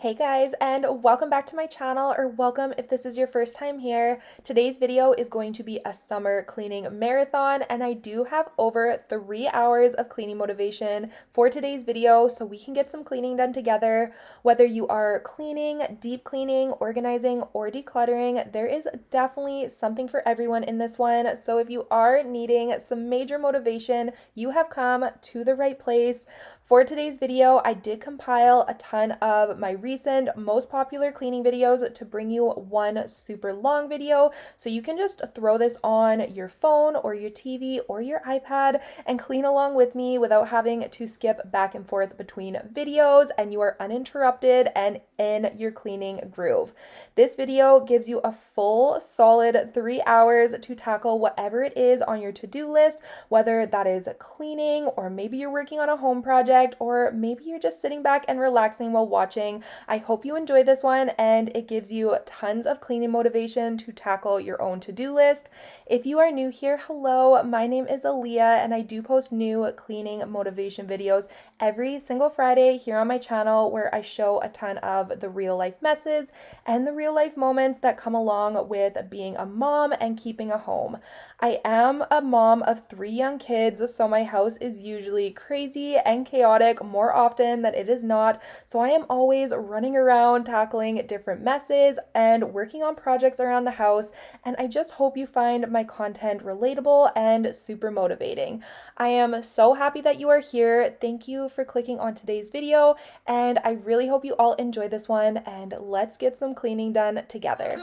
Hey guys, and welcome back to my channel, or welcome if this is your first time here. Today's video is going to be a summer cleaning marathon, and I do have over 3 hours of cleaning motivation for today's video so we can get some cleaning done together. Whether you are cleaning, deep cleaning, organizing, or decluttering, there is definitely something for everyone in this one. So if you are needing some major motivation, you have come to the right place. For today's video, I did compile a ton of my recent most popular cleaning videos to bring you one super long video, so you can just throw this on your phone or your TV or your iPad and clean along with me without having to skip back and forth between videos, and you are uninterrupted and in your cleaning groove. This video gives you a full solid 3 hours to tackle whatever it is on your to-do list, whether that is cleaning or maybe you're working on a home project, or maybe you're just sitting back and relaxing while watching. I hope you enjoy this one, and it gives you tons of cleaning motivation to tackle your own to-do list. If you are new here, hello, my name is Aleah, and I do post new cleaning motivation videos every single Friday here on my channel, where I show a ton of the real life messes and the real life moments that come along with being a mom and keeping a home. I am a mom of 3 young kids, so my house is usually crazy and chaotic more often than it is not. So I am always running around tackling different messes and working on projects around the house. And I just hope you find my content relatable and super motivating. I am so happy that you are here. Thank you for clicking on today's video, and I really hope you all enjoy this one, and let's get some cleaning done together.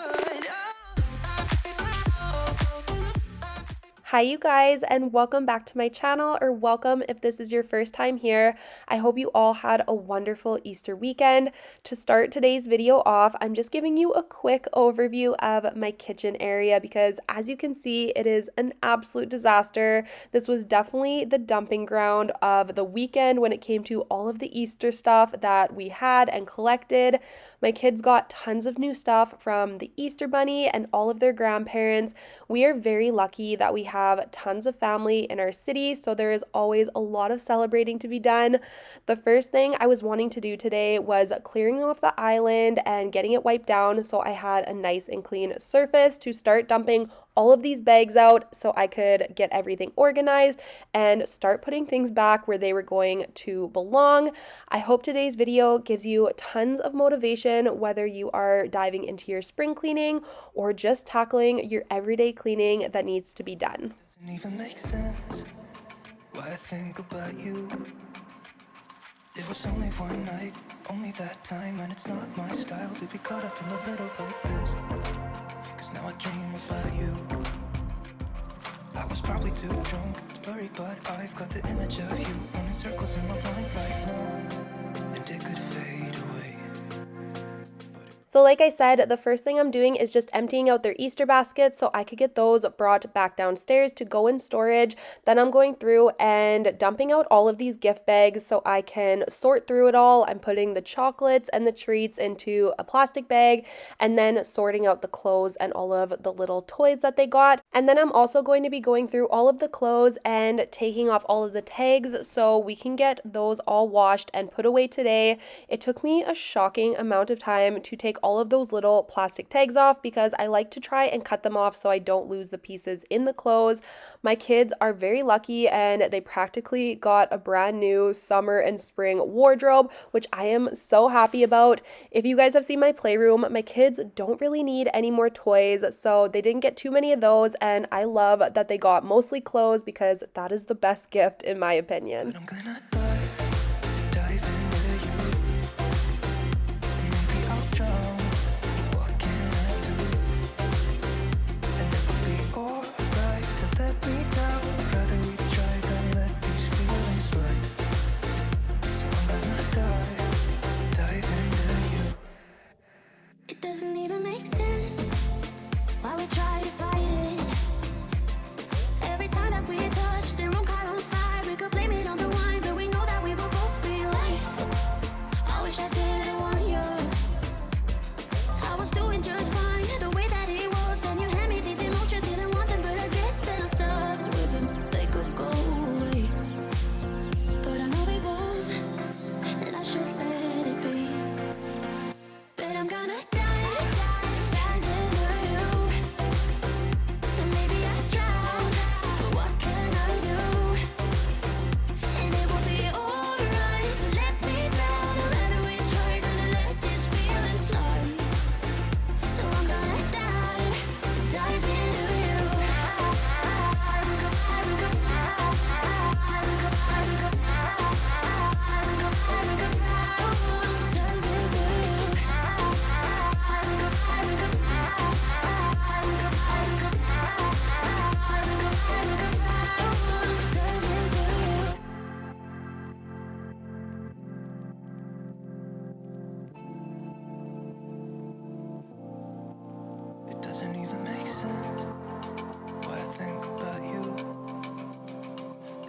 Hi you guys, and welcome back to my channel, or welcome if this is your first time here. I hope you all had a wonderful Easter weekend. To start today's video off, I'm just giving you a quick overview of my kitchen area because, as you can see, it is an absolute disaster. This was definitely the dumping ground of the weekend when it came to all of the Easter stuff that we had and collected. My kids got tons of new stuff from the Easter Bunny and all of their grandparents. We are very lucky that we have tons of family in our city, so there is always a lot of celebrating to be done. The first thing I was wanting to do today was clearing off the island and getting it wiped down so I had a nice and clean surface to start dumping all of these bags out so I could get everything organized and start putting things back where they were going to belong. I hope today's video gives you tons of motivation, whether you are diving into your spring cleaning or just tackling your everyday cleaning that needs to be done. Doesn't even make sense why I think about you. It was only one night, only that time, and it's not my style to be caught up in the middle like this. Cause now I dream about you. I was probably too drunk, it's blurry, but I've got the image of you running circles in my mind right now, and it could fade away. So like I said, the first thing I'm doing is just emptying out their Easter baskets so I could get those brought back downstairs to go in storage. Then I'm going through and dumping out all of these gift bags so I can sort through it all. I'm putting the chocolates and the treats into a plastic bag and then sorting out the clothes and all of the little toys that they got. And then I'm also going to be going through all of the clothes and taking off all of the tags so we can get those all washed and put away today. It took me a shocking amount of time to take all of those little plastic tags off because I like to try and cut them off so I don't lose the pieces in the clothes. My kids are very lucky and they practically got a brand new summer and spring wardrobe, which I am so happy about. If you guys have seen my playroom, my kids don't really need any more toys, so they didn't get too many of those, and I love that they got mostly clothes because that is the best gift in my opinion. But I'm gonna dive into you. Maybe I'll drown. What can I do? And it will be alright to let me down. Rather we try than let these feelings slide. So I'm gonna dive into you. It doesn't even make sense why we try to fight it. Every time that we touch, the room caught on fire. We could blame it on the wine, but we doesn't even make sense why I think about you.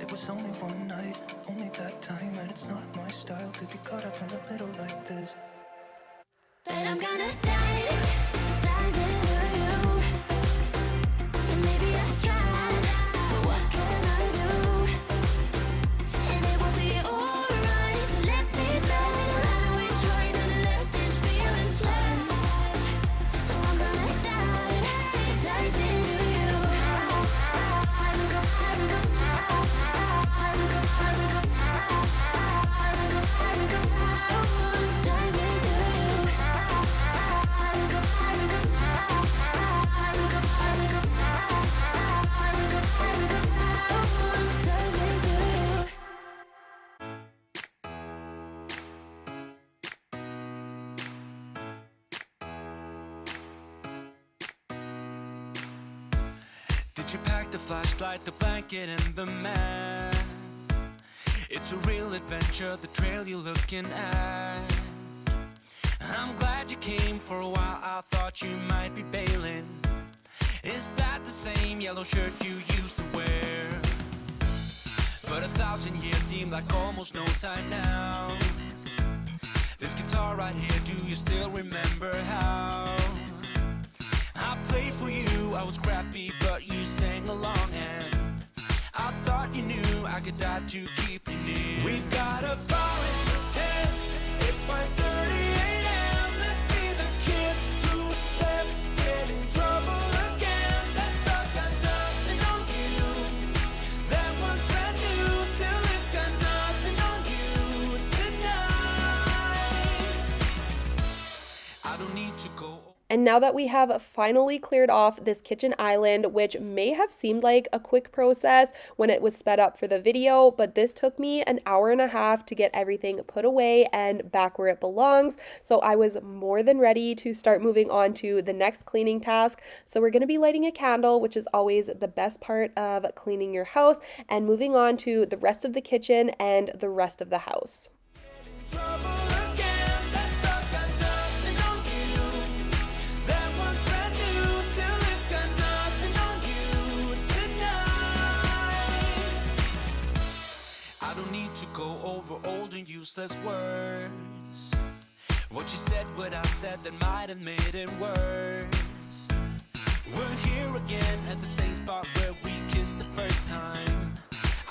It was only one night, only that time, and it's not my style to be caught up in the middle like this. But I'm gonna dive into you. And maybe I can, but what can I do? And it will be alright, so let me know. Rather we try than let this feeling slide. So I'm gonna dive into you. Dive into you. Did you pack the flashlight, the blanket, and the map? It's a real adventure, the trail you're looking at. I'm glad you came. For a while I thought you might be bailing. Is that the same yellow shirt you used to wear? But 1,000 years seem like almost no time now. This guitar right here, do you still remember how I played for you? I was crappy, but you sang along, and I thought you knew I could die to keep you near. We've got a fire in the tent. It's 5:30 a.m. Let's be the kids who left, get in trouble again. That stuff got nothing on you. That one's brand new. Still, it's got nothing on you tonight. I don't need to go. And now that we have finally cleared off this kitchen island, which may have seemed like a quick process when it was sped up for the video, but this took me an hour and a half to get everything put away and back where it belongs. So I was more than ready to start moving on to the next cleaning task. So we're going to be lighting a candle, which is always the best part of cleaning your house, and moving on to the rest of the kitchen and the rest of the house. I don't need to go over old and useless words. What you said, what I said, that might have made it worse. We're here again at the same spot where we kissed the first time.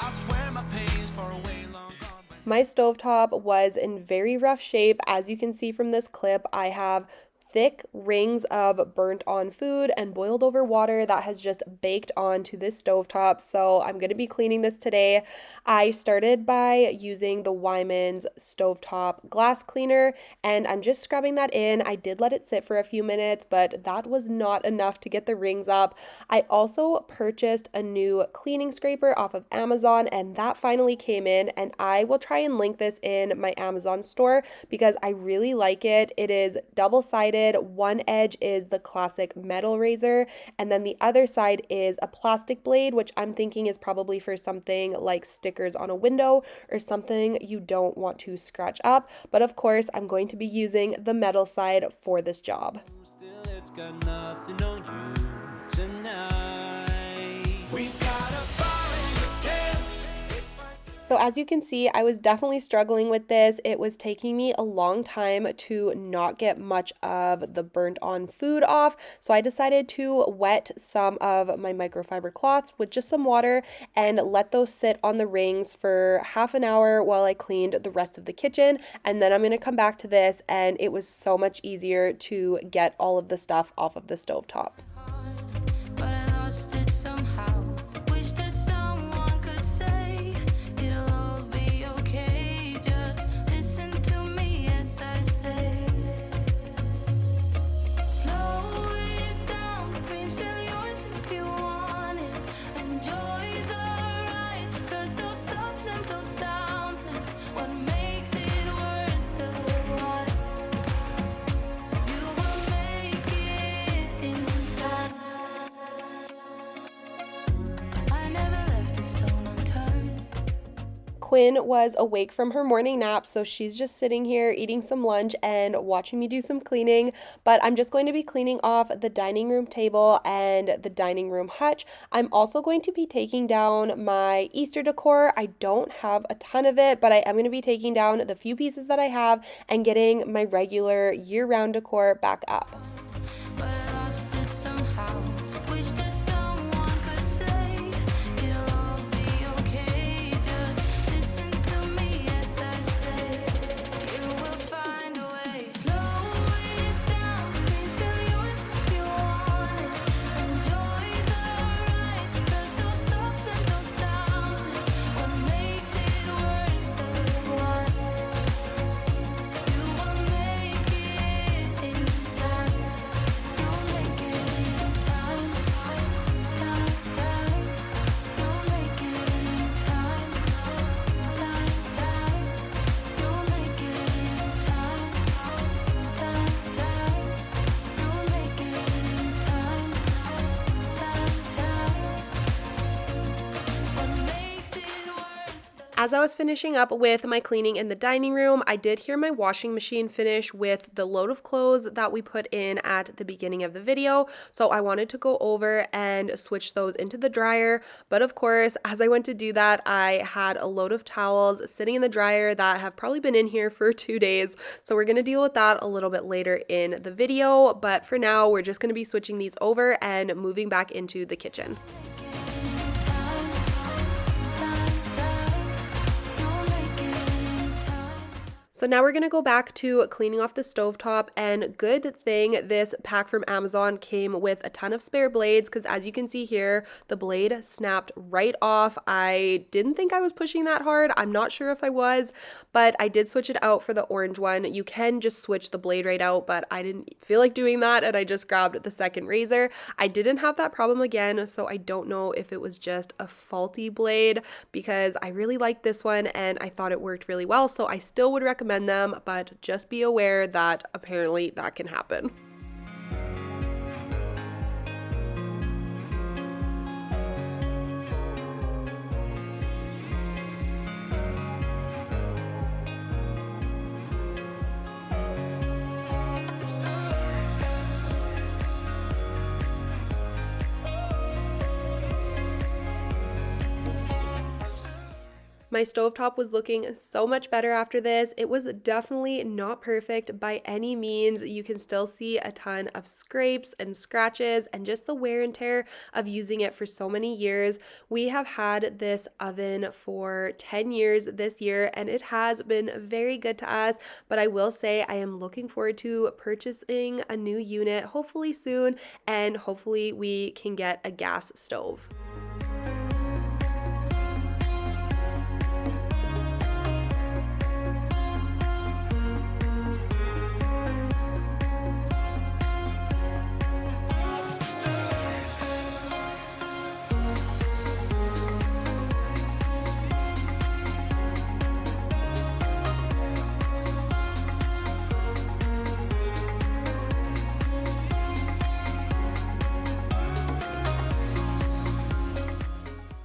I swear my pain's far away, long gone. My stovetop was in very rough shape. As you can see from this clip, I have thick rings of burnt on food and boiled over water that has just baked onto this stovetop. So I'm going to be cleaning this today. I started by using the Wyman's stovetop glass cleaner, and I'm just scrubbing that in. I did let it sit for a few minutes, but that was not enough to get the rings up. I also purchased a new cleaning scraper off of Amazon, and that finally came in, and I will try and link this in my Amazon store because I really like it. It is double-sided. One edge is the classic metal razor, and then the other side is a plastic blade, which I'm thinking is probably for something like stickers on a window or something you don't want to scratch up. But of course, I'm going to be using the metal side for this job. Still, it's got nothing on you tonight. We've got a fire in the tent. So as you can see, I was definitely struggling with this. It was taking me a long time to not get much of the burnt on food off. So I decided to wet some of my microfiber cloths with just some water and let those sit on the rings for half an hour while I cleaned the rest of the kitchen. And then I'm going to come back to this, and it was so much easier to get all of the stuff off of the stovetop. But I lost it somehow. Wish that someone could say it'll all be okay. Just listen to me as I say. Slow it down, dreams still yours if you want it. Enjoy the ride, 'cause those ups and those downs is what makes it worth the while. You will make it in time. Quinn was awake from her morning nap, so she's just sitting here eating some lunch and watching me do some cleaning. But I'm just going to be cleaning off the dining room table and the dining room hutch. I'm also going to be taking down my Easter decor. I don't have a ton of it, but I am going to be taking down the few pieces that I have and getting my regular year-round decor back up. But I lost it somehow. Wish that someone could say it'll all be okay. Just listen to me as I say. You will find a way. Slow it down. Dreams still yours if you want it. Enjoy the ride. 'Cause those ups and those downs is what makes it worth the run. You will make it in time. You'll make it in time. Time, time. You'll make it in time. Time, time. You'll make it in time. Time, time. You'll make it in time. Time, time. What makes it worth the As I was finishing up with my cleaning in the dining room, I did hear my washing machine finish with the load of clothes that we put in at the beginning of the video. So I wanted to go over and switch those into the dryer. But of course, as I went to do that, I had a load of towels sitting in the dryer that have probably been in here for 2 days. So we're going to deal with that a little bit later in the video. But for now, we're just going to be switching these over and moving back into the kitchen. So now we're going to go back to cleaning off the stovetop, and good thing this pack from Amazon came with a ton of spare blades because as you can see here, the blade snapped right off. I didn't think I was pushing that hard. I'm not sure if I was, but I did switch it out for the orange one. You can just switch the blade right out, but I didn't feel like doing that and I just grabbed the second razor. I didn't have that problem again, so I don't know if it was just a faulty blade because I really liked this one and I thought it worked really well, so I still would recommend them, but just be aware that apparently that can happen. My stovetop was looking so much better after this. It was definitely not perfect by any means. You can still see a ton of scrapes and scratches and just the wear and tear of using it for so many years. We have had this oven for 10 years this year and it has been very good to us, but I will say I am looking forward to purchasing a new unit hopefully soon, and hopefully we can get a gas stove.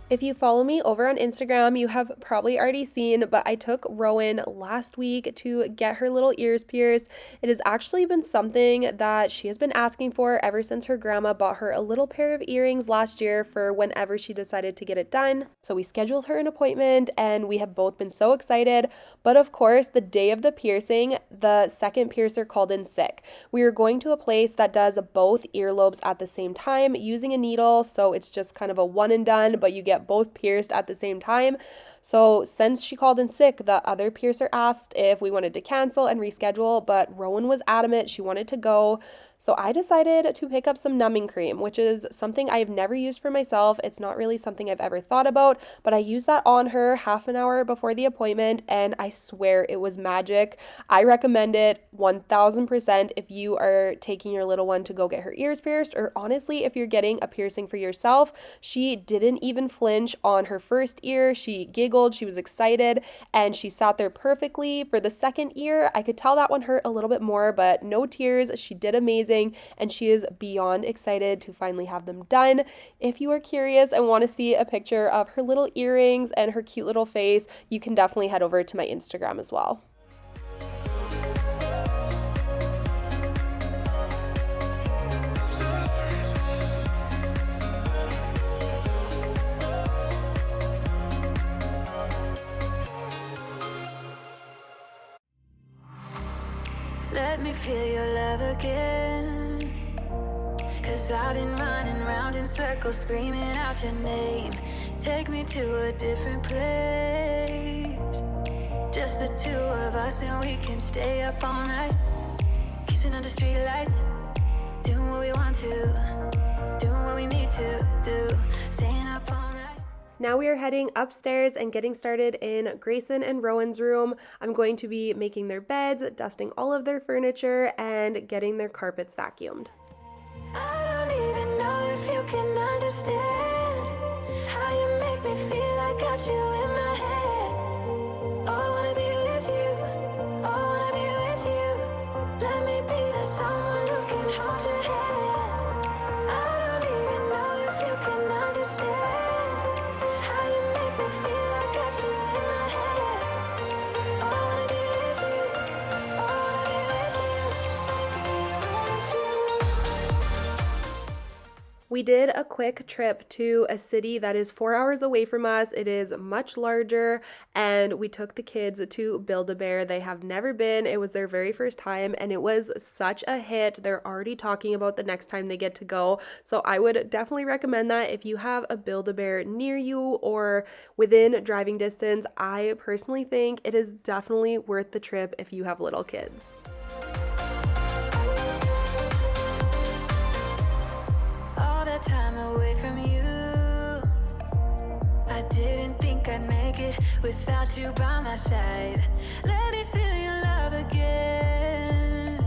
If you follow me over on Instagram, you have probably already seen, but I took Rowan last week to get her little ears pierced. It has actually been something that she has been asking for ever since her grandma bought her a little pair of earrings last year for whenever she decided to get it done. So we scheduled her an appointment and we have both been so excited. But of course, the day of the piercing, the second piercer called in sick. We were going to a place that does both earlobes at the same time using a needle, so it's just kind of a one and done, but you get both pierced at the same time. So since she called in sick, the other piercer asked if we wanted to cancel and reschedule, but Rowan was adamant she wanted to go. So I decided to pick up some numbing cream, which is something I've never used for myself. It's not really something I've ever thought about, but I used that on her half an hour before the appointment, and I swear it was magic. I recommend it 1000% if you are taking your little one to go get her ears pierced, or honestly, if you're getting a piercing for yourself. She didn't even flinch on her first ear. She giggled, she was excited, and she sat there perfectly. For the second ear, I could tell that one hurt a little bit more, but no tears. She did amazing. amazing, and she is beyond excited to finally have them done. If you are curious and want to see a picture of her little earrings and her cute little face, you can definitely head over to my Instagram as well. Let me feel your love again, 'cause I've been running round in circles screaming out your name. Take me to a different place, just the two of us, and we can stay up all night, kissing under streetlights, doing what we want to, doing what we need to do, staying up all night. Now we are heading upstairs and getting started in Grayson and Rowan's room. I'm going to be making their beds, dusting all of their furniture, and getting their carpets vacuumed. I don't even know if you can understand how you make me feel. I got you in my head. Oh, I wanna be with you. Oh, I wanna be with you. Let me be that someone who can hold your hand. I don't even know if you can understand how you make me feel. I got you in my head. Oh, I wanna be with you. Oh, I wanna be with you. We did a quick trip to a city that is 4 hours away from us. It is much larger, and we took the kids to Build-A-Bear. They have never been. It was their very first time, and it was such a hit. They're already talking about the next time they get to go. So I would definitely recommend that if you have a Build-A-Bear near you or within driving distance. I personally think it is definitely worth the trip if you have little kids. Time away from you, I didn't think I'd make it without you by my side. Let me feel your love again,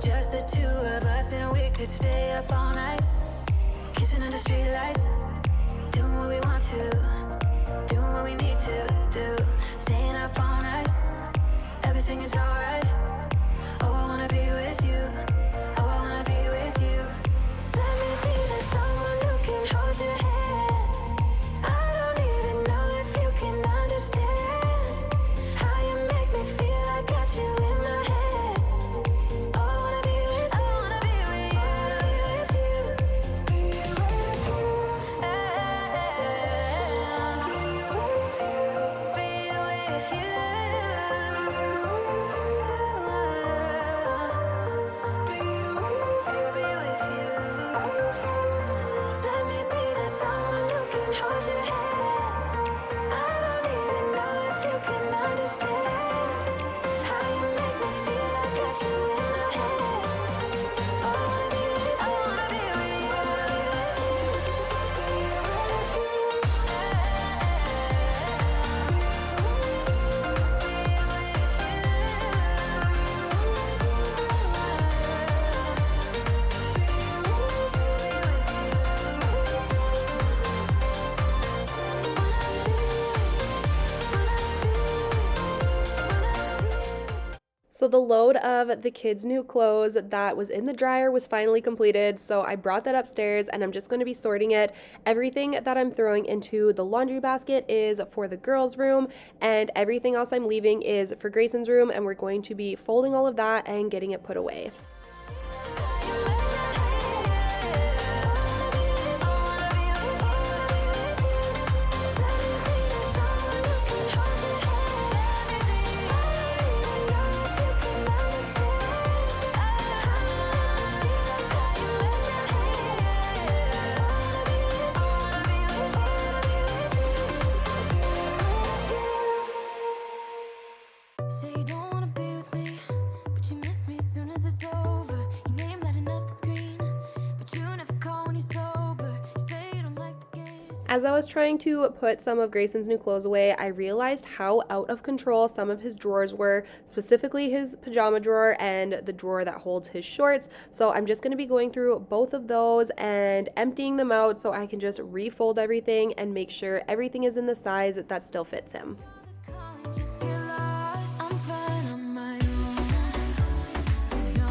just the two of us, and we could stay up all night, kissing under streetlights, doing what we want to, doing what we need to do, staying up all night, everything is alright. Oh, I wanna be with you. Oh, I wanna be with you. Let me be that someone who can hold your hand. I don't even know if you can understand how you make me feel. I got you in my head. Oh, I wanna be with you. I wanna be with you. I wanna be with you. Be with you. Be with you. Let me be that someone who can hold your hand. I don't even know if you can understand how you make me feel. I got you in my head. Oh, I wanna be with you. I wanna be with you. I wanna be with you. So the load of the kids' new clothes that was in the dryer was finally completed, so I brought that upstairs and I'm just going to be sorting it. Everything that I'm throwing into the laundry basket is for the girls' room, and everything else I'm leaving is for Grayson's room, and we're going to be folding all of that and getting it put away. Say you don't wanna be with me, but you miss me as soon as it's over. Your name lighting up the screen, but you never call when you're sober. You say you don't like the games. As I was trying to put some of Grayson's new clothes away, I realized how out of control some of his drawers were, specifically his pajama drawer and the drawer that holds his shorts. So I'm just going to be going through both of those and emptying them out so I can just refold everything and make sure everything is in the size that still fits him. Just get lost. I'm fine on my own. So no,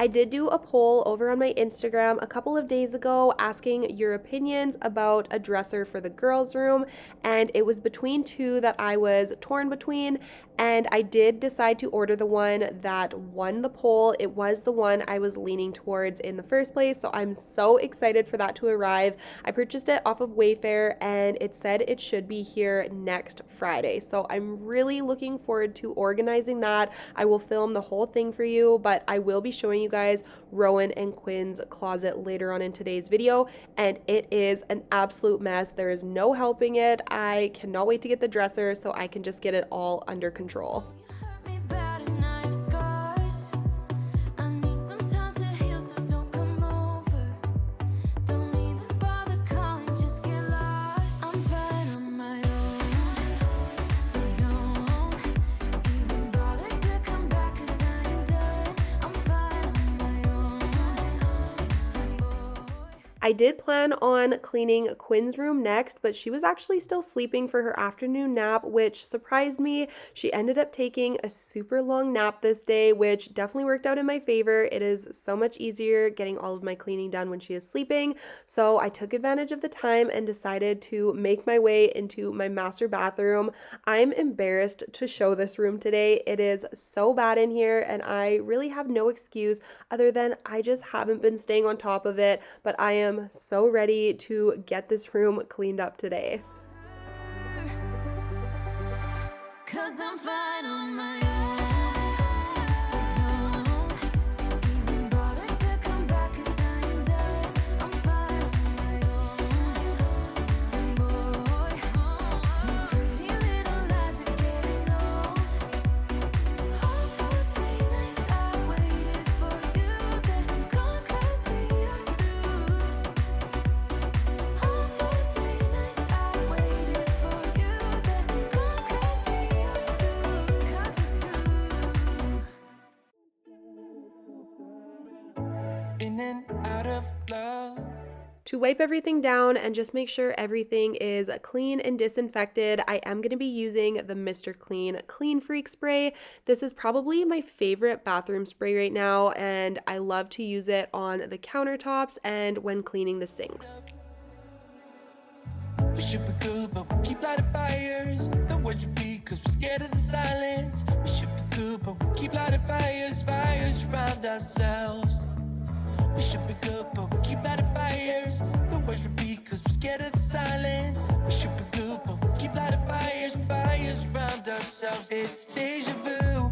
I did do a poll over on my Instagram a couple of days ago asking your opinions about a dresser for the girls' room, and it was between two that I was torn between, and I did decide to order the one that won the poll. It was the one I was leaning towards in the first place, so I'm so excited for that to arrive. I purchased it off of Wayfair, and it said it should be here next Friday, so I'm really looking forward to organizing that. I will film the whole thing for you, but I will be showing you guys Rowan and Quinn's closet later on in today's video, and it is an absolute mess. There is no helping it. I cannot wait to get the dresser so I can just get it all under control. I did plan on cleaning Quinn's room next, but she was actually still sleeping for her afternoon nap, which surprised me. She ended up taking a super long nap this day, which definitely worked out in my favor. It is so much easier getting all of my cleaning done when she is sleeping. So I took advantage of the time and decided to make my way into my master bathroom. I'm embarrassed to show this room today. It is so bad in here, and I really have no excuse other than I just haven't been staying on top of it, but I am so ready to get this room cleaned up today. 'Cause I'm fine on my own. To wipe everything down and just make sure everything is clean and disinfected, I am going to be using the Mr. Clean Clean Freak spray. This is probably my favorite bathroom spray right now, and I love to use it on the countertops and when cleaning the sinks. We should be good, but we keep lighting fires. The words repeat, cause we're scared of the silence. We should be good, but we keep lighting fires, fires around ourselves. We should be good, but we keep lighting fires. The words repeat, cause we're scared of the silence. We should be good, but we keep lighting fires, fires around ourselves. It's deja vu.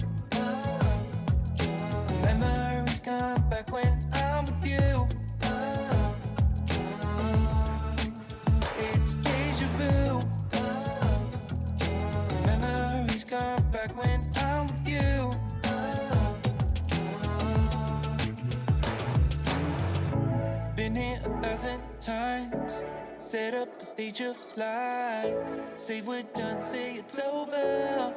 Memories come back when I'm with you. It's deja vu. Memories come back when I'm with you. Been here 1,000 times. Set up a stage of lies. Say we're done, say it's over.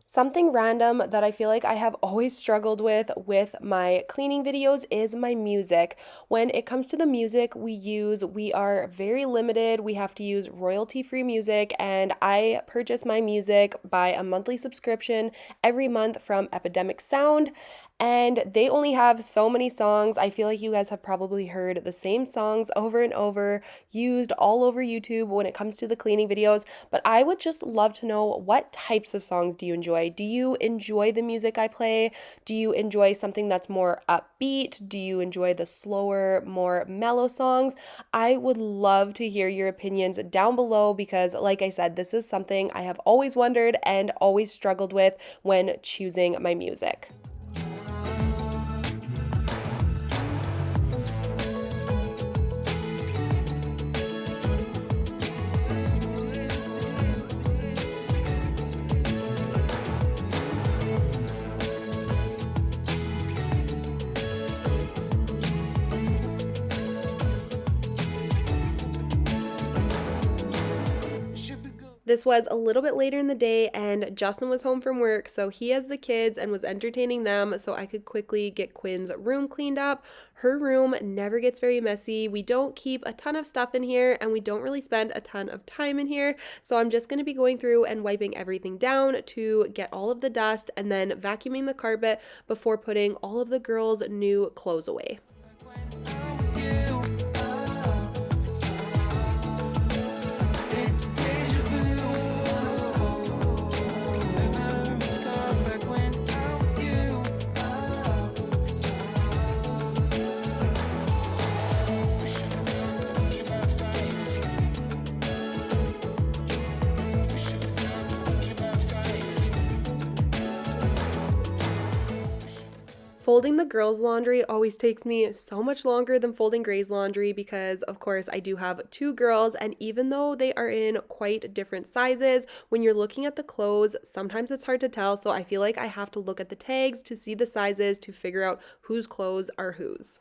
Something random that I feel like I have always struggled with my cleaning videos is my music. When it comes to the music we are very limited. We have to use royalty-free music, and I purchase my music by a monthly subscription every month from Epidemic Sound, and they only have so many songs. I feel like you guys have probably heard the same songs over and over, used all over YouTube when it comes to the cleaning videos, but I would just love to know, what types of songs do you enjoy? Do you enjoy the music I play? Do you enjoy something that's more upbeat? Do you enjoy the slower, more mellow songs? I would love to hear your opinions down below because, like I said, this is something I have always wondered and always struggled with when choosing my music. Should be good. This was a little bit later in the day and Justin was home from work, so he has the kids and was entertaining them so I could quickly get Quinn's room cleaned up. Her room never gets very messy. We don't keep a ton of stuff in here and we don't really spend a ton of time in here, so I'm just going to be going through and wiping everything down to get all of the dust and then vacuuming the carpet before putting all of the girls' new clothes away. Folding the girls' laundry always takes me so much longer than folding Gray's laundry because, of course, I do have two girls, and even though they are in quite different sizes, when you're looking at the clothes, sometimes it's hard to tell, so I feel like I have to look at the tags to see the sizes to figure out whose clothes are whose.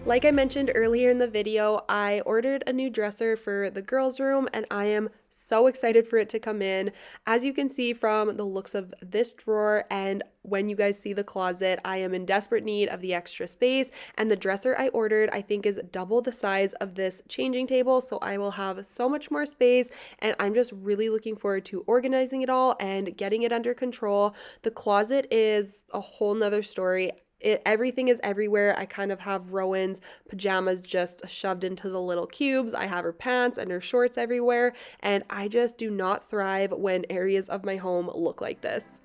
Like I mentioned earlier in the video, I ordered a new dresser for the girls' room and I am so excited for it to come in. As you can see from the looks of this drawer and when you guys see the closet, I am in desperate need of the extra space, and the dresser I ordered I think is double the size of this changing table, so I will have so much more space and I'm just really looking forward to organizing it all and getting it under control. The closet is a whole nother story. Everything is everywhere. I kind of have Rowan's pajamas just shoved into the little cubes. I have her pants and her shorts everywhere, and I just do not thrive when areas of my home look like this.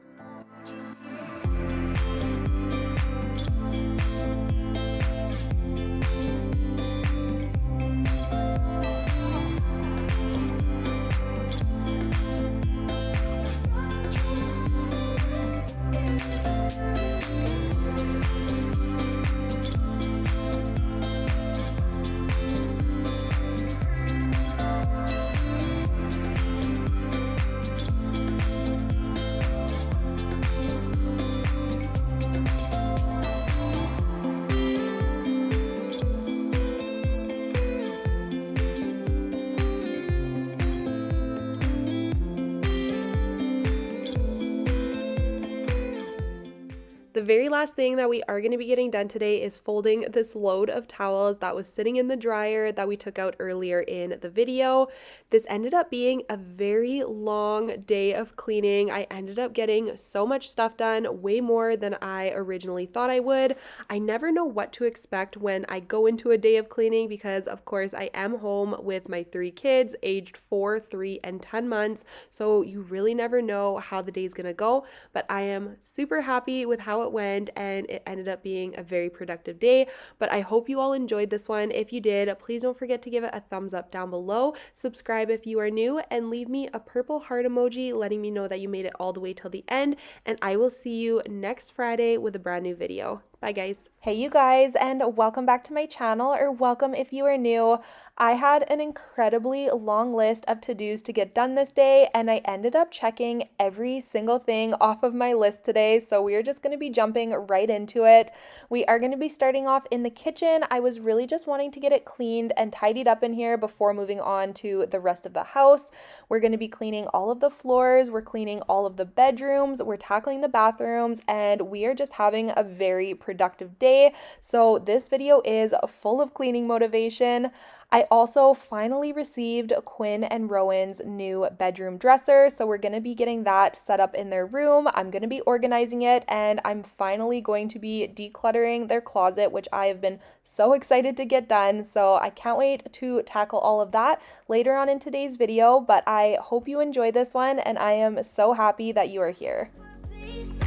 The very last thing that we are going to be getting done today is folding this load of towels that was sitting in the dryer that we took out earlier in the video. This ended up being a very long day of cleaning. I ended up getting so much stuff done, way more than I originally thought I would. I never know what to expect when I go into a day of cleaning because, of course, I am home with my 3 kids aged 4, 3, and 10 months, so you really never know how the day's going to go, but I am super happy with how it went and it ended up being a very productive day. But I hope you all enjoyed this one. If you did, please don't forget to give it a thumbs up down below, subscribe if you are new, and leave me a purple heart emoji letting me know that you made it all the way till the end, and I will see you next Friday with a brand new video. Bye guys. Hey you guys, and welcome back to my channel, or welcome if you are new. I had an incredibly long list of to-dos to get done this day, and I ended up checking every single thing off of my list today, so we are just going to be jumping right into it. We are going to be starting off in the kitchen. I was really just wanting to get it cleaned and tidied up in here before moving on to the rest of the house. We're going to be cleaning all of the floors, we're cleaning all of the bedrooms, we're tackling the bathrooms, and we are just having a very productive day. So this video is full of cleaning motivation. I also finally received Quinn and Rowan's new bedroom dresser, so we're going to be getting that set up in their room. I'm going to be organizing it, and I'm finally going to be decluttering their closet, which I have been so excited to get done, so I can't wait to tackle all of that later on in today's video, but I hope you enjoy this one, and I am so happy that you are here. Please,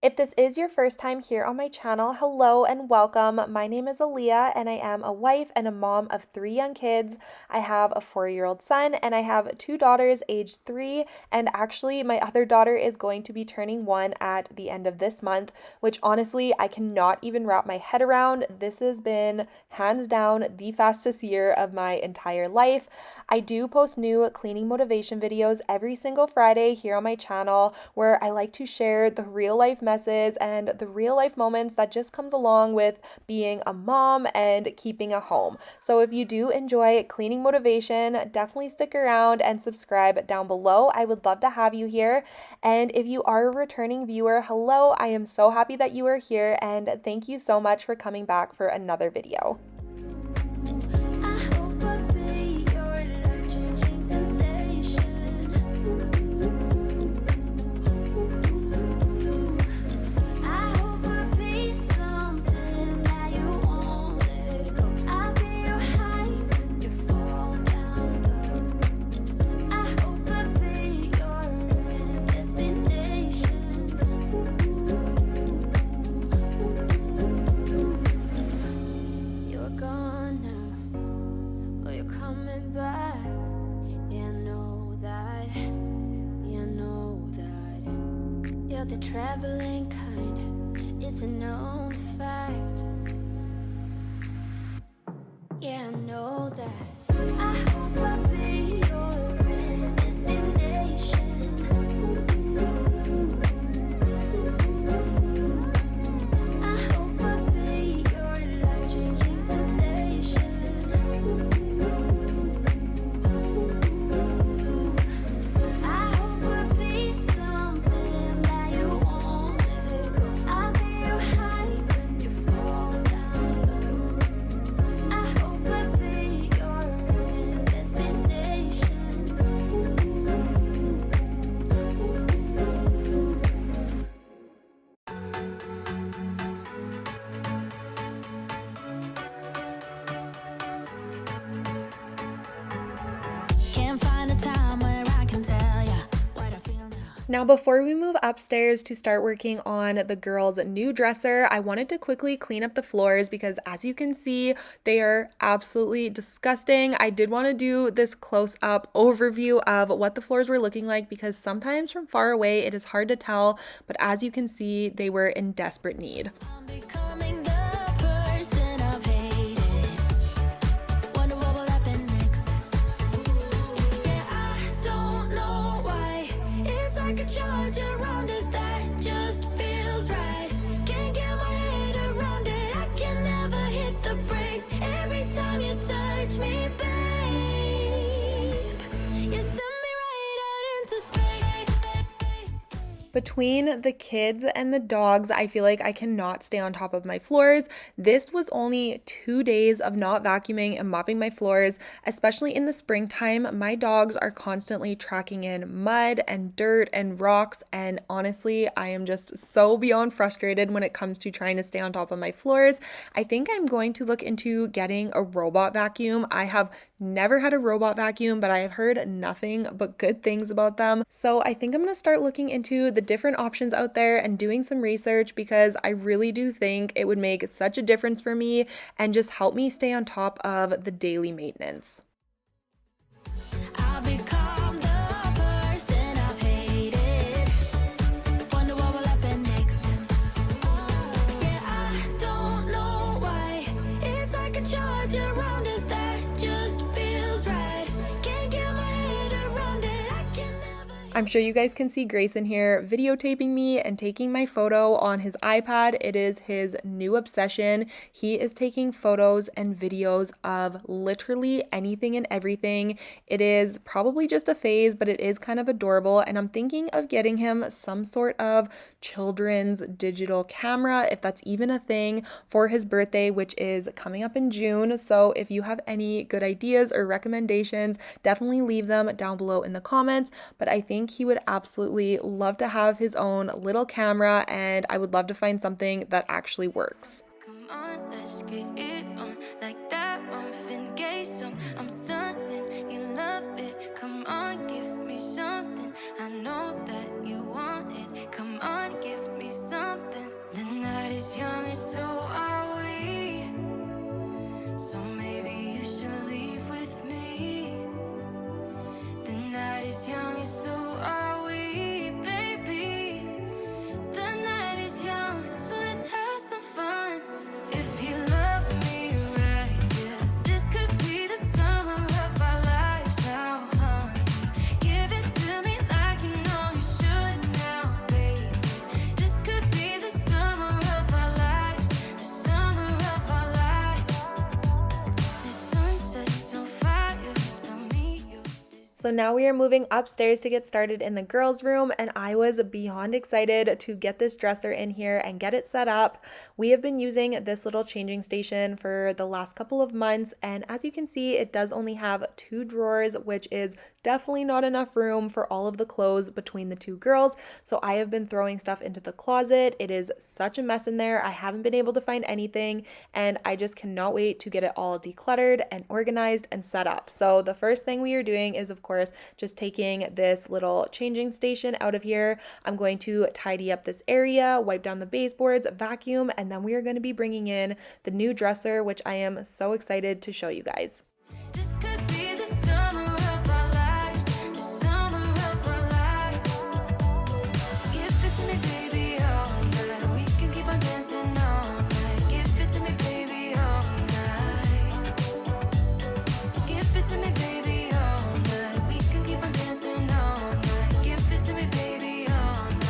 If this is your first time here on my channel, hello and welcome. My name is Aleah and I am a wife and a mom of 3 young kids. I have a 4-year-old son and I have 2 daughters aged 3, and actually my other daughter is going to be turning 1 at the end of this month, which honestly I cannot even wrap my head around. This has been hands down the fastest year of my entire life. I do post new cleaning motivation videos every single Friday here on my channel where I like to share the real life messes and the real life moments that just comes along with being a mom and keeping a home. So if you do enjoy cleaning motivation, definitely stick around and subscribe down below. I would love to have you here. And if you are a returning viewer, hello, I am so happy that you are here and thank you so much for coming back for another video. I hope I'll be your life-changing sensation. I hope I'll be something that you won't let go. I'll be your high when you fall down low. I hope I'll be your end destination. You're gone now, but you're coming back. Yeah, I know that. Yeah, I know that. You're the traveling kind. It's a known fact. Yeah, I know that. I hope I'll be your end destination. I hope I'll be your life-changing sensation. I hope I'll be something that you won't let go. I'll be your high when you fall down low. I hope I'll be your end destination. Can't find a time where I can tell ya what I feel now. Now, before we move upstairs to start working on the girls' new dresser, I wanted to quickly clean up the floors because as you can see, they are absolutely disgusting. I did want to do this close-up overview of what the floors were looking like because sometimes from far away it is hard to tell, but as you can see, they were in desperate need. I'm becoming the person I've hated. Wonder what will happen next. Yeah, I don't know why. It's like a charge around us that just feels right. Can't get my head around it. I can never hit the brakes. Every time you touch me, babe, you send me right out into space. Between the kids and the dogs, I feel like I cannot stay on top of my floors. This was only 2 days of not vacuuming and mopping my floors, especially in the springtime. My dogs are constantly tracking in mud and dirt and rocks, and honestly, I am just so beyond frustrated when it comes to trying to stay on top of my floors. I think I'm going to look into getting a robot vacuum. I have never had a robot vacuum, but I have heard nothing but good things about them. So I think I'm going to start looking into the different options out there and doing some research because I really do think it would make such a difference for me and just help me stay on top of the daily maintenance. I'll become the person I've hated. Wonder what will happen next. Yeah, I don't know why. It's like a charge around us that just feels right. Can't get my head around it. I can never. I'm sure you guys can see Grayson here videotaping me and taking my photo on his iPad. It is his new obsession. He is taking photos and videos of literally anything and everything. It is probably just a phase, but it is kind of adorable. And I'm thinking of getting him some sort of children's digital camera, if that's even a thing, for his birthday, which is coming up in June. So if you have any good ideas or recommendations, definitely leave them down below in the comments. But I think he would absolutely love to have his own little camera, and I would love to find something that actually works. Come on, let's get it on like that Marvin Gaye song. I'm stunning, you love it. Come on, give me something. I know that you want it. Come on, give me something. So now we are moving upstairs to get started in the girls' room, and I was beyond excited to get this dresser in here and get it set up. We have been using this little changing station for the last couple of months, and as you can see, it does only have 2 drawers, which is definitely not enough room for all of the clothes between the 2 girls. So I have been throwing stuff into the closet. It is such a mess in there. I haven't been able to find anything, and I just cannot wait to get it all decluttered and organized and set up. So the first thing we are doing is, of course, just taking this little changing station out of here. I'm going to tidy up this area, wipe down the baseboards, vacuum, and then we are going to be bringing in the new dresser, which I am so excited to show you guys. This could be the summer of our lives, the summer of our lives. Give it to me, baby, all night. We can keep on dancing all night. Give it to me, baby, all night. Give it to me, baby, all night. We can keep on dancing all night. Give it to me, baby, all night.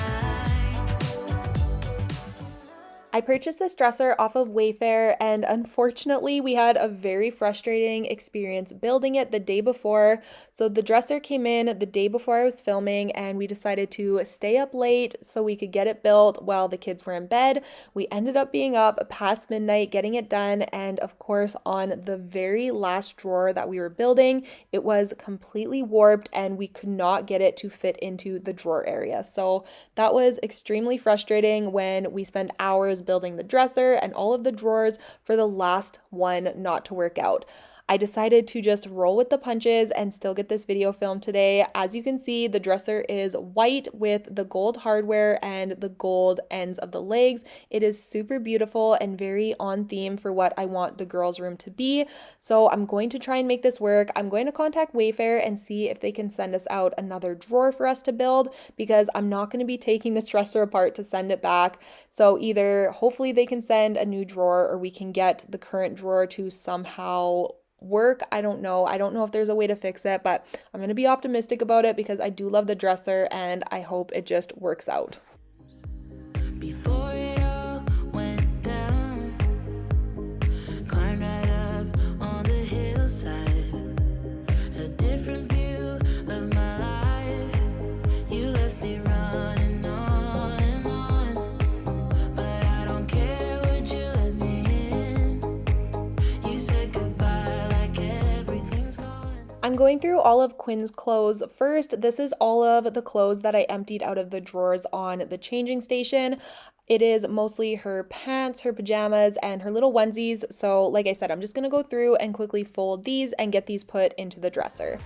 I purchased this dresser off of Wayfair, and unfortunately we had a very frustrating experience building it the day before. So the dresser came in the day before I was filming, and we decided to stay up late so we could get it built while the kids were in bed. We ended up being up past midnight getting it done, and of course on the very last drawer that we were building, it was completely warped and we could not get it to fit into the drawer area. So that was extremely frustrating when we spent hours building the dresser and all of the drawers for the last one not to work out. I decided to just roll with the punches and still get this video filmed today. As you can see, the dresser is white with the gold hardware and the gold ends of the legs. It is super beautiful and very on theme for what I want the girls' room to be. So I'm going to try and make this work. I'm going to contact Wayfair and see if they can send us out another drawer for us to build, because I'm not going to be taking this dresser apart to send it back. So either hopefully they can send a new drawer, or we can get the current drawer to somehow work. I don't know. I don't know if there's a way to fix it, but I'm going to be optimistic about it because I do love the dresser and I hope it just works out. Before it all went down, climbed right up on the hillside, a different view of my life. You left me running on and on, but I don't care, would you let me in? You said goodbye like everything's gone. I'm going through all of Quinn's clothes first. This is all of the clothes that I emptied out of the drawers on the changing station. It is mostly her pants, her pajamas, and her little onesies. So like I said, I'm just going to go through and quickly fold these and get these put into the dresser.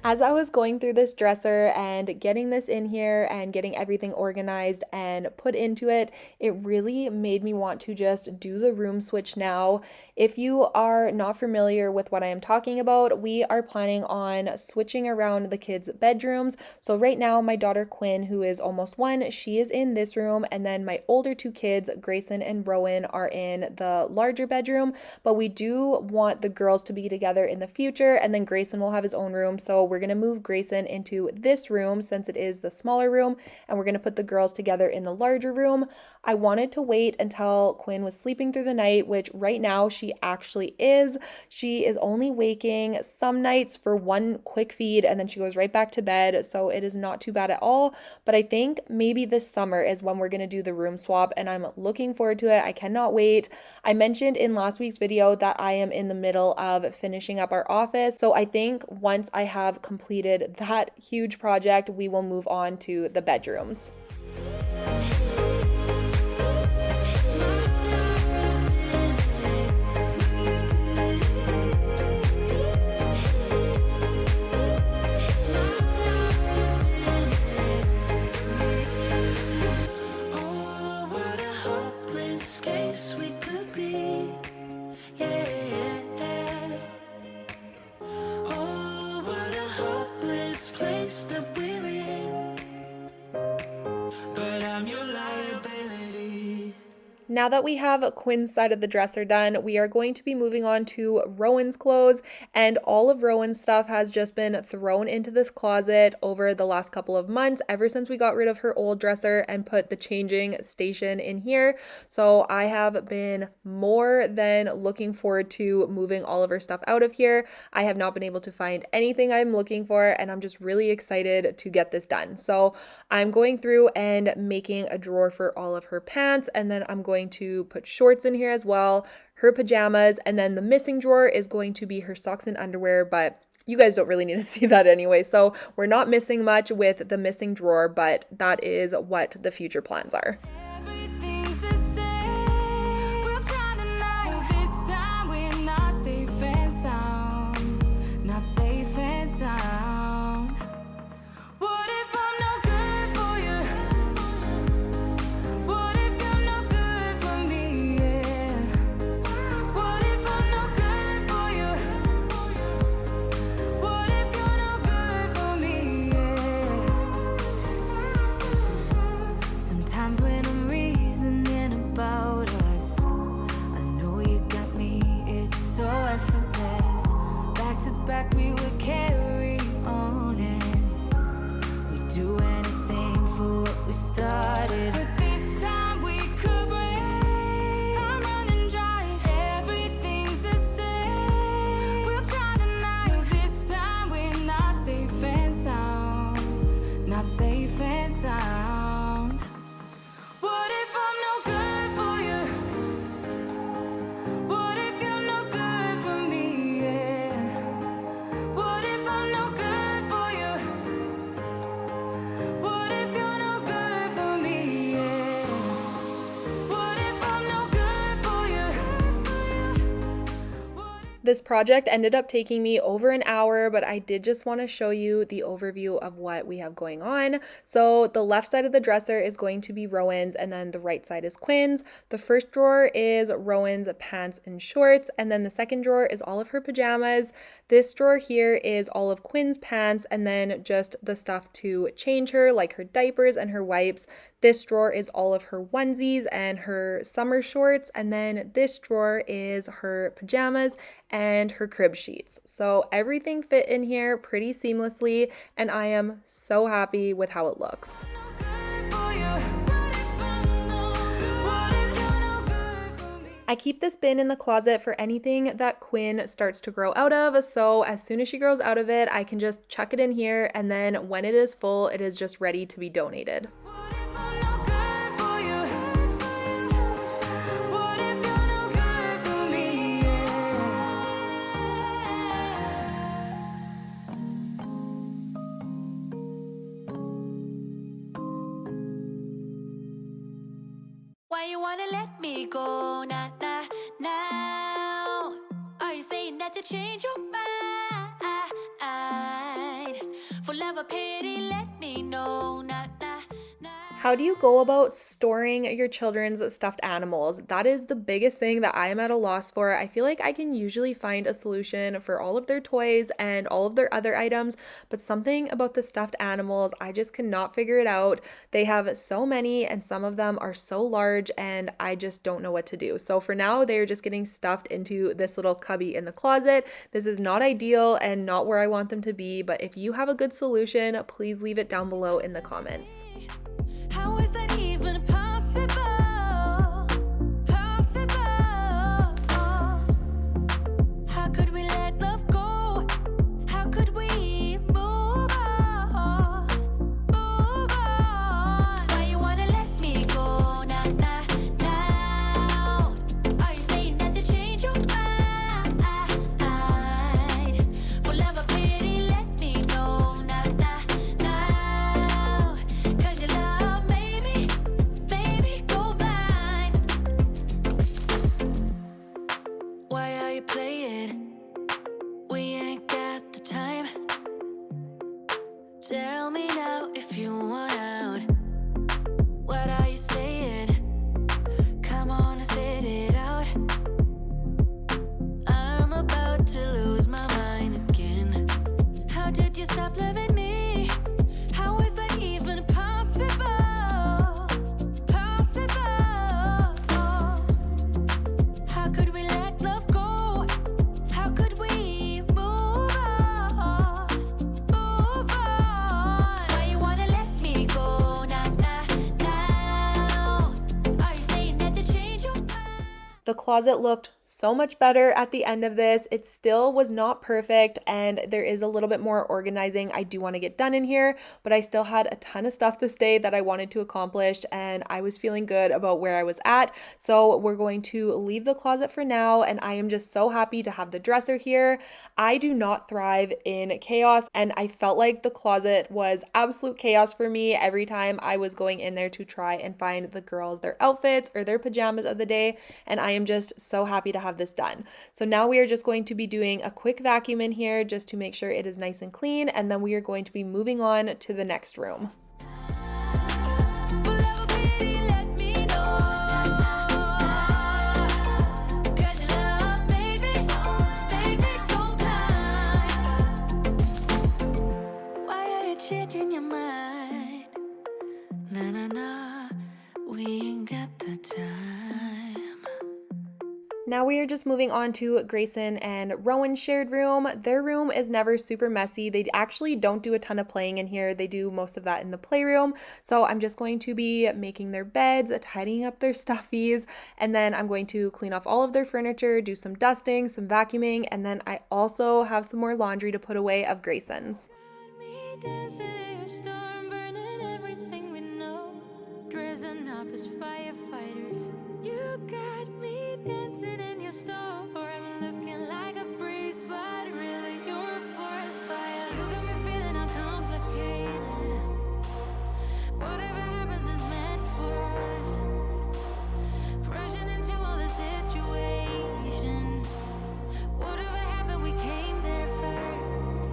As I was going through this dresser and getting this in here and getting everything organized and put into it, it really made me want to just do the room switch now. If you are not familiar with what I am talking about, we are planning on switching around the kids' bedrooms. So right now, my daughter Quinn, who is almost 1, she is in this room, and then my older 2 kids, Grayson and Rowan, are in the larger bedroom, but we do want the girls to be together in the future, and then Grayson will have his own room. So we're going to move Grayson into this room since it is the smaller room, and we're going to put the girls together in the larger room. I wanted to wait until Quinn was sleeping through the night, which right now she actually is. She is only waking some nights for one quick feed and then she goes right back to bed, so it is not too bad at all. But I think maybe this summer is when we're going to do the room swap, and I'm looking forward to it. I cannot wait. I mentioned in last week's video that I am in the middle of finishing up our office, so I think once I have completed that huge project, we will move on to the bedrooms. best case we could be. Yeah. Oh, what a hopeless place that we're in. But I'm your liability. Now that we have Quinn's side of the dresser done, we are going to be moving on to Rowan's clothes, and all of Rowan's stuff has just been thrown into this closet over the last couple of months, ever since we got rid of her old dresser and put the changing station in here. So I have been more than looking forward to moving all of her stuff out of here. I have not been able to find anything I'm looking for, and I'm just really excited to get this done. So I'm going through and making a drawer for all of her pants, and then I'm going to put shorts in here as well, her pajamas, and then the missing drawer is going to be her socks and underwear, but you guys don't really need to see that anyway. So we're not missing much with the missing drawer, but that is what the future plans are. Everything's the same. We'll try tonight. This time we're not safe and sound. Not safe and sound. What if I'm no good for you? What if you're no good for me? Yeah. What if I'm no good for you? What if you're no good for me? Yeah. Sometimes when I'm reasoning about us, I know you got me, it's so effortless. Back to back we would carry on and we'd do anything for what we started. But this time we could break. I'm running dry. Everything's the same. We'll try tonight. This time we're not safe and sound. Not safe and sound. What if I'm no good for you? What if you're no good for me? Yeah. What if I'm no good for you? What if you're no good for me? Yeah. What if I'm no good for you? This project ended up taking me over an hour, but I did just want to show you the overview of what we have going on. So the left side of the dresser is going to be Rowan's, and then the right side is Quinn's. The first drawer is Rowan's pants and shorts, and then the second drawer is all of her pajamas. This drawer here is all of Quinn's pants, and then just the stuff to change her, like her diapers and her wipes. This drawer is all of her onesies and her summer shorts, and then this drawer is her pajamas and her crib sheets. So everything fit in here pretty seamlessly, and I am so happy with how it looks. I keep this bin in the closet for anything that Quinn starts to grow out of, so as soon as she grows out of it, I can just chuck it in here, and then when it is full, it is just ready to be donated. Why you wanna let me go now? Are you saying that to change your mind? For love or pity, let me know now. How do you go about storing your children's stuffed animals? That is the biggest thing that I am at a loss for. I feel like I can usually find a solution for all of their toys and all of their other items, but something about the stuffed animals, I just cannot figure it out. They have so many, and some of them are so large, and I just don't know what to do. So for now, they're just getting stuffed into this little cubby in the closet. This is not ideal and not where I want them to be, but if you have a good solution, please leave it down below in the comments. How is that even possible? How could we let love go? How could we move on? Why you wanna let me go now? Are you saying that to change your mind? For love or pity, let me know now. 'Cause your love made me The closet looked so much better at the end of this. It still was not perfect and there is a little bit more organizing I do want to get done in here, but I still had a ton of stuff this day that I wanted to accomplish and I was feeling good about where I was at. So we're going to leave the closet for now and I am just so happy to have the dresser here. I do not thrive in chaos and I felt like the closet was absolute chaos for me every time I was going in there to try and find the girls their outfits or their pajamas of the day, and I am just so happy to have this done. So now we are just going to be doing a quick vacuum in here just to make sure it is nice and clean, and then we are going to be moving on to the next room. Changing your mind, nah, nah, nah, we ain't got the time. Now we are just moving on to Grayson and Rowan's shared room. Their room is never super messy. They actually don't do a ton of playing in here. They do most of that in the playroom. So I'm just going to be making their beds, tidying up their stuffies, and then I'm going to clean off all of their furniture, do some dusting, some vacuuming, and then I also have some more laundry to put away of Grayson's. Dancing in your storm, burning everything we know, dressing up as firefighters. You got me dancing in your storm, I'm looking like a breeze, but really you're a forest fire. You got me feeling uncomplicated. Whatever happens is meant for us. Rushing into all the situations. Whatever happened, we came there first.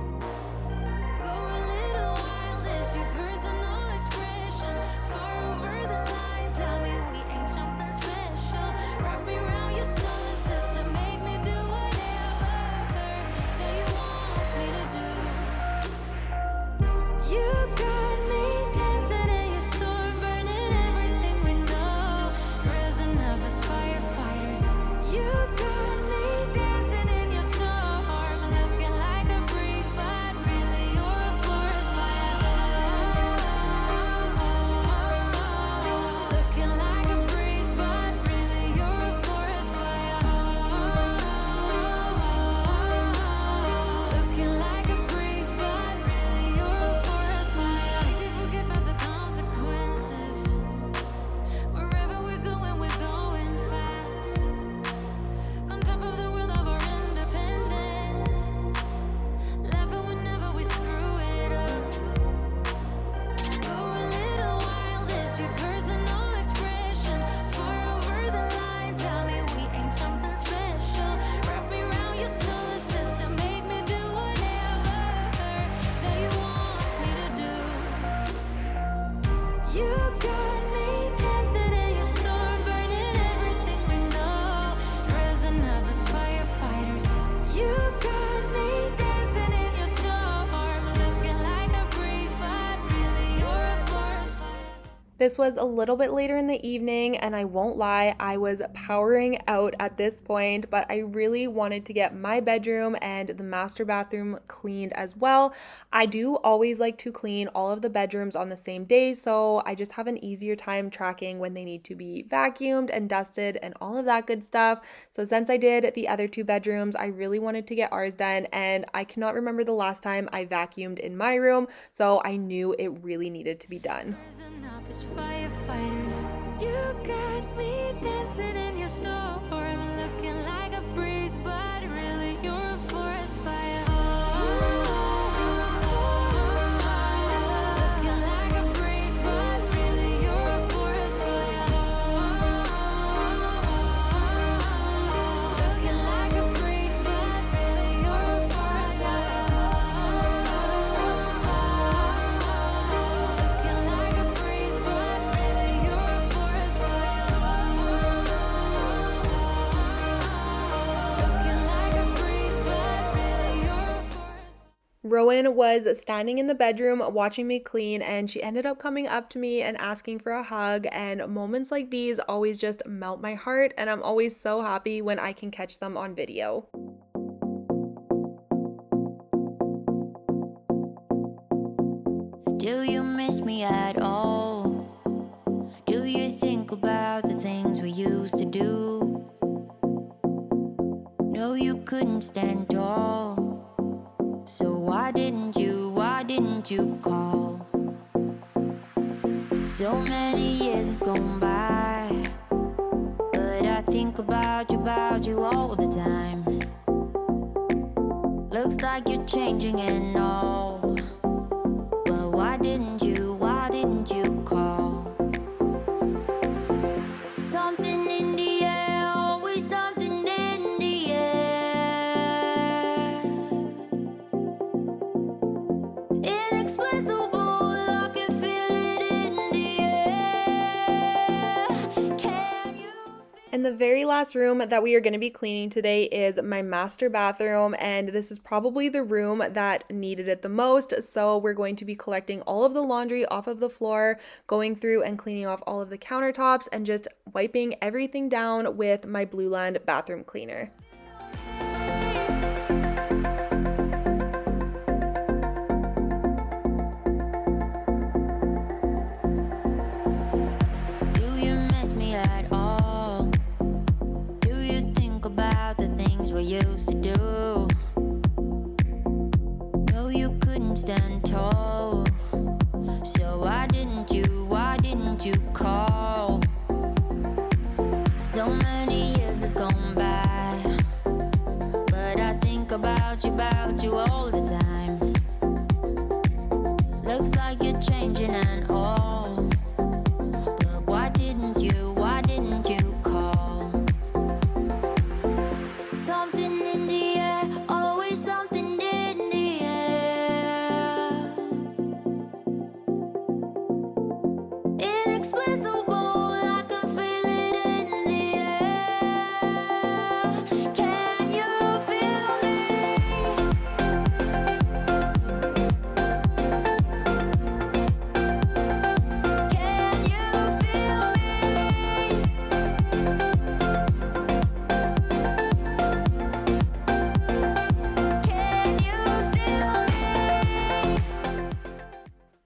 Go a little wild is your personal expression. Far over the line, tell me we ain't something special. Wrap me around your solar system, make me do whatever that you want me to do. You got me dancing in your storm, burning everything we know, dressing up as firefighters. You got me dancing in your storm, looking like a breeze, but really you're a forest fire. Looking like a breeze, but really you're a forest fire. Looking like a breeze, but really you're a forest fire. Maybe forget about the consequences. Wherever we're going fast. On top of the world of our independence. Laughing whenever we screw it up. Go a little wild is your personal expression. Far over the line, tell me we ain't something special. Wrap me around your solar system, make me do whatever that you want me to do. You got me dancing in your storm, burning everything we know, dressing up as firefighters. You got me dancing in your storm, looking like a breeze, but really you're a forest fire. This was a little bit later in the evening, and I won't lie, I was powering out at this point, but I really wanted to get my bedroom and the master bathroom cleaned as well. I do always like to clean all of the bedrooms on the same day, so I just have an easier time tracking when they need to be vacuumed and dusted and all of that good stuff. So since I did the other two bedrooms, I really wanted to get ours done, and I cannot remember the last time I vacuumed in my room, so I knew it really needed to be done. Rising up as firefighters. You got me dancing in your storm, looking like a breeze, but really you're a forest fire. Looking like a breeze, but really you're a forest fire. Looking like a breeze, but really you're a forest fire. Looking like a breeze, but really you're a forest fire. Looking like a breeze, but really you're a forest fire. Rowan was standing in the bedroom watching me clean, and she ended up coming up to me and asking for a hug, and moments like these always just melt my heart, and I'm always so happy when I can catch them on video. Do you miss me at all? Do you think about the things we used to do? couldn't stand tall. So why didn't you call? So many years has gone by, but I think about you all the time. Looks like you're changing and all, but why didn't you call? Something in the air, always something in the air. Inexplicable, I can feel it in the air. Can you? And the very last room that we are going to be cleaning today is my master bathroom, and this is probably the room that needed it the most. So we're going to be collecting all of the laundry off of the floor, going through and cleaning off all of the countertops, and just wiping everything down with my Blue Land bathroom cleaner. Do you miss me at all? Do you think about the things we used to do? No, you couldn't stand tall. So why didn't you call? So many years has gone by, but I think about you all the time. Looks like you're changing and all, but why didn't you call? Something in the air, always something in the air. Inexplicable, I can feel it in the air. Can you feel me? Can you feel me? Can you feel me?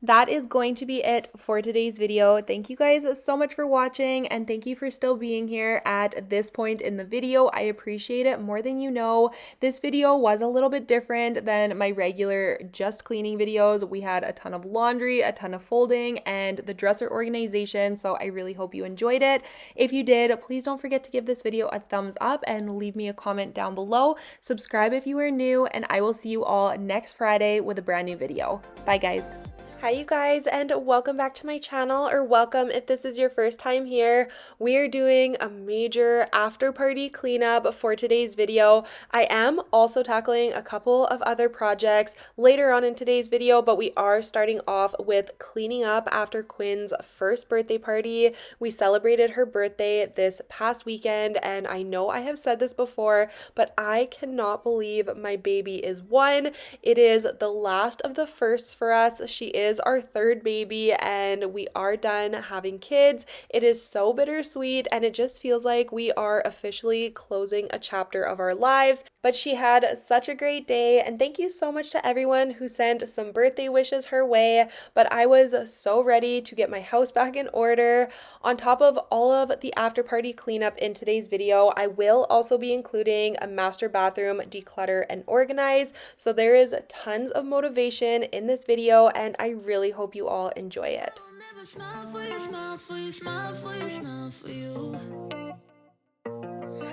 That is going to be it for today's video. Thank you guys so much for watching, and thank you for still being here at this point in the video. I appreciate it more than you know. This video was a little bit different than my regular just cleaning videos. We had a ton of laundry, a ton of folding, and the dresser organization, so I really hope you enjoyed it. If you did, please don't forget to give this video a thumbs up and leave me a comment down below. Subscribe if you are new, and I will see you all next Friday with a brand new video. Bye guys. Hi you guys, and welcome back to my channel, or welcome if this is your first time here. We are doing a major after party cleanup for today's video. I am also tackling a couple of other projects later on in today's video, but we are starting off with cleaning up after Quinn's first birthday party. We celebrated her birthday this past weekend, and I know I have said this before, but I cannot believe my baby is 1. It is the last of the firsts for us. She is our 3rd baby, and we are done having kids. It is so bittersweet, and it just feels like we are officially closing a chapter of our lives. But she had such a great day, and thank you so much to everyone who sent some birthday wishes her way. But I was so ready to get my house back in order. On top of all of the after party cleanup in today's video, I will also be including a master bathroom declutter and organize. So there is tons of motivation in this video, and I really hope you all enjoy it. I'll never smile for you, smile for you, smile for you, smile for you.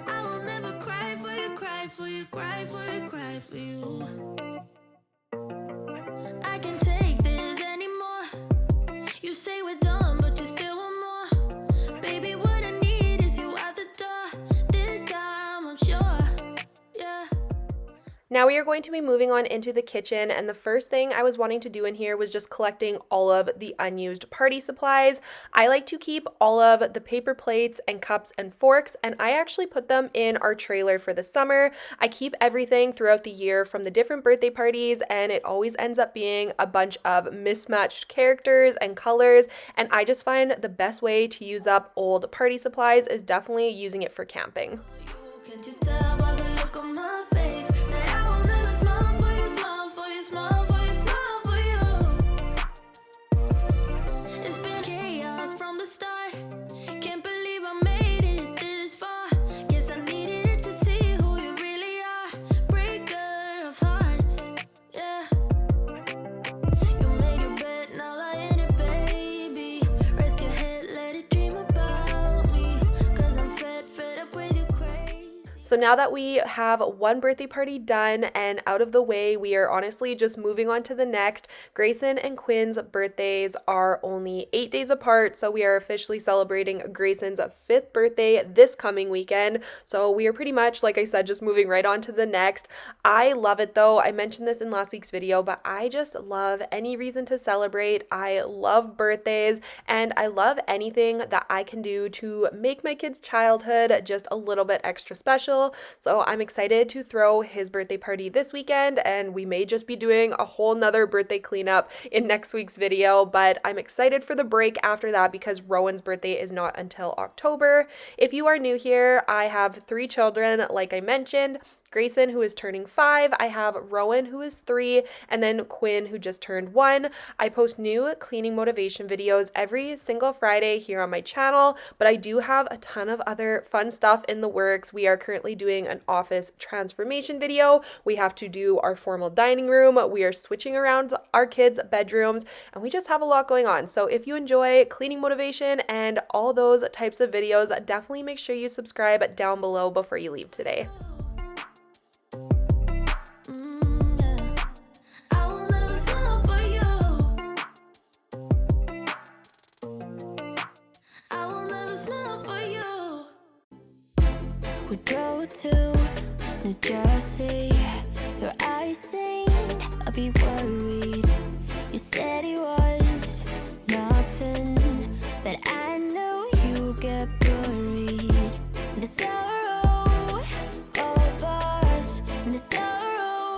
I will never cry for you, cry for you, cry for you, cry for you. I can't take this anymore. You say we're done, but you still want more. Baby, what I need is you at the door. This time I'm sure, yeah. Now we are going to be moving on into the kitchen, and the first thing I was wanting to do in here was just collecting all of the unused party supplies. I like to keep all of the paper plates and cups and forks, and I actually put them in our trailer for the summer. I keep everything throughout the year from the different birthday parties, and it always ends up being a bunch of mismatched characters and colors, and I just find the best way to use up old party supplies is definitely using it for camping. Can't you tell by the look on my face that I will never smile for you, smile for you, smile for you, smile for you. It's been chaos from the start. Can't believe I made it this far. Guess I needed it to see who you really are. So now that we have one birthday party done and out of the way, we are honestly just moving on to the next. Grayson and Quinn's birthdays are only 8 days apart, so we are officially celebrating Grayson's 5th birthday this coming weekend. So we are pretty much, like I said, just moving right on to the next. I love it though. I mentioned this in last week's video, but I just love any reason to celebrate. I love birthdays and I love anything that I can do to make my kid's childhood just a little bit extra special. So I'm excited to throw his birthday party this weekend, and we may just be doing a whole nother birthday cleanup in next week's video, but I'm excited for the break after that because Rowan's birthday is not until October. If you are new here, I have 3 children, like I mentioned. Grayson, who is turning 5, I have Rowan, who is 3, and then Quinn, who just turned 1. I post new cleaning motivation videos every single Friday here on my channel, but I do have a ton of other fun stuff in the works. We are currently doing an office transformation video. We have to do our formal dining room. We are switching around our kids' bedrooms, and we just have a lot going on. So if you enjoy cleaning motivation and all those types of videos, definitely make sure you subscribe down below before you leave today. We drove to New Jersey. Your eyes saying I'll be worried. You said it was nothing, but I know you get buried. The sorrow of us, the sorrow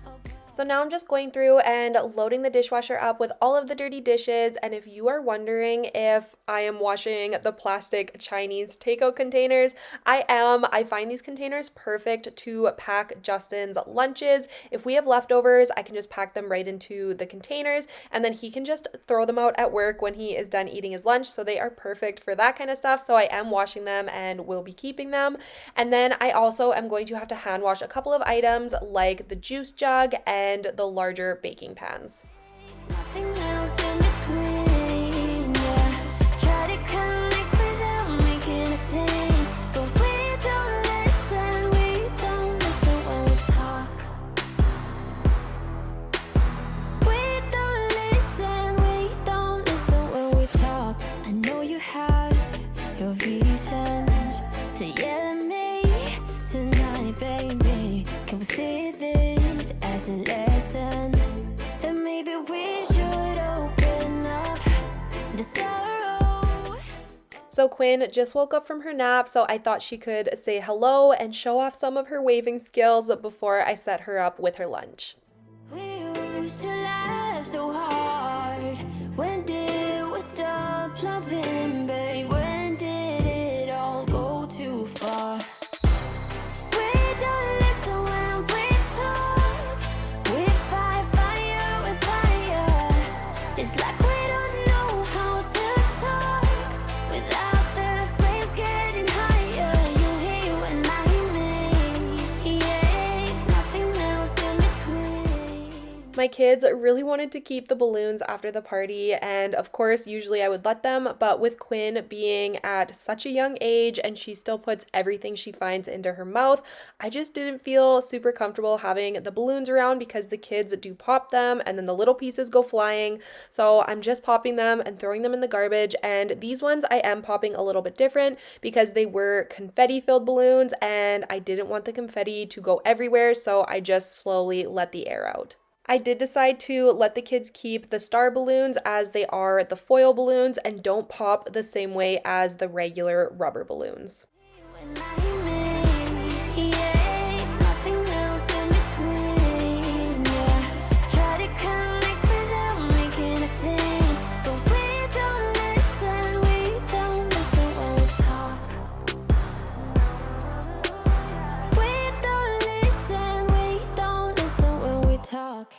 of So now I'm just going through and loading the dishwasher up with all of the dirty dishes, and if you are wondering if I am washing the plastic Chinese takeout containers, I am. I find these containers perfect to pack Justin's lunches. If we have leftovers, I can just pack them right into the containers, and then he can just throw them out at work when he is done eating his lunch, so they are perfect for that kind of stuff. So I am washing them and will be keeping them. And then I also am going to have to hand wash a couple of items like the juice jug and the larger baking pans. nothing else in between. Yeah, try to connect without making a scene, but we don't listen when we talk. We don't listen when we talk. I know you have your reasons to yell at me tonight, baby. Can we see this as a lesson? Then maybe we should open up the sorrow. So Quinn just woke up from her nap, so I thought she could say hello and show off some of her waving skills before I set her up with her lunch. We used to laugh so hard. When did we stop loving, babe? When did it all go too far? We don't listen when we talk. We fight fire with fire. It's like we don't know how to talk without the flames getting higher. You hear when I hear me. Yeah, nothing else in between. My kids really wanted to keep the balloons after the party, and of course, usually I would let them, but with Quinn being at such a young age and she still puts everything she finds into her mouth, I just didn't feel super comfortable having the balloons around because the kids do pop them and then the little pieces go flying. So I'm just popping them and throwing them in the garbage, and these ones I am popping a little bit different because they were confetti-filled balloons and I didn't want the confetti to go everywhere, so I just slowly let the air out. I did decide to let the kids keep the star balloons as they are the foil balloons and don't pop the same way as the regular rubber balloons. When I hear me, yeah, nothing else in between. Yeah, try to connect without making a scene, but we don't listen when we talk. We don't listen when we talk.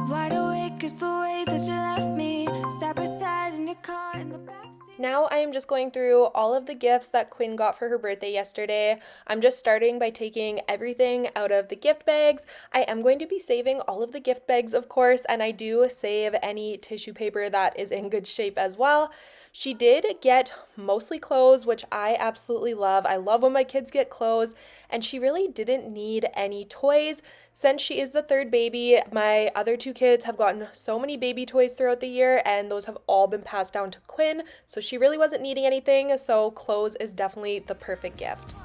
Wide awake is the way that you left me, side by side in your car in the backseat. Now I am just going through all of the gifts that Quinn got for her birthday yesterday. I'm just starting by taking everything out of the gift bags. I am going to be saving all of the gift bags, of course, and I do save any tissue paper that is in good shape as well. She did get mostly clothes, which I absolutely love. I love when my kids get clothes, and she really didn't need any toys. Since she is the third baby, my other two kids have gotten so many baby toys throughout the year, and those have all been passed down to Quinn, so she really wasn't needing anything, so clothes is definitely the perfect gift.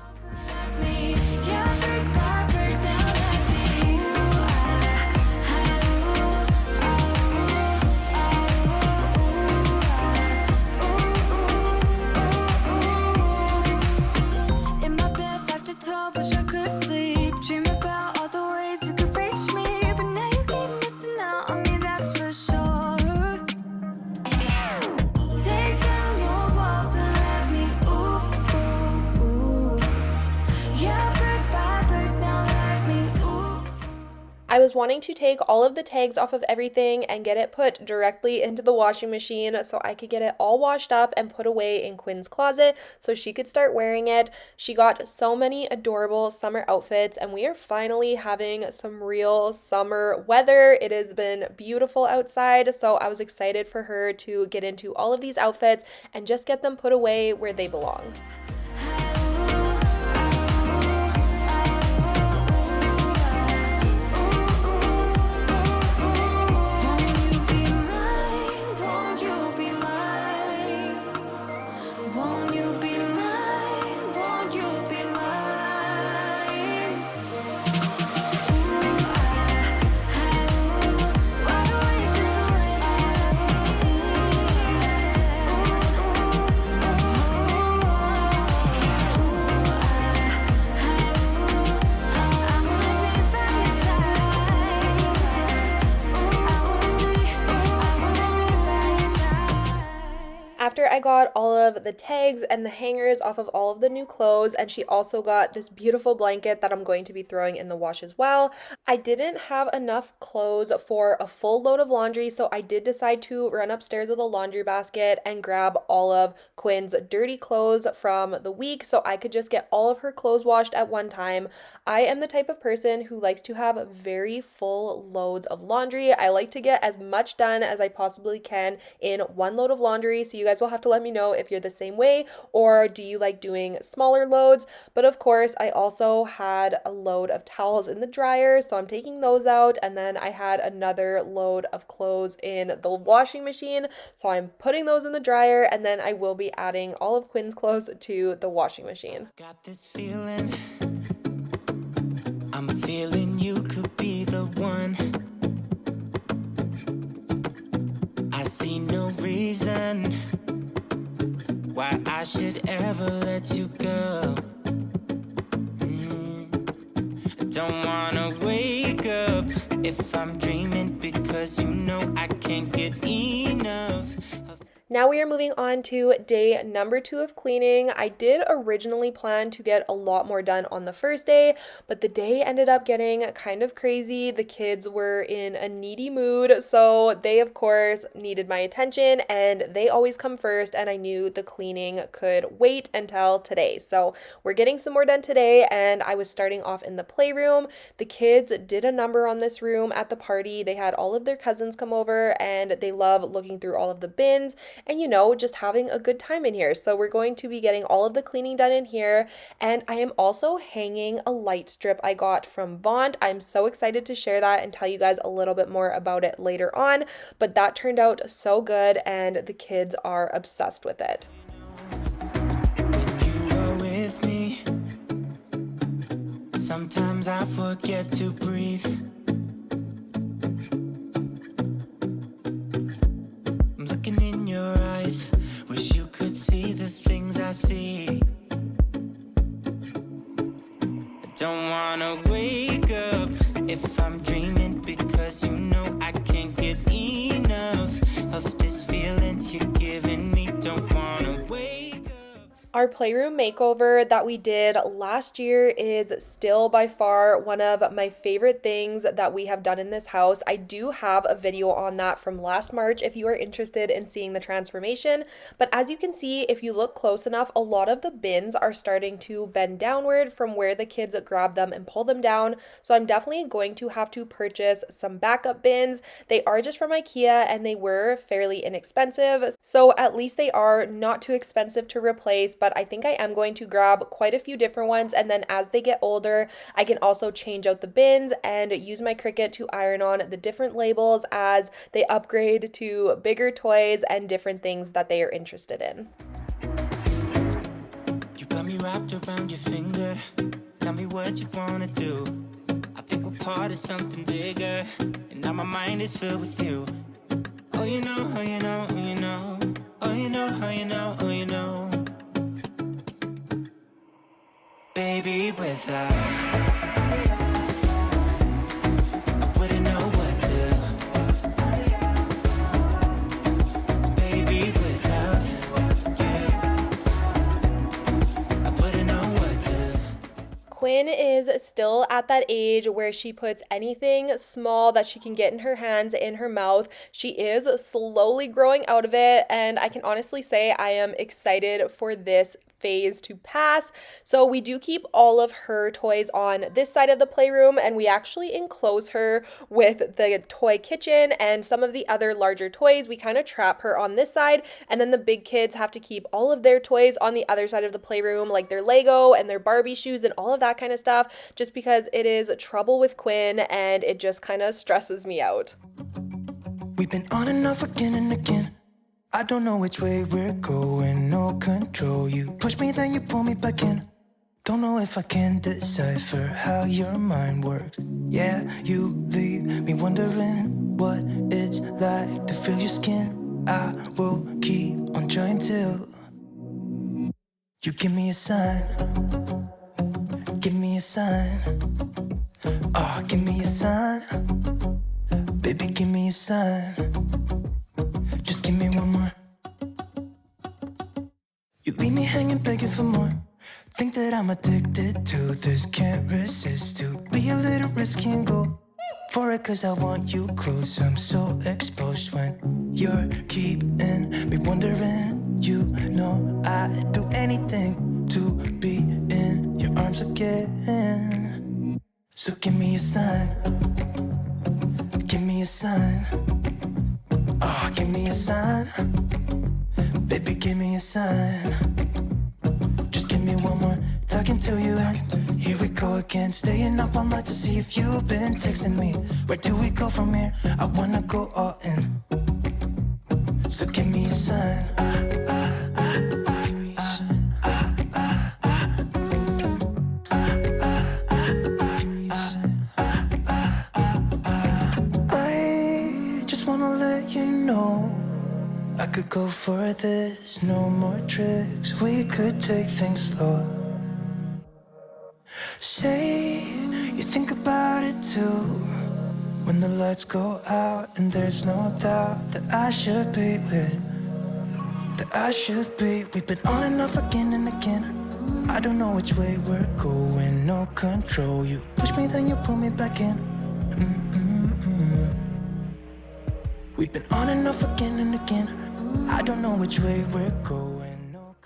I was wanting to take all of the tags off of everything and get it put directly into the washing machine so I could get it all washed up and put away in Quinn's closet so she could start wearing it. She got so many adorable summer outfits, and we are finally having some real summer weather. It has been beautiful outside, so I was excited for her to get into all of these outfits and just get them put away where they belong. After I got all of the tags and the hangers off of all of the new clothes, and she also got this beautiful blanket that I'm going to be throwing in the wash as well, I didn't have enough clothes for a full load of laundry, so I did decide to run upstairs with a laundry basket and grab all of Quinn's dirty clothes from the week so I could just get all of her clothes washed at one time. I am the type of person who likes to have very full loads of laundry. I like to get as much done as I possibly can in one load of laundry, so you guys will have to let me know if you're the same way, or do you like doing smaller loads. But of course, I also had a load of towels in the dryer, so I'm taking those out, and then I had another load of clothes in the washing machine, so I'm putting those in the dryer, and then I will be adding all of Quinn's clothes to the washing machine. Got this feeling, I'm feeling you could be the one. I see no reason why I should ever let you go. Don't wanna wake up if I'm dreaming, because you know I can't get enough. Now we are moving on to day number 2 of cleaning. I did originally plan to get a lot more done on the first day, but the day ended up getting kind of crazy. The kids were in a needy mood, so they of course needed my attention, and they always come first, and I knew the cleaning could wait until today. So we're getting some more done today, and I was starting off in the playroom. The kids did a number on this room at the party. They had all of their cousins come over, and they love looking through all of the bins and, you know, just having a good time in here. So we're going to be getting all of the cleaning done in here. And I am also hanging a light strip I got from Vaunt. I'm so excited to share that and tell you guys a little bit more about it later on. But that turned out so good, and the kids are obsessed with it. When you are with me, sometimes I forget to breathe. Looking in your eyes, wish you could see the things I see. I don't wanna wake up if I'm dreaming, because you know I can't get enough of this feeling you're giving me. Don't wanna wake up. Our playroom makeover that we did last year is still by far one of my favorite things that we have done in this house. I do have a video on that from last March if you are interested in seeing the transformation. But as you can see, if you look close enough, a lot of the bins are starting to bend downward from where the kids grab them and pull them down. So I'm definitely going to have to purchase some backup bins. They are just from IKEA and they were fairly inexpensive. So at least they are not too expensive to replace, but I think I am going to grab quite a few different ones, and then as they get older I can also change out the bins and use my Cricut to iron on the different labels as they upgrade to bigger toys and different things that they are interested in. You got me wrapped around your finger. Tell me what you wanna do. I think we're part of something bigger, and now my mind is filled with you. Oh, you know, oh, you know, oh, you know. Oh, you know, oh, you know, oh, you know. Baby, without I wouldn't know what to. Baby, without I wouldn't know what to. Quinn is still at that age where she puts anything small that she can get in her hands in her mouth. She is slowly growing out of it, and I can honestly say I am excited for this phase to pass. So we do keep all of her toys on this side of the playroom, and we actually enclose her with the toy kitchen and some of the other larger toys. We kind of trap her on this side, and then the big kids have to keep all of their toys on the other side of the playroom, like their Lego and their Barbie shoes and all of that kind of stuff, just because it is trouble with Quinn and it just kind of stresses me out. We've been on and off again and again. I don't know which way we're going, no control. You push me, then you pull me back in. Don't know if I can decipher how your mind works. Yeah, you leave me wondering what it's like to feel your skin. I will keep on trying till you give me a sign. Give me a sign. Oh, give me a sign. Baby, give me a sign. Just give me one more. You leave me hanging, begging for more. Think that I'm addicted to this, can't resist to be a little risky and go for it, cause I want you close. I'm so exposed when you're keeping me wondering. You know I'd do anything to be in your arms again. So give me a sign. Give me a sign. Oh, give me a sign. Baby, give me a sign. Just give me one more talking to you. Here we go again, staying up all night to see if you've been texting me. Where do we go from here? I wanna go all in. So give me a sign. I just wanna let you know I could go for this, no more tricks. We could take things slow. Say you think about it too. When the lights go out and there's no doubt that I should be with, that I should be. We've been on and off again and again. I don't know which way we're going, no control. You push me, then you pull me back in. We've been on and off again and again. I don't know which way we're going.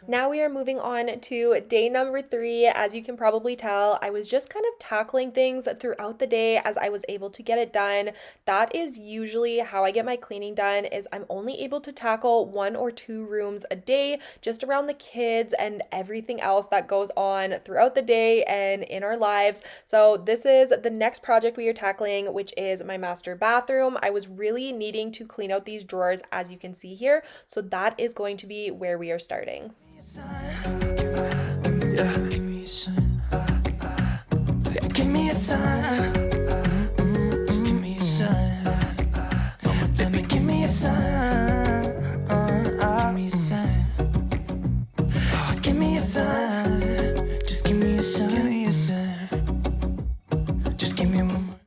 Now we are moving on to day number 3. As you can probably tell, I was just kind of tackling things throughout the day as I was able to get it done. That is usually how I get my cleaning done, is I'm only able to tackle 1 or 2 rooms a day, just around the kids and everything else that goes on throughout the day and in our lives. So this is the next project we are tackling, which is my master bathroom. I was really needing to clean out these drawers, as you can see here. So that is going to be where we are starting. Yeah. Give me a sign. Give me a sign. Just give me a sign. Baby, give me a sign. Give me a sign. Just give me a sign. Just give me a sign. Give me a sign. Just give me one more.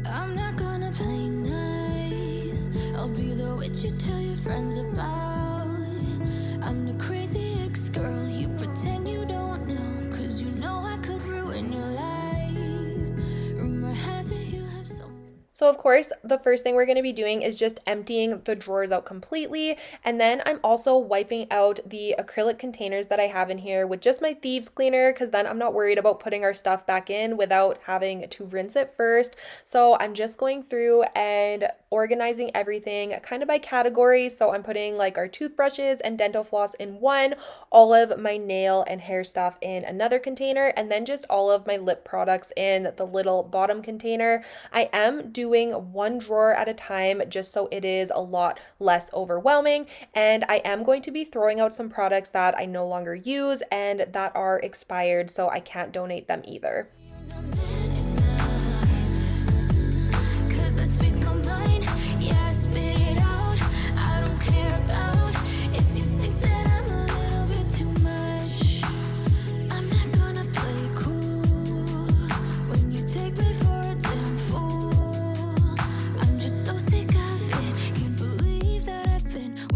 I'm not gonna play nice. I'll be the witch you tell your friends about. So of course, the first thing we're going to be doing is just emptying the drawers out completely. And then I'm also wiping out the acrylic containers that I have in here with just my thieves cleaner, because then I'm not worried about putting our stuff back in without having to rinse it first. So I'm just going through and organizing everything kind of by category. So I'm putting like our toothbrushes and dental floss in one, all of my nail and hair stuff in another container, and then just all of my lip products in the little bottom container. I am doing one drawer at a time just so it is a lot less overwhelming, and I am going to be throwing out some products that I no longer use and that are expired, so I can't donate them either.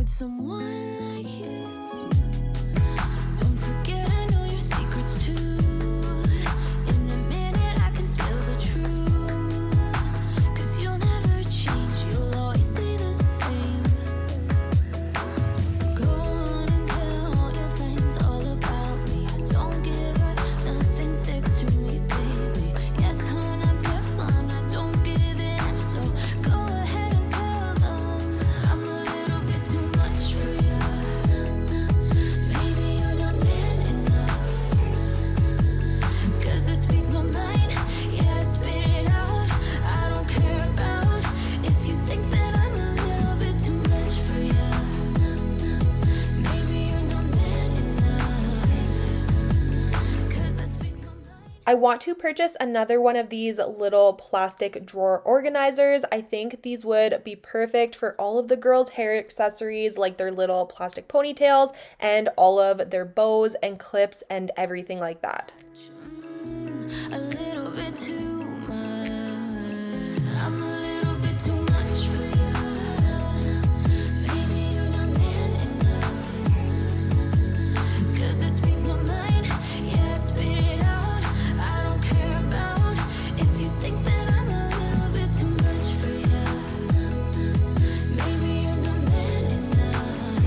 Someone like you. Don't forget I know your secrets too. In a minute I can spill the truth. 'Cause you'll never change, you'll always stay the same. Go on and tell all your friends all about me. I don't give up, nothing sticks to me, baby. Yes, hon, I'm Teflon, I don't give it up. So go ahead and tell them I'm a little bit too much for you. Maybe you're not man enough. 'Cause I speak my mind, yeah, I spit it out. I don't care about if you think that I'm a little bit too much for you. Maybe you're not man enough. 'Cause I speak my mind. I want to purchase another one of these little plastic drawer organizers. I think these would be perfect for all of the girls' hair accessories, like their little plastic ponytails and all of their bows and clips and everything like that. A little bit too much. I'm a little bit too much for you. Maybe you're not man enough. 'Cause I speak my mind, yeah, I spit it out. I don't care about if you think that I'm a little bit too much for you. Maybe you're not man enough.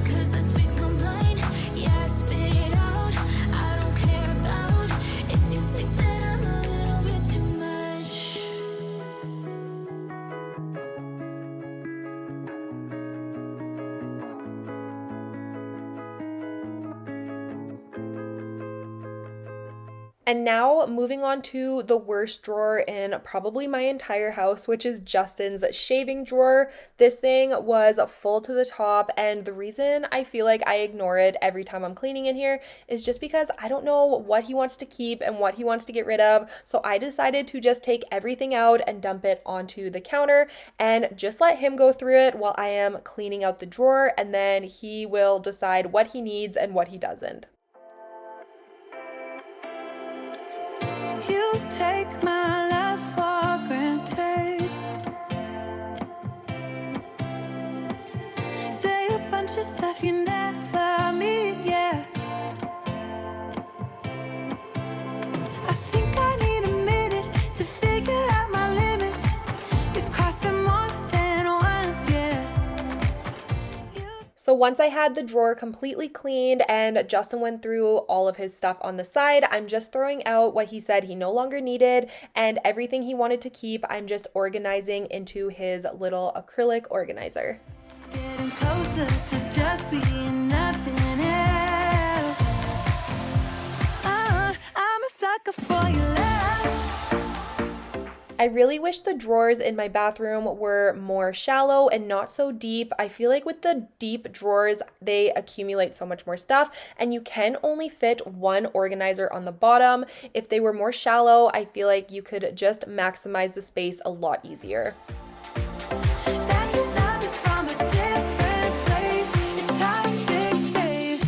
'Cause I speak my mind, yeah, I spit it out. I don't care about if you think that I'm a little bit too much. And now moving on to the worst drawer in probably my entire house, which is Justin's shaving drawer. This thing was full to the top, and the reason I feel like I ignore it every time I'm cleaning in here is just because I don't know what he wants to keep and what he wants to get rid of. So I decided to just take everything out and dump it onto the counter and just let him go through it while I am cleaning out the drawer, and then he will decide what he needs and what he doesn't. You take my love for granted. Say a bunch of stuff you never mean, yeah. I think I need a minute to figure out my limits. You cross them more than once, yeah. So once I had the drawer completely cleaned and Justin went through all of his stuff on the side, I'm just throwing out what he said he no longer needed, and everything he wanted to keep, I'm just organizing into his little acrylic organizer. Getting closer to just being nothing else. I'm a sucker for your love. I really wish the drawers in my bathroom were more shallow and not so deep. I feel like with the deep drawers, they accumulate so much more stuff, and you can only fit one organizer on the bottom. If they were more shallow, I feel like you could just maximize the space a lot easier. That your love is from a different place. It's toxic, babe.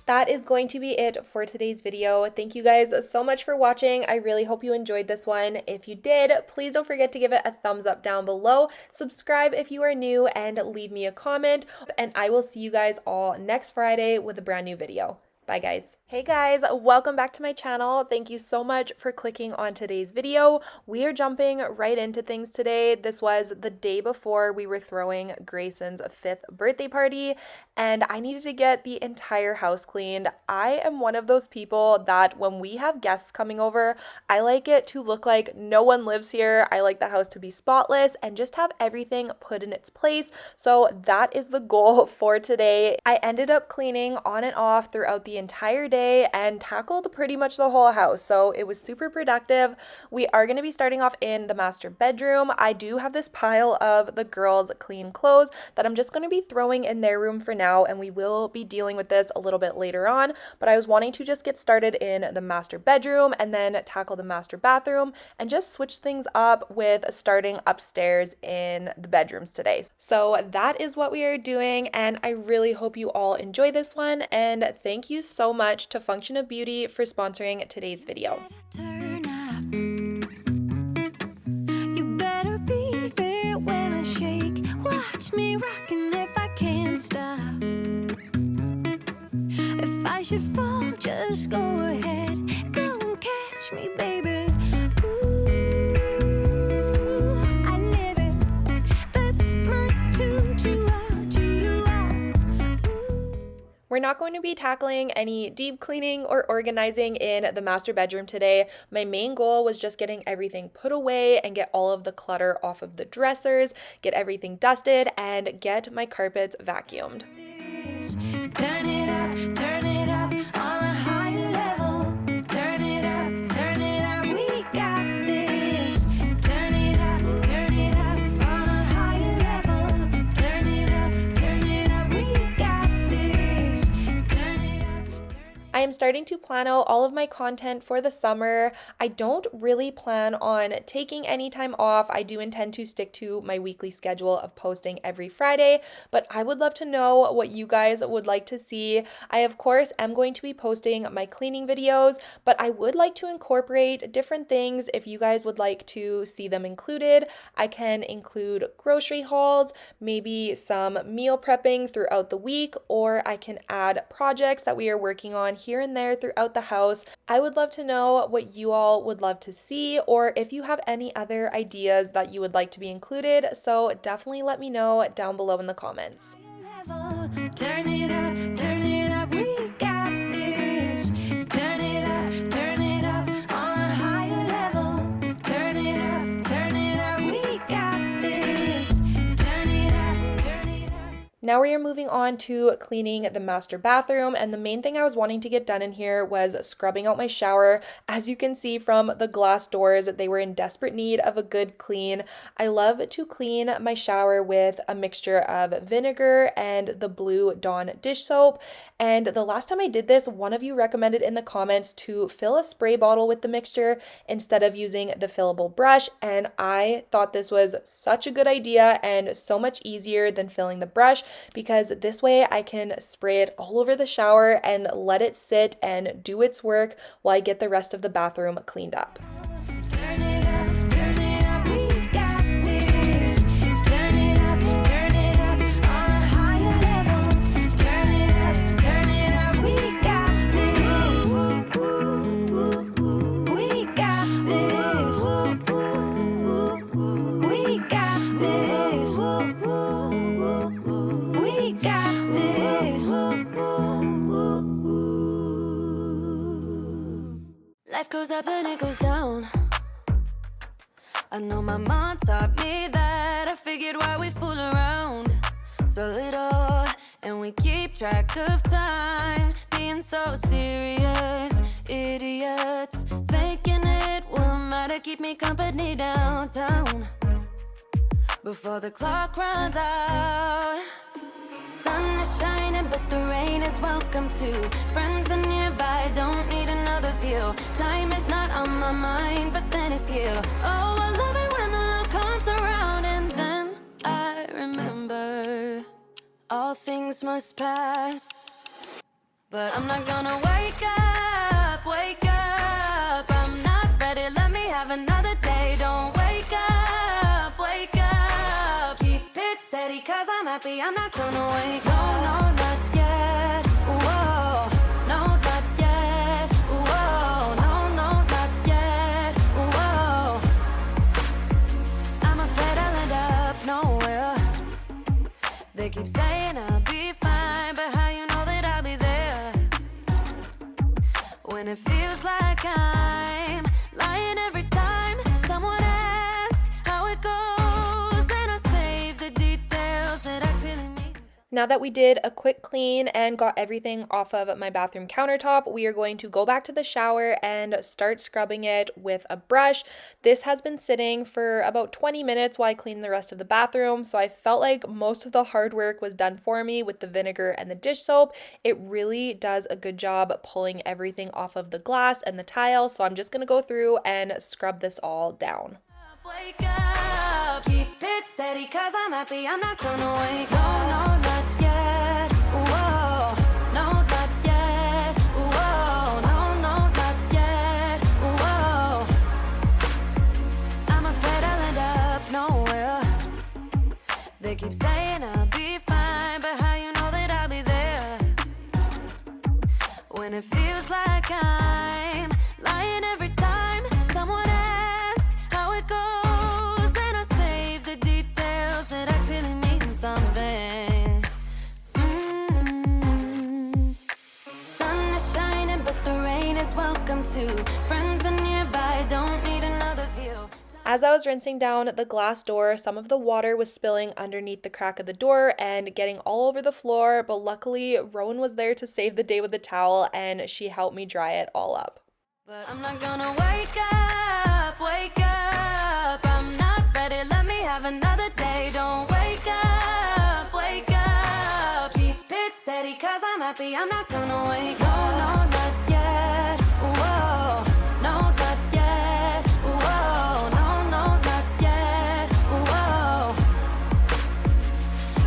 that is going to be it for today's video. Thank you guys so much for watching. I really hope you enjoyed this one. If you did, please don't forget to give it a thumbs up down below. Subscribe if you are new and leave me a comment. And I will see you guys all next Friday with a brand new video. Bye guys. Hey guys, welcome back to my channel. Thank you so much for clicking on today's video. We are jumping right into things today. This was the day before we were throwing Grayson's 5th birthday party, and I needed to get the entire house cleaned. I am one of those people that when we have guests coming over, I like it to look like no one lives here. I like the house to be spotless and just have everything put in its place. So that is the goal for today. I ended up cleaning on and off throughout the entire day and tackled pretty much the whole house, so it was super productive. We are going to be starting off in the master bedroom. I do have this pile of the girls' clean clothes that I'm just going to be throwing in their room for now, and we will be dealing with this a little bit later on, but I was wanting to just get started in the master bedroom and then tackle the master bathroom and just switch things up with starting upstairs in the bedrooms today. So that is what we are doing, and I really hope you all enjoy this one, and thank you so much to Function of Beauty for sponsoring today's video. Turn up. You better be there when I shake. Watch me rocking if I can't stop. If I should fall, just go ahead. Go and catch me, baby. Ooh, I live it. That's my We're not going to be tackling any deep cleaning or organizing in the master bedroom today. My main goal was just getting everything put away and get all of the clutter off of the dressers, get everything dusted, and get my carpets vacuumed. turn it up on a higher level. Turn it up, we got this. Turn it up on a higher level. Turn it up, we got this. Turn it up. I am starting to plan out all of my content for the summer. I don't really plan on taking any time off. I do intend to stick to my weekly schedule of posting every Friday, but I would love to know what you guys would like to see. I, of course, am going to be posting my cleaning videos, but I would like to incorporate different things if you guys would like to see them included. I can include grocery hauls, maybe some meal prepping throughout the week, or I can add projects that we are working on here and there throughout the house. I would love to know what you all would love to see, or if you have any other ideas that you would like to be included, so definitely let me know down below in the comments. Turn it up, we got this. Turn it up on a higher level. Turn it up, we got this. Turn it up. Now we are moving on to cleaning the master bathroom, and the main thing I was wanting to get done in here was scrubbing out my shower. As you can see from the glass doors, they were in desperate need of a good clean. I love to clean my shower with a mixture of vinegar and the Blue Dawn dish soap, and the last time I did this, one of you recommended in the comments to fill a spray bottle with the mixture instead of using the fillable brush, and I thought this was such a good idea and so much easier than filling the brush, because this way I can spray it all over the shower and let it sit and do its work while I get the rest of the bathroom cleaned up. Turn it up, we got this. Turn it up on a higher level. Turn it up, we got this. We got this. We got this. We got this. Life goes up and it goes down. I know my mom taught me that. I figured why we fool around so little, and we keep track of time, being so serious. Idiots thinking it will matter, keep me company downtown before the clock runs out. Sun is shining, but the rain is welcome too. Friends are nearby, don't need another view. Time is not on my mind, but then it's you. Oh, I love it when the love comes around, and then I remember all things must pass. But I'm not gonna wake up, wake up. I'm not ready, let me have another day. Don't wake up, wake up. Keep it steady, cause I'm happy, I'm not gonna wake up. No, no, not yet. Whoa, no, not yet. Whoa, no, no, not yet. Whoa, I'm afraid I'll end up nowhere. They keep saying I'll be fine, but how you know that I'll be there? When it feels like I'm lying every time someone asks how it goes, and I save the details that actually mean. Now that we did a quick clean and got everything off of my bathroom countertop, we are going to go back to the shower and start scrubbing it with a brush. This has been sitting for about 20 minutes while I clean the rest of the bathroom, so I felt like most of the hard work was done for me with the vinegar and the dish soap. It really does a good job pulling everything off of the glass and the tile, so I'm just going to go through and scrub this all down. Wake up, keep it steady, cause I'm happy, I'm not gonna wake up. No, no, not yet. Whoa, no, not yet. Whoa, no, no, not yet. Whoa, I'm afraid I'll end up nowhere. They keep saying I'll be fine, but how you know that I'll be there? When it feels like I'm lying every time someone asks how it goes, and I save the details that actually mean something. Sun is shining, but the rain is welcome too. Friends are nearby, don't need another view. As I was rinsing down the glass door, some of the water was spilling underneath the crack of the door and getting all over the floor, but luckily Rowan was there to save the day with the towel and she helped me dry it all up. But I'm not gonna wake up, wake up. I'm not ready, let me have another day. Don't wake up, wake up. Keep it steady, cause I'm happy, I'm not gonna wake up. No, no, not yet. Whoa, no, not yet. Whoa, no, no, not yet. Whoa,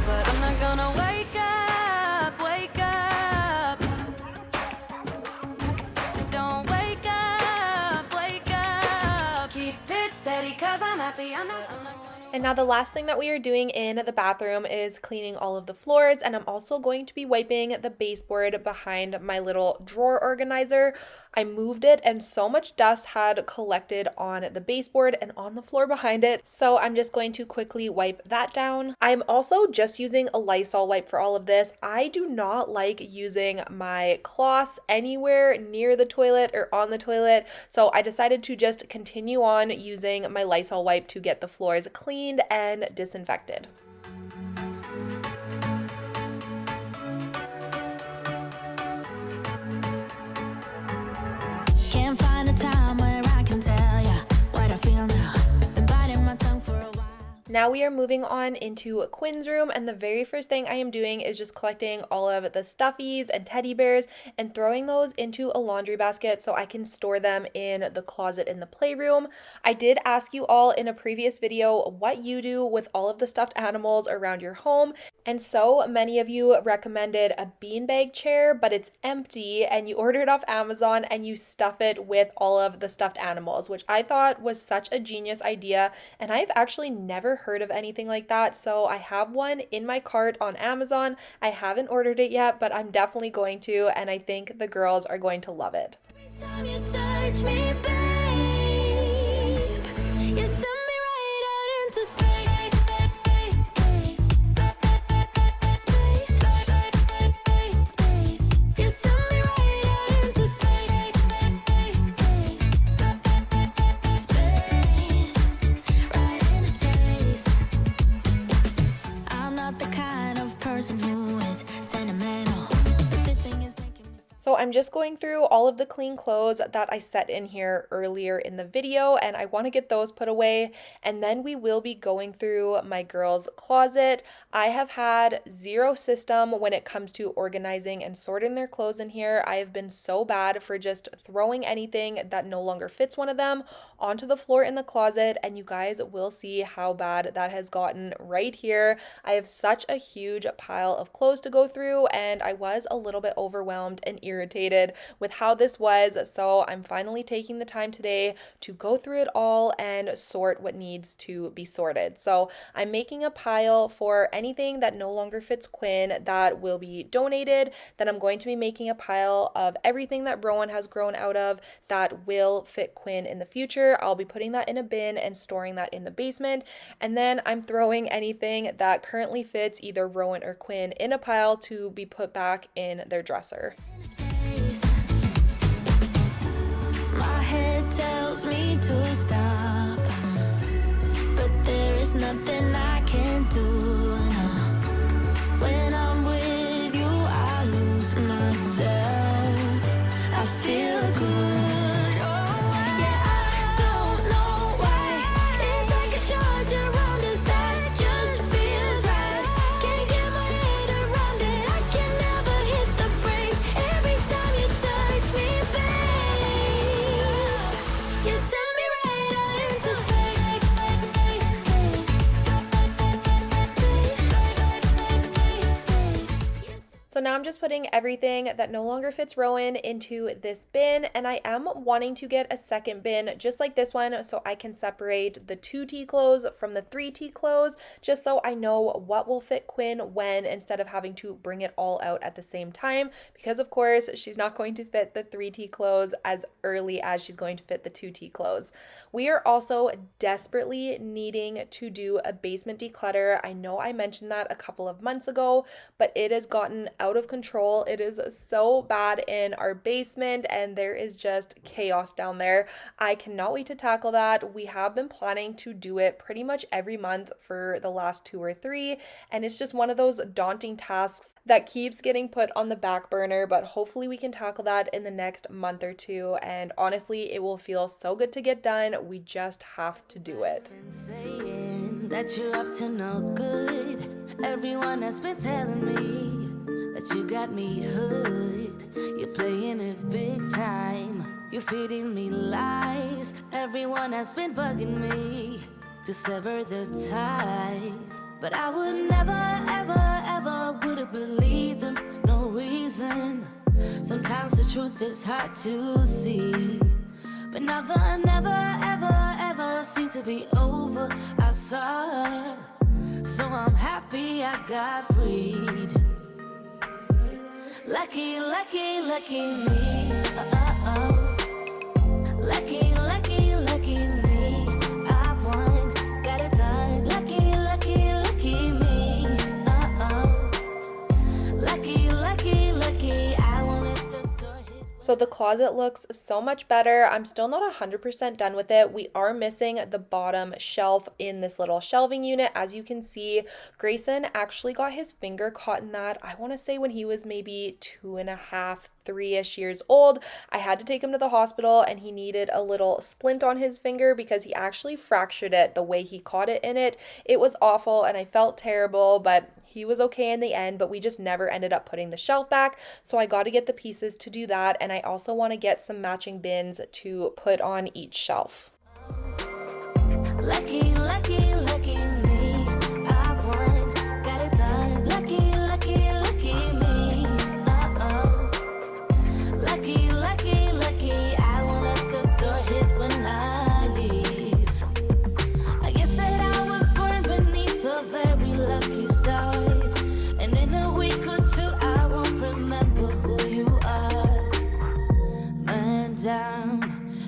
but I'm not gonna wake up, wake up. Don't wake up, wake up. Keep it steady, cause I'm happy, I'm not gonna. And now the last thing that we are doing in the bathroom is cleaning all of the floors, and I'm also going to be wiping the baseboard behind my little drawer organizer. I moved it and so much dust had collected on the baseboard and on the floor behind it, so I'm just going to quickly wipe that down. I'm also just using a Lysol wipe for all of this. I do not like using my cloths anywhere near the toilet or on the toilet, so I decided to just continue on using my Lysol wipe to get the floors cleaned and disinfected. Can't find a time where I can tell ya what I feel now. Been biting my tongue for a while. Now we are moving on into Quinn's room, and the very first thing I am doing is just collecting all of the stuffies and teddy bears and throwing those into a laundry basket so I can store them in the closet in the playroom. I did ask you all in a previous video what you do with all of the stuffed animals around your home, and so many of you recommended a beanbag chair, but it's empty, and you order it off Amazon and you stuff it with all of the stuffed animals, which I thought was such a genius idea, and I've actually never heard of anything like that. So I have one in my cart on Amazon. I haven't ordered it yet, but I'm definitely going to, and I think the girls are going to love it. Every time you touch me, babe, you send me right out into space. You send me right out into space. Right into space. I'm not the kind of person who is sentimental, but this thing is making me. So So I'm just going through all of the clean clothes that I set in here earlier in the video, and I want to get those put away. And then we will be going through my girls' closet. I have had zero system when it comes to organizing and sorting their clothes in here. I have been so bad for just throwing anything that no longer fits one of them onto the floor in the closet, and you guys will see how bad that has gotten right here. I have such a huge pile of clothes to go through, and I was a little bit overwhelmed and irritated with how this was, so I'm finally taking the time today to go through it all and sort what needs to be sorted. So I'm making a pile for anything that no longer fits Quinn that will be donated. Then I'm going to be making a pile of everything that Rowan has grown out of that will fit Quinn in the future. I'll be putting that in a bin and storing that in the basement. And then I'm throwing anything that currently fits either Rowan or Quinn in a pile to be put back in their dresser. My head tells me to stop, but there is nothing I can do. When I'm with you, I lose myself. I feel good. Oh, yeah, I don't know why. It's like a charge around us that just feels right. Can't get my head around it. I can never hit the brakes. Every time you touch me, babe, you send me right out into space. So now I'm just putting everything that no longer fits Rowan into this bin, and I am wanting to get a second bin just like this one so I can separate the 2T clothes from the 3T clothes, just so I know what will fit Quinn when, instead of having to bring it all out at the same time, because of course she's not going to fit the 3T clothes as early as she's going to fit the 2T clothes. We are also desperately needing to do a basement declutter. I know I mentioned that a couple of months ago, but it has gotten out of control. It is so bad in our basement, and there is just chaos down there. I cannot wait to tackle that. We have been planning to do it pretty much every month for the last 2 or 3, and it's just one of those daunting tasks that keeps getting put on the back burner, but hopefully we can tackle that in the next month or 2, and honestly it will feel so good to get done. We just have to do it. Saying that you're up to no good. Everyone has been telling me that you got me hooked. You're playing it big time. You're feeding me lies. Everyone has been bugging me to sever the ties, but I would never, ever, ever would have believed them. No reason. Sometimes the truth is hard to see, but now the never, ever, ever seem to be over. I saw, so I'm happy I got freed. Lucky, lucky, lucky me. Lucky, lucky, lucky me. I won, got it done. Lucky, lucky, lucky me. Lucky, lucky, lucky. I won't let the door hit. So the closet looks so much better. I'm still not 100% done with it. We are missing the bottom shelf in this little shelving unit. As you can see, Grayson actually got his finger caught in that, I want to say when he was maybe 2.5, 3-ish years old. I had to take him to the hospital, and he needed a little splint on his finger because he actually fractured it the way he caught it in it. It was awful and I felt terrible, but he was okay in the end, but we just never ended up putting the shelf back. So I got to get the pieces to do that, and I also want to get some matching bins to put on each shelf. Lucky, lucky, lucky me. I won, got it done. Lucky, lucky, lucky me. Lucky, lucky, lucky. I won't let the door hit when I leave. I guess that I was born beneath a very lucky star, and in a week or 2 I won't remember who you are. Man down,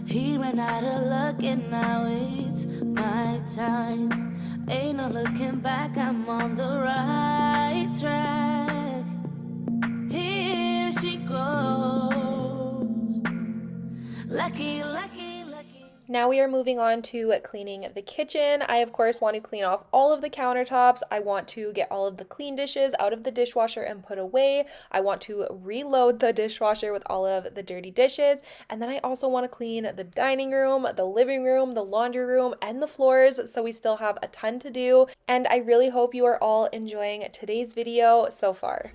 he ran out of luck, and now it's my time. Ain't no looking back, I'm on the right track. Here she goes. Lucky, lucky, lucky. Now we are moving on to cleaning the kitchen. I, of course, want to clean off all of the countertops. I want to get all of the clean dishes out of the dishwasher and put away. I want to reload the dishwasher with all of the dirty dishes. And then I also want to clean the dining room, the living room, the laundry room, and the floors. So we still have a ton to do. And I really hope you are all enjoying today's video so far.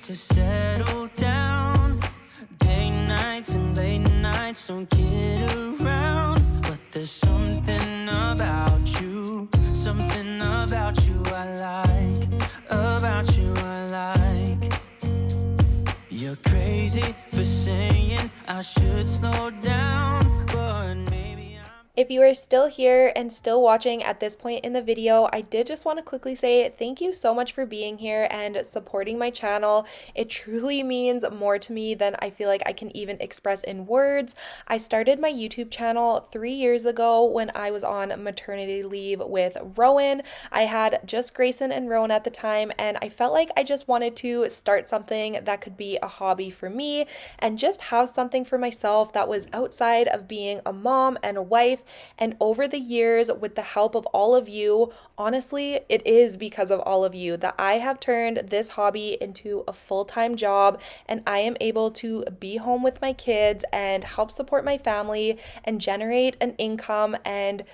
To settle down, day nights and late nights don't get around, but there's something about you I like. You're crazy for saying I should slow down, but maybe If you are still here and still watching at this point in the video, I did just want to quickly say thank you so much for being here and supporting my channel. It truly means more to me than I feel like I can even express in words. I started my YouTube channel 3 years ago when I was on maternity leave with Rowan. I had just Grayson and Rowan at the time, and I felt like I just wanted to start something that could be a hobby for me and just have something for myself that was outside of being a mom and a wife. And over the years, with the help of all of you, honestly, it is because of all of you that I have turned this hobby into a full-time job, and I am able to be home with my kids and help support my family and generate an income. And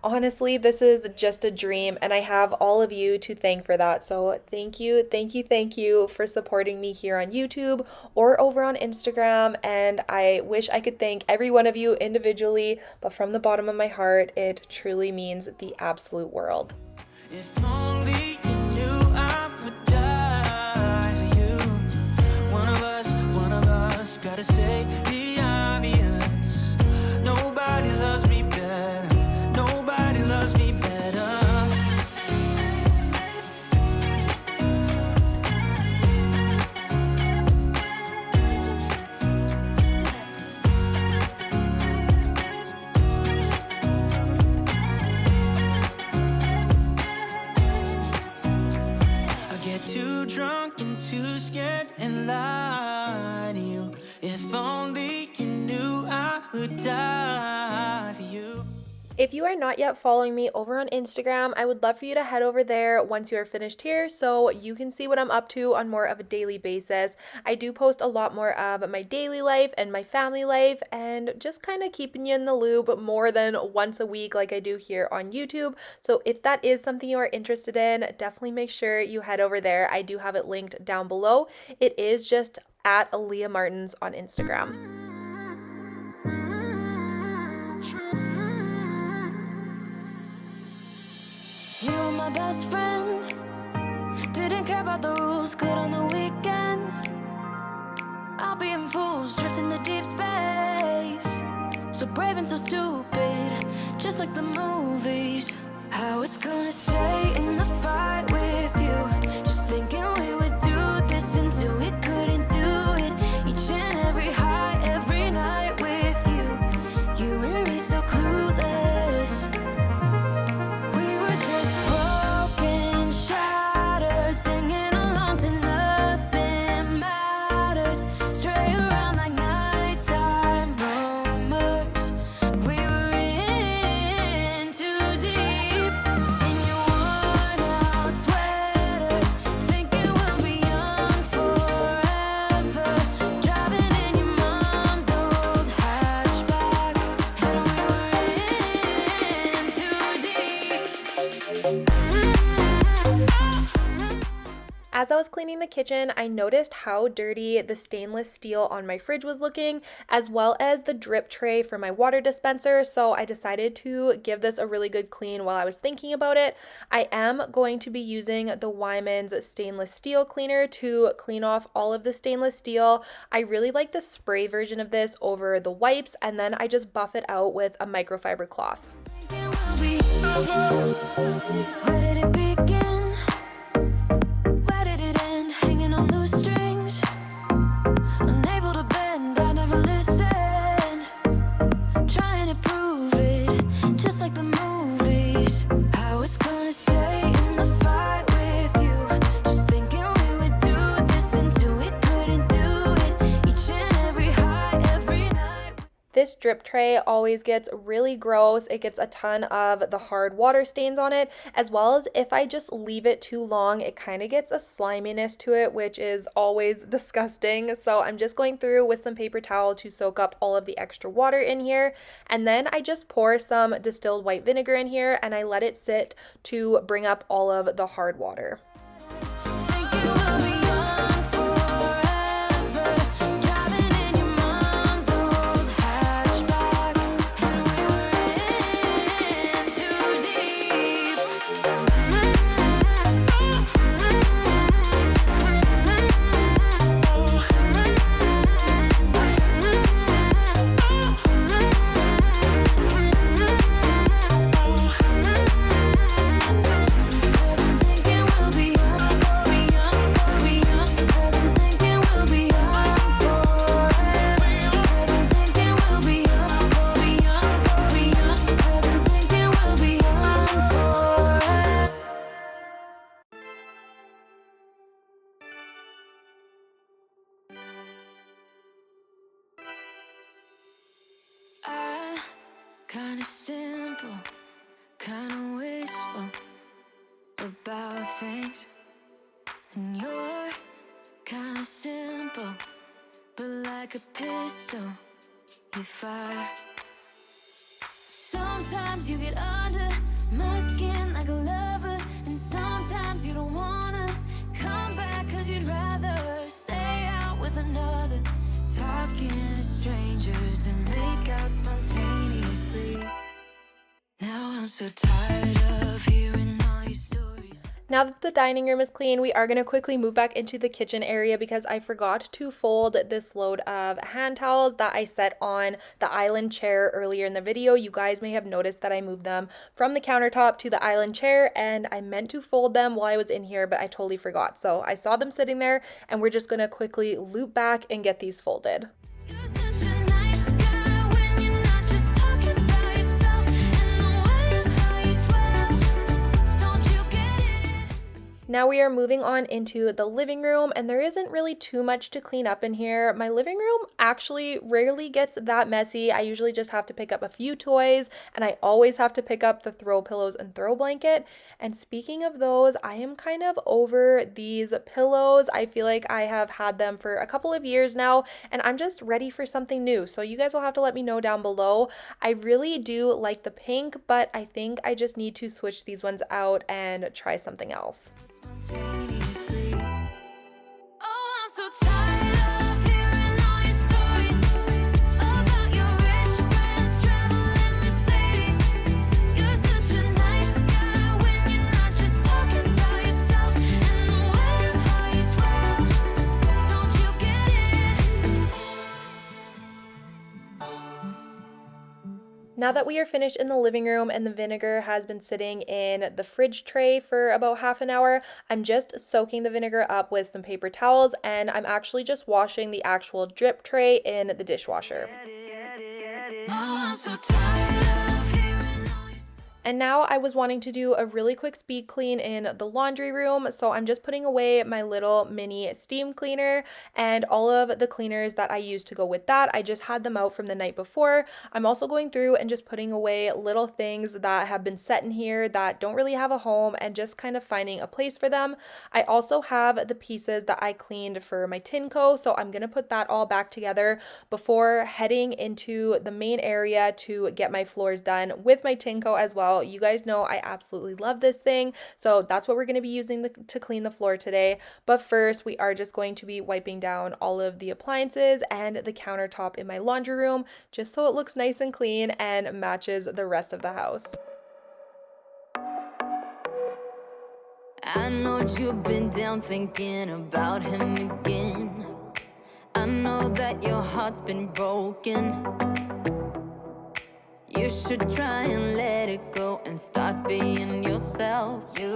honestly, this is just a dream, and I have all of you to thank for that. So thank you, thank you, thank you for supporting me here on YouTube or over on Instagram. And I wish I could thank every one of you individually, but from the bottom of my heart, it truly means the absolute world. If only you knew I would die for you. One of us gotta say the obvious. Nobody loves me better. Nobody loves me better. I get too drunk and too scared and lie to you. If only you knew I would die for you. If you are not yet following me over on Instagram, I would love for you to head over there once you are finished here so you can see what I'm up to on more of a daily basis. I do post a lot more of my daily life and my family life and just kind of keeping you in the loop more than once a week like I do here on YouTube. So if that is something you are interested in, definitely make sure you head over there. I do have it linked down below. It is just at aleahmartins on Instagram. You were my best friend. Didn't care about the rules, good on the weekends. I'll be in fools, drifting to deep space. So brave and so stupid, just like the movies. I was gonna stay in the fight with you, just thinking we would do this until we couldn't do it. Each and every high, every night with you. You and me so clueless. We were just broken, shattered, singing along to nothing matters. Stray around like nighttime rumors. We were in too deep. In your worn-out sweaters, thinking we'll be young forever. Driving in your mom's old hatchback, and we were in too deep. As I was cleaning the kitchen, I noticed how dirty the stainless steel on my fridge was looking, as well as the drip tray for my water dispenser, so I decided to give this a really good clean while I was thinking about it. I am going to be using the Wyman's stainless steel cleaner to clean off all of the stainless steel. I really like the spray version of this over the wipes, and then I just buff it out with a microfiber cloth. Thinking we'll be. Where did it begin? this drip tray always gets really gross. It gets a ton of the hard water stains on it, as well as if I just leave it too long, it kind of gets a sliminess to it, which is always disgusting. So I'm just going through with some paper towel to soak up all of the extra water in here. And then I just pour some distilled white vinegar in here and I let it sit to bring up all of the hard water. Kinda simple, kinda wishful about things, and you're kinda simple, but like a pistol, you fire. Sometimes you get under my skin like a lover, and sometimes you don't wanna come back 'cause you'd rather stay out with another, talking to strangers and make out spontaneously. Now I'm so tired of hearing all your stories. Now that the dining room is clean, we are going to quickly move back into the kitchen area because I forgot to fold this load of hand towels that I set on the island chair earlier in the video. You guys may have noticed that I moved them from the countertop to the island chair, and I meant to fold them while I was in here, but I totally forgot. So I saw them sitting there, and we're just going to quickly loop back and get these folded. You're such a nice guy when you're not just talking about yourself, and the way of how you dwell. Don't you get it? Now we are moving on into the living room, and there isn't really too much to clean up in here. My living room actually rarely gets that messy. I usually just have to pick up a few toys, and I always have to pick up the throw pillows and throw blanket. And speaking of those, I am kind of over these pillows. I feel like I have had them for a couple of years now, and I'm just ready for something new. So you guys will have to let me know down below. I really do like the pink, but I think I just need to switch these ones out and try something else. Spontaneously. Oh, I'm so tired of hearing all your stories about your rich friends traveling Mercedes. You're such a nice guy when you're not just talking about yourself, and the way of how you dwell. Don't you get it? Now that we are finished in the living room and the vinegar has been sitting in the fridge tray for about half an hour, I'm just soaking the vinegar up with some paper towels, and I'm actually just washing the actual drip tray in the dishwasher. Now I'm so tired of hearing all your And now I was wanting to do a really quick speed clean in the laundry room, so I'm just putting away my little mini steam cleaner and all of the cleaners that I used to go with that. I just had them out from the night before. I'm also going through and just putting away little things that have been set in here that don't really have a home and just kind of finding a place for them. I also have the pieces that I cleaned for my Tinco, so I'm going to put that all back together before heading into the main area to get my floors done with my Tinco as well. You guys know I absolutely love this thing, so that's what we're going to be using to clean the floor today. But first, we are just going to be wiping down all of the appliances and the countertop in my laundry room, just so it looks nice and clean and matches the rest of the house. I know you've been down thinking about him again. I know that your heart's been broken. You should try and let it go and start being yourself. You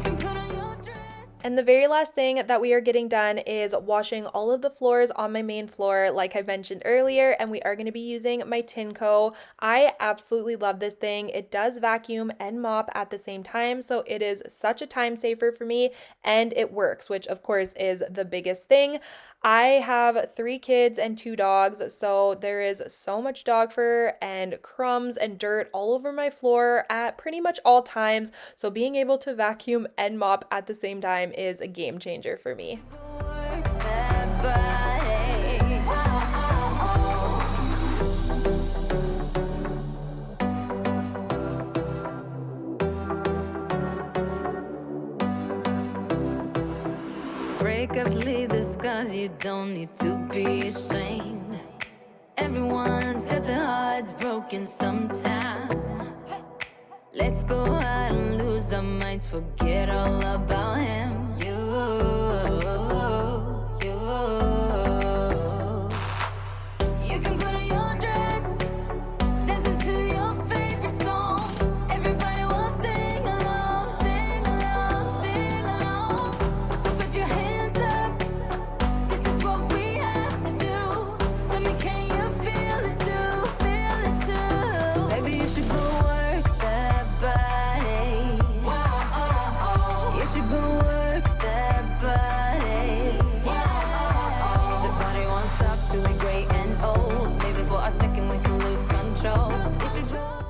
can put on your dress. And the very last thing that we are getting done is washing all of the floors on my main floor, like I mentioned earlier, and we are going to be using my Tinco. I absolutely love this thing. It does vacuum and mop at the same time, so it is such a time saver for me, and it works, which of course is the biggest thing. I have 3 kids and 2 dogs, so there is so much dog fur and crumbs and dirt all over my floor at pretty much all times. So being able to vacuum and mop at the same time is a game changer for me. Breakups leave the scars, you don't need to be ashamed. Everyone's got their hearts broken sometime. Let's go out and lose our minds, forget all about him. You can put on your dress, dancing to your favorite song. Everybody will sing along, sing along, sing along. So put your hands up, this is what we have to do. Tell me, can you feel it too, feel it too? Maybe you should go work that body. You should go work that body. The body won't stop till we're great and old. Maybe for a second we can lose control. You should go.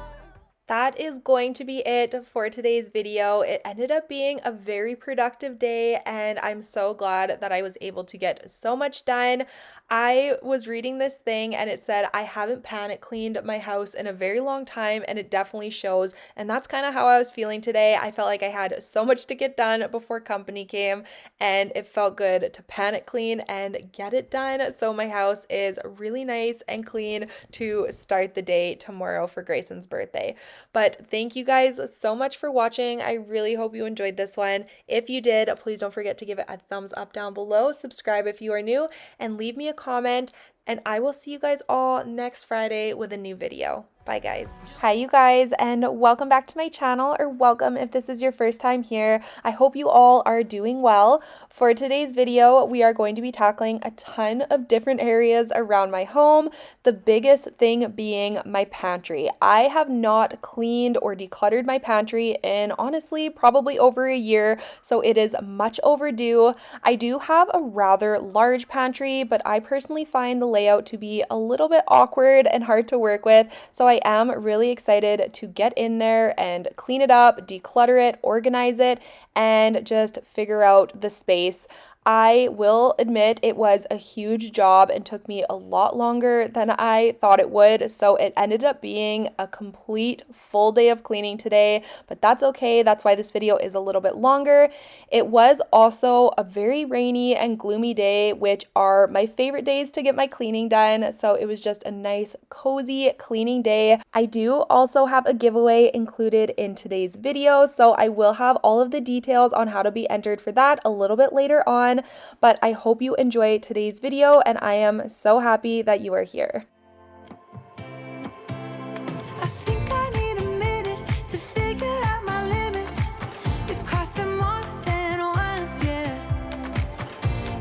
That is going to be it for today's video. It ended up being a very productive day, and I'm so glad that I was able to get so much done. I was reading this thing and it said I haven't panic cleaned my house in a very long time, and it definitely shows. And that's kind of how I was feeling today. I felt like I had so much to get done before company came, and it felt good to panic clean and get it done. So my house is really nice and clean to start the day tomorrow for Grayson's birthday. But thank you guys so much for watching. I really hope you enjoyed this one. If you did, please don't forget to give it a thumbs up down below, subscribe if you are new, and leave me a comment. And I will see you guys all next Friday with a new video. Bye guys. Hi you guys, and welcome back to my channel, or welcome if this is your first time here. I hope you all are doing well. For today's video, we are going to be tackling a ton of different areas around my home, the biggest thing being my pantry. I have not cleaned or decluttered my pantry in honestly probably over a year, so it is much overdue. I do have a rather large pantry, but I personally find the layout to be a little bit awkward and hard to work with, so I am really excited to get in there and clean it up, declutter it, organize it, and just figure out the space. I will admit it was a huge job and took me a lot longer than I thought it would, so it ended up being a complete full day of cleaning today, but that's okay. That's why this video is a little bit longer. It was also a very rainy and gloomy day, which are my favorite days to get my cleaning done, so it was just a nice cozy cleaning day. I do also have a giveaway included in today's video, so I will have all of the details on how to be entered for that a little bit later on. But I hope you enjoy today's video, and I am so happy that you are here. I think I need a minute to figure out my limits. You crossed them more than once, yeah.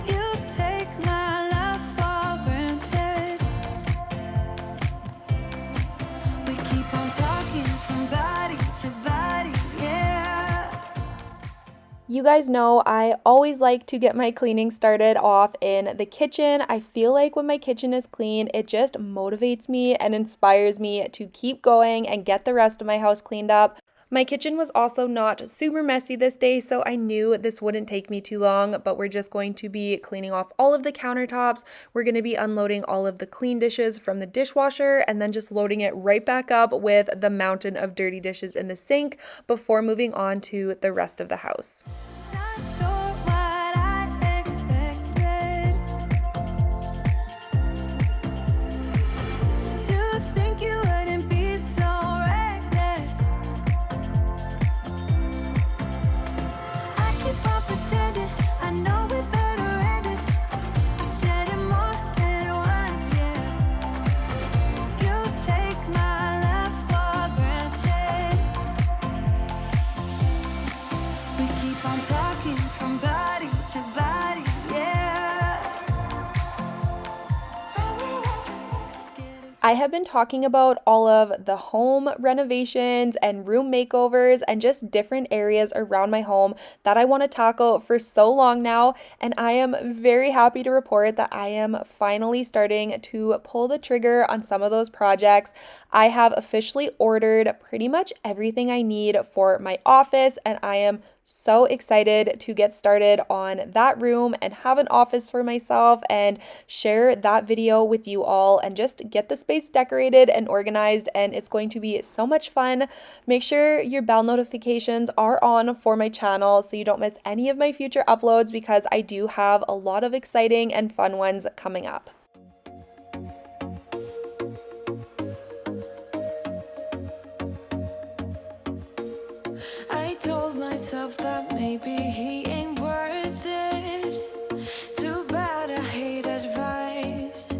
You take my love for granted. We keep on talking from body to body, yeah. You guys know I always like to get my cleaning started off in the kitchen. I feel like when my kitchen is clean, it just motivates me and inspires me to keep going and get the rest of my house cleaned up. My kitchen was also not super messy this day, so I knew this wouldn't take me too long, but we're just going to be cleaning off all of the countertops. We're going to be unloading all of the clean dishes from the dishwasher and then just loading it right back up with the mountain of dirty dishes in the sink before moving on to the rest of the house. Not sure what I expected. To think you wouldn't be so reckless. I keep on pretending I know we better end it. I said it more than once, yeah. You take my love for granted. We keep on talking. I have been talking about all of the home renovations and room makeovers and just different areas around my home that I want to tackle for so long now, and I am very happy to report that I am finally starting to pull the trigger on some of those projects. I have officially ordered pretty much everything I need for my office, and I am so excited to get started on that room and have an office for myself and share that video with you all and just get the space decorated and organized, and it's going to be so much fun. Make sure your bell notifications are on for my channel so you don't miss any of my future uploads, because I do have a lot of exciting and fun ones coming up. I told myself that maybe he ain't worth it. Too bad I hate advice.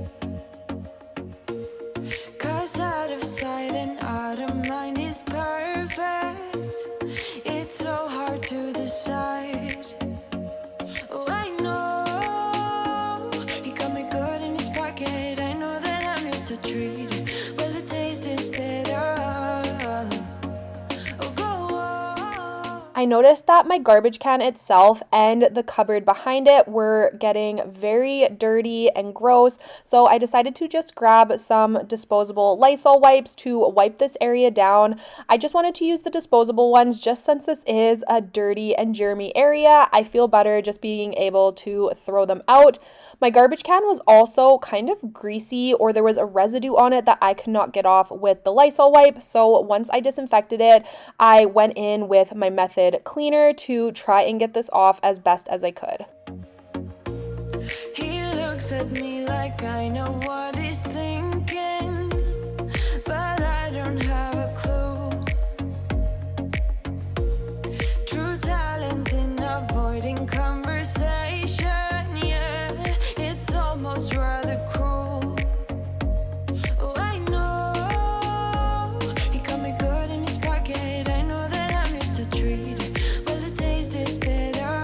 'Cause out of sight and out of mind is perfect. It's so hard to decide. Oh, I know he got me good in his pocket. I know that I'm just a treat. Well, the taste is bitter. I noticed that my garbage can itself and the cupboard behind it were getting very dirty and gross, so I decided to just grab some disposable Lysol wipes to wipe this area down. I just wanted to use the disposable ones just since this is a dirty and germy area. I feel better just being able to throw them out. My garbage can was also kind of greasy, or there was a residue on it that I could not get off with the Lysol wipe. So once I disinfected it, I went in with my method cleaner to try and get this off as best as I could. He looks at me like I know what he's thinking, but I don't have a clue. True talent in avoiding conversation, yeah, it's almost rather cruel. Oh, I know he got me good in his pocket. I know that I'm just a treat. Well, the taste is bitter.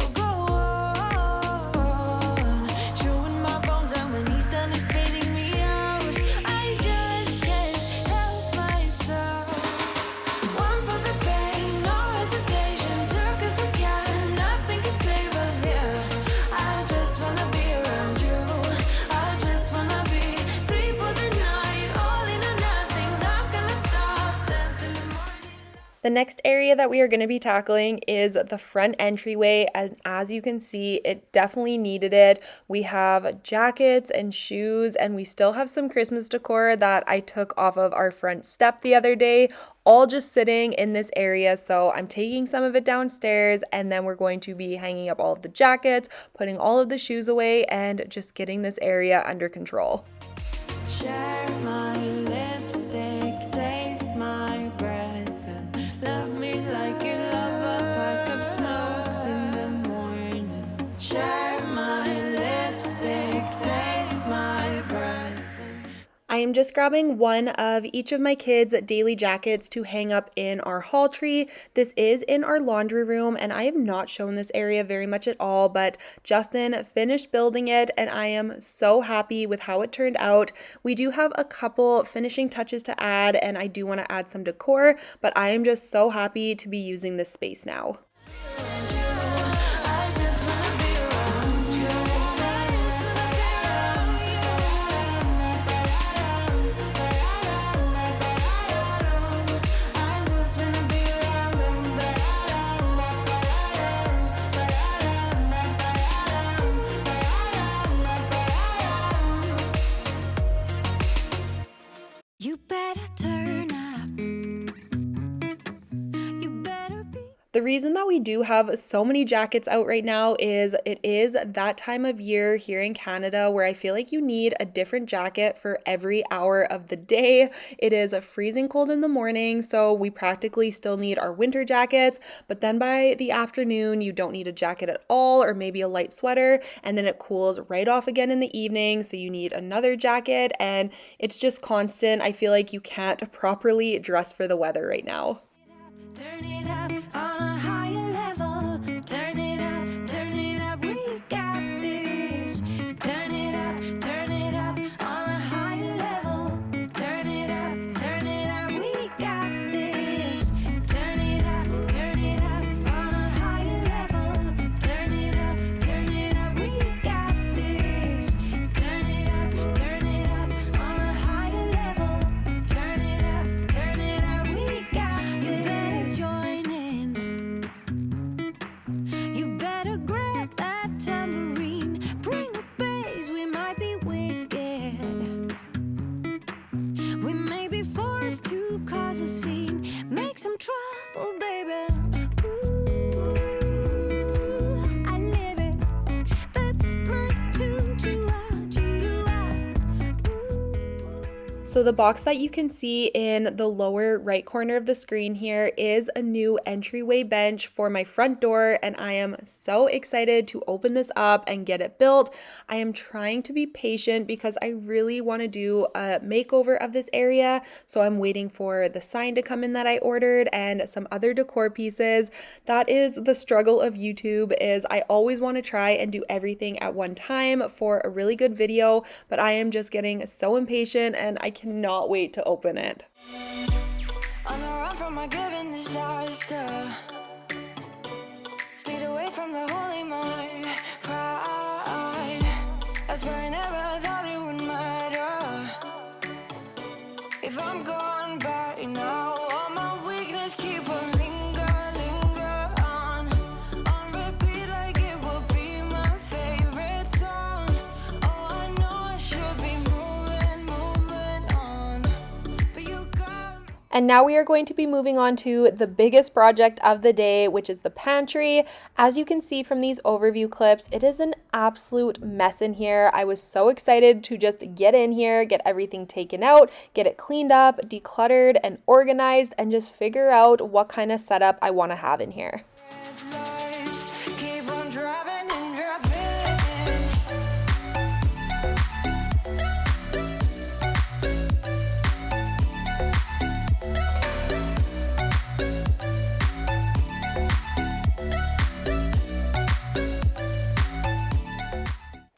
Oh, go on, chewing my bones, and when he's done, he's spitting me out. I just can't help myself. One for the pain, no hesitation. Took us we can, nothing can save us, yeah. I just wanna be around you. I just wanna be three for the night, all in or nothing. Not gonna stop, dance till the morning. The next area that we are going to be tackling is the front entryway, and as you can see, it definitely needed it. We have jackets and shoes, and we still have some Christmas decor that I took off of our front step the other day, all just sitting in this area. So I'm taking some of it downstairs, and then we're going to be hanging up all of the jackets, putting all of the shoes away, and just getting this area under control. Share my lipstick, taste my breath, and love me like you love a pack of smokes in the morning. Share my lipstick, taste my breath. I am just grabbing one of each of my kids' daily jackets to hang up in our hall tree. This is in our laundry room, and I have not shown this area very much at all, but Justin finished building it, and I am so happy with how it turned out. We do have a couple finishing touches to add, and I do want to add some decor, but I am just so happy to be using this space now. I just wanna be around you. I just wanna be around you. I just wanna be around you. You better turn up. You better be. The reason that we do have so many jackets out right now is it is that time of year here in Canada where I feel like you need a different jacket for every hour of the day. It is freezing cold in the morning, so we practically still need our winter jackets, but then by the afternoon, you don't need a jacket at all, or maybe a light sweater, and then it cools right off again in the evening, so you need another jacket, and it's just constant. I feel like you can't properly dress for the weather right now. Turn it up on a higher level. Turn it up, we got this. Turn it up on So the box that you can see in the lower right corner of the screen here is a new entryway bench for my front door, and I am so excited to open this up and get it built. I am trying to be patient because I really want to do a makeover of this area, so I'm waiting for the sign to come in that I ordered and some other decor pieces. That is the struggle of YouTube, is I always want to try and do everything at one time for a really good video, but I am just getting so impatient and I cannot wait to open it. On the run from my given disaster, speed away from the holy mind, pride. That's where I never thought it would matter. If I'm gone by now, all my weakness keep on linger on repeat like it will be my favorite song. Oh, I know I should be moving on, but you got me. And now we are going to be moving on to the biggest project of the day, which is the pantry. As you can see from these overview clips, it is an absolute mess in here. I was so excited to just get in here, get everything taken out, get it cleaned up, decluttered, and organized, and just figure out what kind of setup I want to have in here. Red lights keep on driving and driving.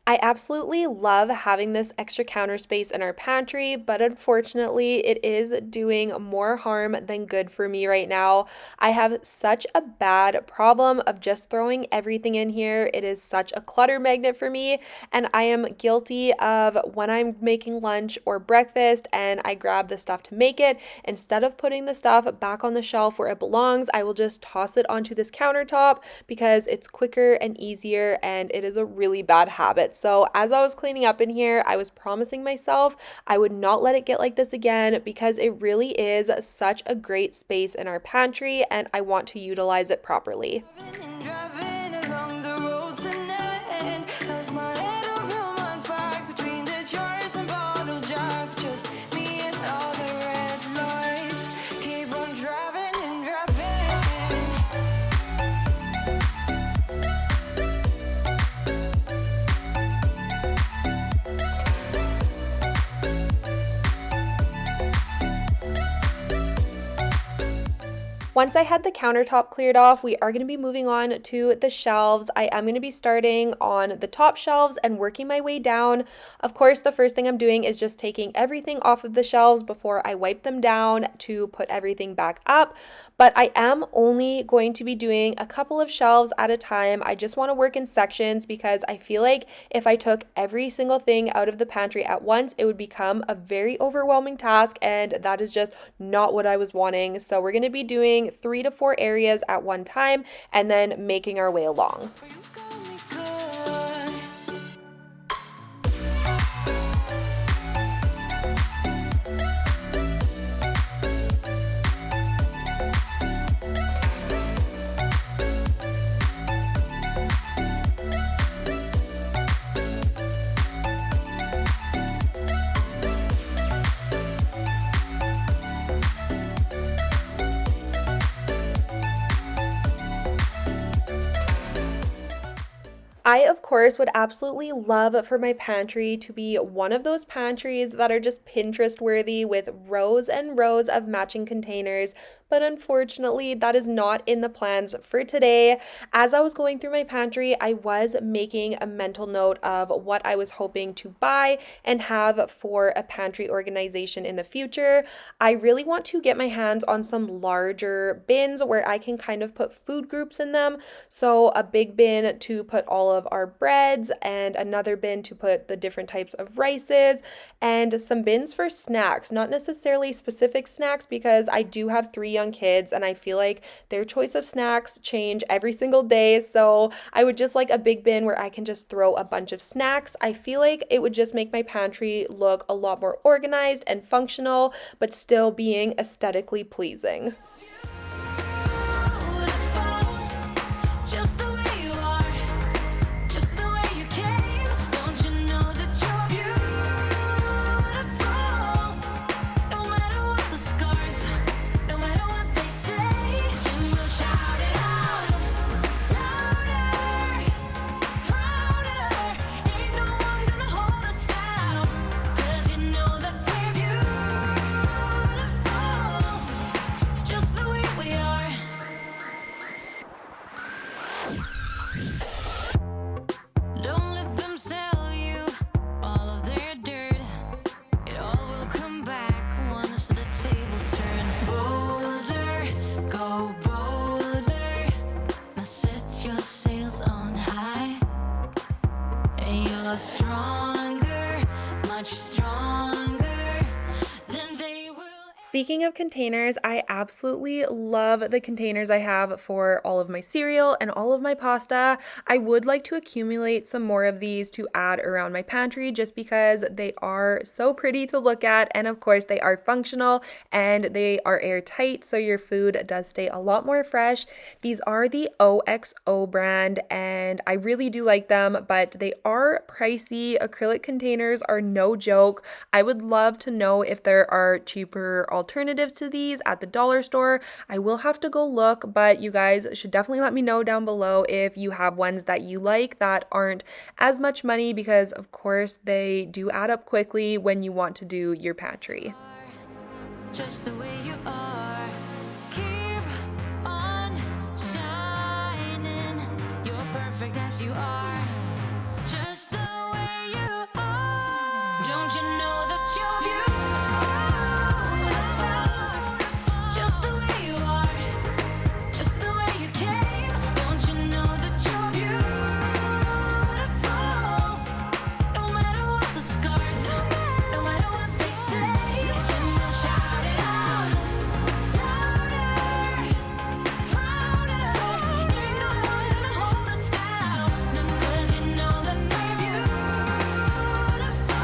I absolutely love having this extra counter space in our pantry, but unfortunately it is doing more harm than good for me right now. I have such a bad problem of just throwing everything in here. It is such a clutter magnet for me, and I am guilty of when I'm making lunch or breakfast and I grab the stuff to make it, instead of putting the stuff back on the shelf where it belongs, I will just toss it onto this countertop because it's quicker and easier, and it is a really bad habit. So as I was cleaning up in here, I was promising myself I would not let it get like this again because it really is such a great space in our pantry and I want to utilize it properly. Driving along the roads and end. Lost my head over my back between the jars and bottle jack. Just me and all the red lights keep on driving and driving. Once I had the countertop cleared off, we are going to be moving on to the shelves. I am going to be starting on the top shelves and working my way down. Of course, the first thing I'm doing is just taking everything off of the shelves before I wipe them down to put everything back up. But I am only going to be doing a couple of shelves at a time. I just want to work in sections because I feel like if I took every single thing out of the pantry at once, it would become a very overwhelming task, and that is just not what I was wanting. So we're going to be doing 3 to 4 areas at one time and then making our way along. You got me good. I, of course, would absolutely love for my pantry to be one of those pantries that are just Pinterest worthy with rows and rows of matching containers, but unfortunately that is not in the plans for today. As I was going through my pantry, I was making a mental note of what I was hoping to buy and have for a pantry organization in the future. I really want to get my hands on some larger bins where I can kind of put food groups in them. So a big bin to put all of our breads and another bin to put the different types of rices, and some bins for snacks, not necessarily specific snacks because I do have 3 young kids and I feel like their choice of snacks change every single day. So I would just like a big bin where I can just throw a bunch of snacks. I feel like it would just make my pantry look a lot more organized and functional, but still being aesthetically pleasing. Just the way you are, just the way you came. Don't you know that you're beautiful? Speaking of containers, I absolutely love the containers I have for all of my cereal and all of my pasta. I would like to accumulate some more of these to add around my pantry just because they are so pretty to look at, and of course they are functional and they are airtight, so your food does stay a lot more fresh. These are the OXO brand and I really do like them, but they are pricey. Acrylic containers are no joke. I would love to know if there are cheaper alternatives to these at the dollar store. I will have to go look, but you guys should definitely let me know down below if you have ones that you like that aren't as much money, because of course they do add up quickly when you want to do your pantry. Just the way you are, keep on shining. You're perfect as you are, just the way you are. Don't you know that you're beautiful? Just the way you are, just the way you came. Don't you know that you're beautiful? No matter what the scars, no matter what they say, and we'll shout it out louder, prouder. You know how to hold us down, 'cause you know that we're beautiful.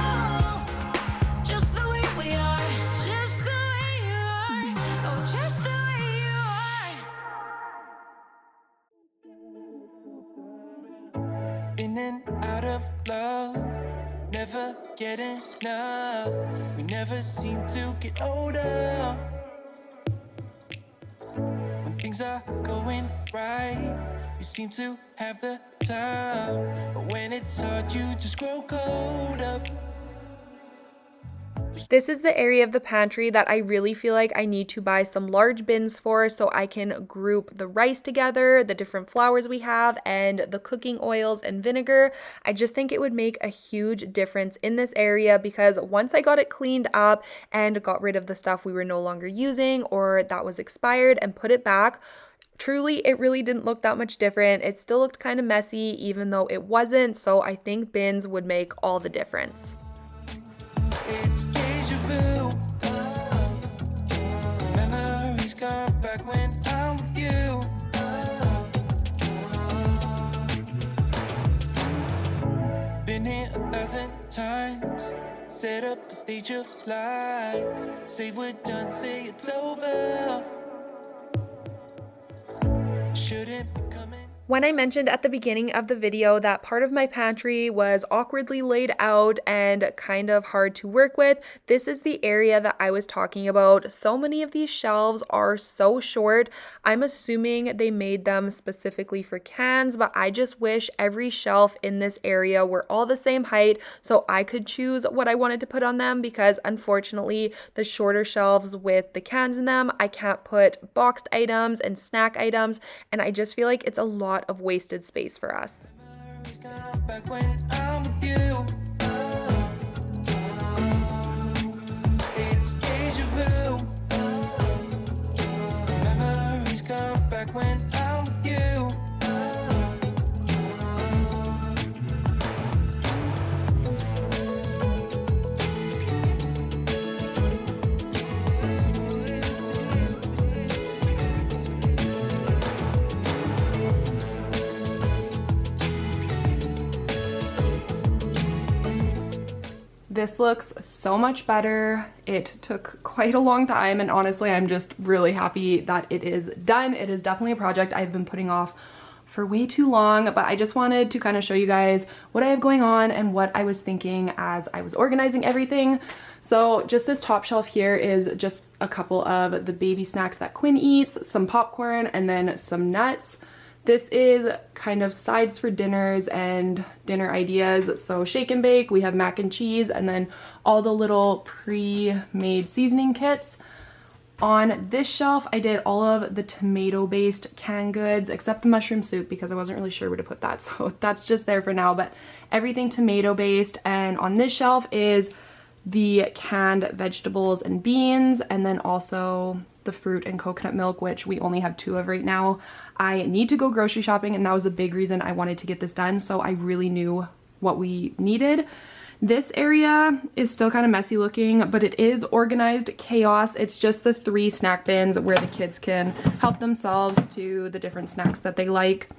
Just the way we are, just the way you are, oh, just the way you are. In and out of love, never get enough. We never seem to get older. When things are going right, you seem to have the time. But when it's hard, you just grow cold up. This is the area of the pantry that I really feel like I need to buy some large bins for so I can group the rice together, the different flours we have, and the cooking oils and vinegar. I just think it would make a huge difference in this area, because once I got it cleaned up and got rid of the stuff we were no longer using or that was expired and put it back, truly, it really didn't look that much different. It still looked kind of messy even though it wasn't, so I think bins would make all the difference. It's deja vu. Memories come back when I'm with you. Been here 1,000 times. Set up a stage of lies. Say we're done, say it's over. Shouldn't be coming. When I mentioned at the beginning of the video that part of my pantry was awkwardly laid out and kind of hard to work with, this is the area that I was talking about. So many of these shelves are so short. I'm assuming they made them specifically for cans, but I just wish every shelf in this area were all the same height so I could choose what I wanted to put on them, because unfortunately the shorter shelves with the cans in them, I can't put boxed items and snack items, and I just feel like it's a lot of wasted space for us. Memories come back when I'm with you. It's deja vu. Memories come back when I'm with you. This looks so much better. It took quite a long time, and honestly, I'm just really happy that it is done. It is definitely a project I've been putting off for way too long, but I just wanted to kind of show you guys what I have going on and what I was thinking as I was organizing everything. So just this top shelf here is just a couple of the baby snacks that Quinn eats, some popcorn, and then some nuts. This is kind of sides for dinners and dinner ideas. So shake and bake, we have mac and cheese, and then all the little pre-made seasoning kits. On this shelf, I did all of the tomato-based canned goods, except the mushroom soup because I wasn't really sure where to put that. So that's just there for now, but everything tomato-based. And on this shelf is the canned vegetables and beans, and then also the fruit and coconut milk, which we only have 2 of right now. I need to go grocery shopping, and that was a big reason I wanted to get this done, so I really knew what we needed. This area is still kind of messy looking, but it is organized chaos. It's just the 3 snack bins where the kids can help themselves to the different snacks that they like.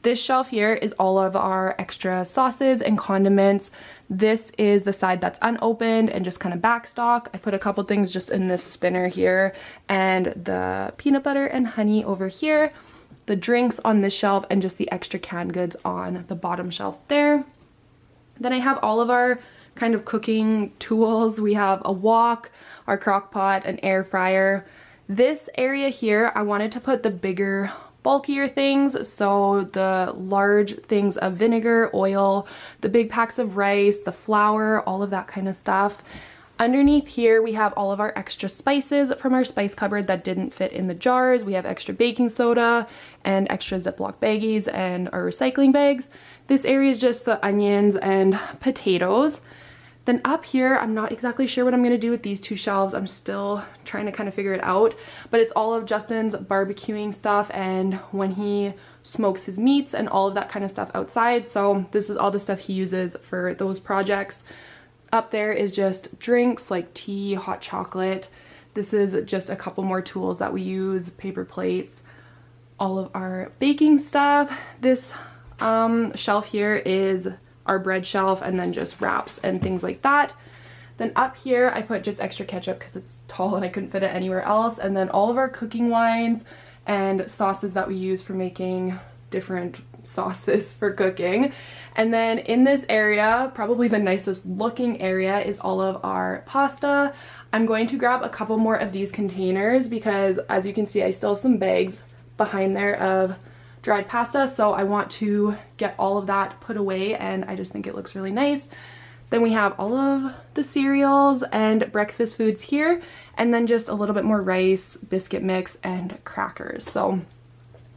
This shelf here is all of our extra sauces and condiments. This is the side that's unopened and just kind of back stock. I put a couple things just in this spinner here, and the peanut butter and honey over here, the drinks on this shelf, and just the extra canned goods on the bottom shelf there. Then I have all of our kind of cooking tools. We have a wok, our crock pot, an air fryer. This area here, I wanted to put the bigger, bulkier things, so the large things of vinegar, oil, the big packs of rice, the flour, all of that kind of stuff. Underneath here, we have all of our extra spices from our spice cupboard that didn't fit in the jars. We have extra baking soda and extra Ziploc baggies and our recycling bags. This area is just the onions and potatoes. Then up here, I'm not exactly sure what I'm going to do with these 2 shelves. I'm still trying to kind of figure it out, but it's all of Justin's barbecuing stuff and when he smokes his meats and all of that kind of stuff outside. So this is all the stuff he uses for those projects. Up there is just drinks like tea, hot chocolate. This is just a couple more tools that we use, paper plates, all of our baking stuff. This shelf here is our bread shelf, and then just wraps and things like that. Then up here I put just extra ketchup because it's tall and I couldn't fit it anywhere else, and then all of our cooking wines and sauces that we use for making different sauces for cooking. And then in this area, probably the nicest looking area, is all of our pasta. I'm going to grab a couple more of these containers because, as you can see, I still have some bags behind there of dried pasta, so I want to get all of that put away, and I just think it looks really nice. Then we have all of the cereals and breakfast foods here, and then just a little bit more rice, biscuit mix, and crackers. So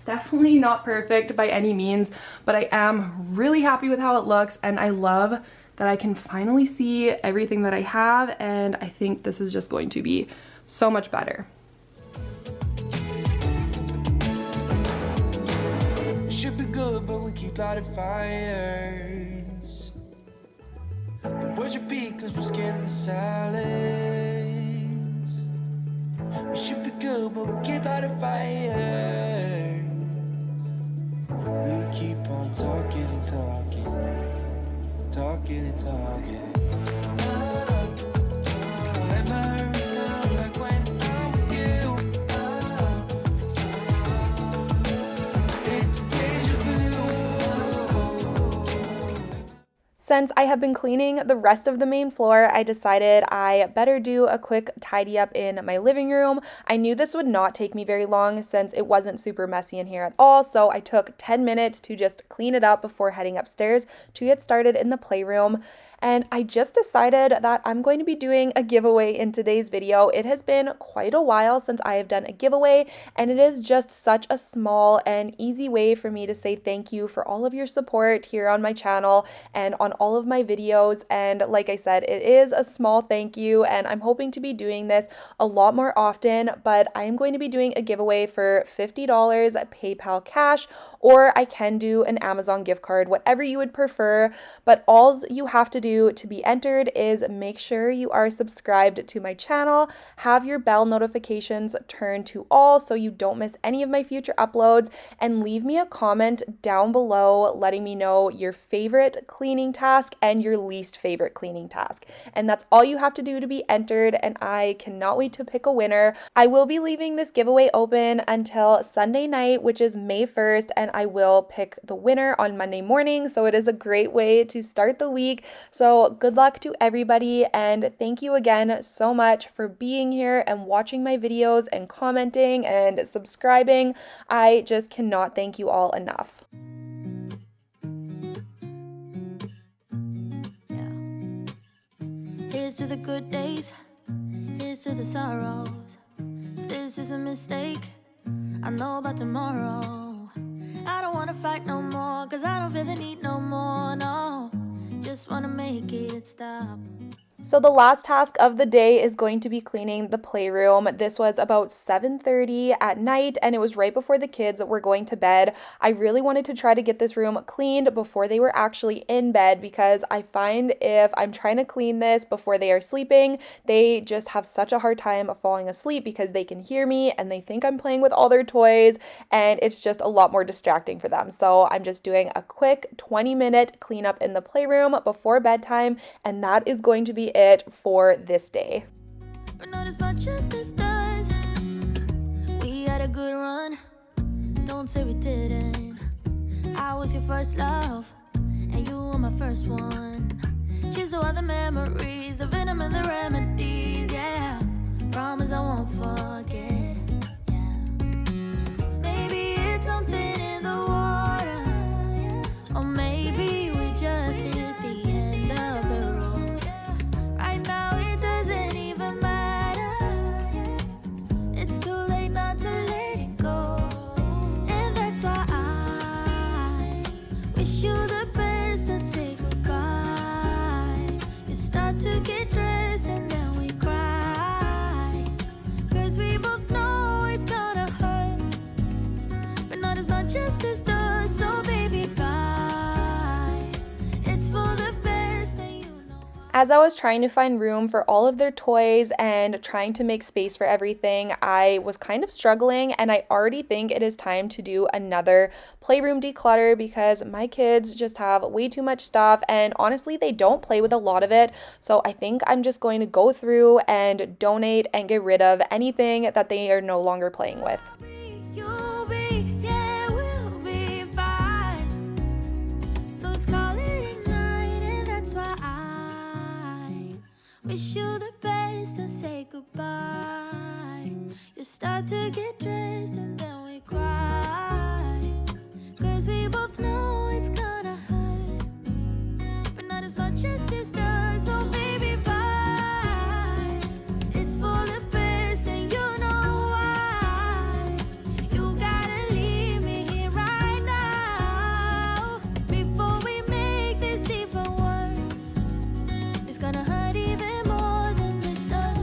definitely not perfect by any means, but I am really happy with how it looks, and I love that I can finally see everything that I have, and I think this is just going to be so much better. Should be good, but we keep lighting fires. The words repeat cause we're scared of the silence. We should be good, but we keep lighting fires. We keep on talking and talking, talking and talking. Let my hurts down like when I'm with you. It's deja vu. Since I have been cleaning the rest of the main floor, I decided I better do a quick tidy up in my living room. I knew this would not take me very long since it wasn't super messy in here at all, so I took 10 minutes to just clean it up before heading upstairs to get started in the playroom. And I just decided that I'm going to be doing a giveaway in today's video. It has been quite a while since I have done a giveaway, and it is just such a small and easy way for me to say thank you for all of your support here on my channel and on all of my videos. And like I said, it is a small thank you, and I'm hoping to be doing this a lot more often, but I am going to be doing a giveaway for $50 PayPal cash, or I can do an Amazon gift card, whatever you would prefer. But all you have to do to be entered is make sure you are subscribed to my channel, have your bell notifications turned to all so you don't miss any of my future uploads, and leave me a comment down below letting me know your favorite cleaning task and your least favorite cleaning task. And that's all you have to do to be entered, and I cannot wait to pick a winner. I will be leaving this giveaway open until Sunday night, which is May 1st, and I will pick the winner on Monday morning, so it is a great way to start the week. So good luck to everybody, and thank you again so much for being here and watching my videos and commenting and subscribing. I just cannot thank you all enough. Here's to the good days, here's to the sorrows. If this is a mistake, I know about tomorrow. I don't wanna fight no more, cause I don't feel the need no more, no. Just wanna make it stop. So the last task of the day is going to be cleaning the playroom. This was about 7:30 at night and it was right before the kids were going to bed. I really wanted to try to get this room cleaned before they were actually in bed because I find if I'm trying to clean this before they are sleeping, they just have such a hard time falling asleep because they can hear me and they think I'm playing with all their toys and it's just a lot more distracting for them. So I'm just doing a quick 20-minute cleanup in the playroom before bedtime, and that is going to be it for this day. But not as much as this does. We had a good run. Don't say we didn't. I was your first love, and you were my first one. Cheers to all the memories, the venom and the remedies, yeah. Promise I won't forget, yeah. Maybe it's something in the water, yeah. Or maybe we just hit the end of the road. Right now it doesn't even matter, yeah. It's too late not to let it go. And that's why I wish you the best and say goodbye. You start to get dressed and then we cry, 'cause we both know it's gonna hurt, but not as much as this does. So baby, bye. It's for the best and you know why. As I was trying to find room for all of their toys and trying to make space for everything, I was kind of struggling, and I already think it is time to do another playroom declutter because my kids just have way too much stuff, and honestly, they don't play with a lot of it. So I think I'm just going to go through and donate and get rid of anything that they are no longer playing with. You'll be, yeah, we'll be fine. So let's call it a night, and that's why I wish you the best and say goodbye. You start to get dressed and then we cry, 'cause we both know it's gonna hurt, but not as much as this does. So baby, bye. It's for the best and you know why. You gotta leave me here right now before we make this even worse. It's gonna hurt even more than this does.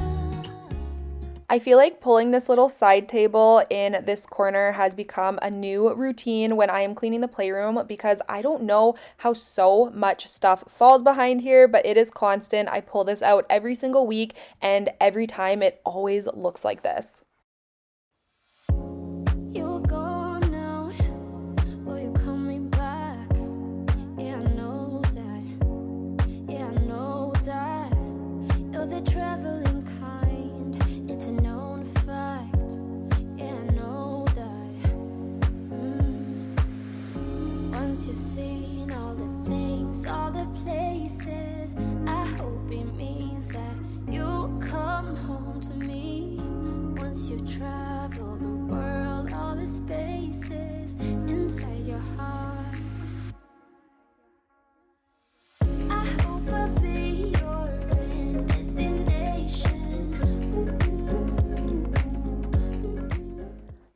I feel like pulling this little side table in this corner has become a new routine when I am cleaning the playroom because I don't know how so much stuff falls behind here, but it is constant. I pull this out every single week, and every time it always looks like this. You're gone now, will you coming back? Yeah, I know that. Yeah, I know that. You're the traveling kind, it's a known fact. Yeah, I know that. Once you've seen all the things, all the places, I hope it means that you'll come home to me. Once you've traveled the world, all the spaces inside your heart, I hope I'll be your end destination.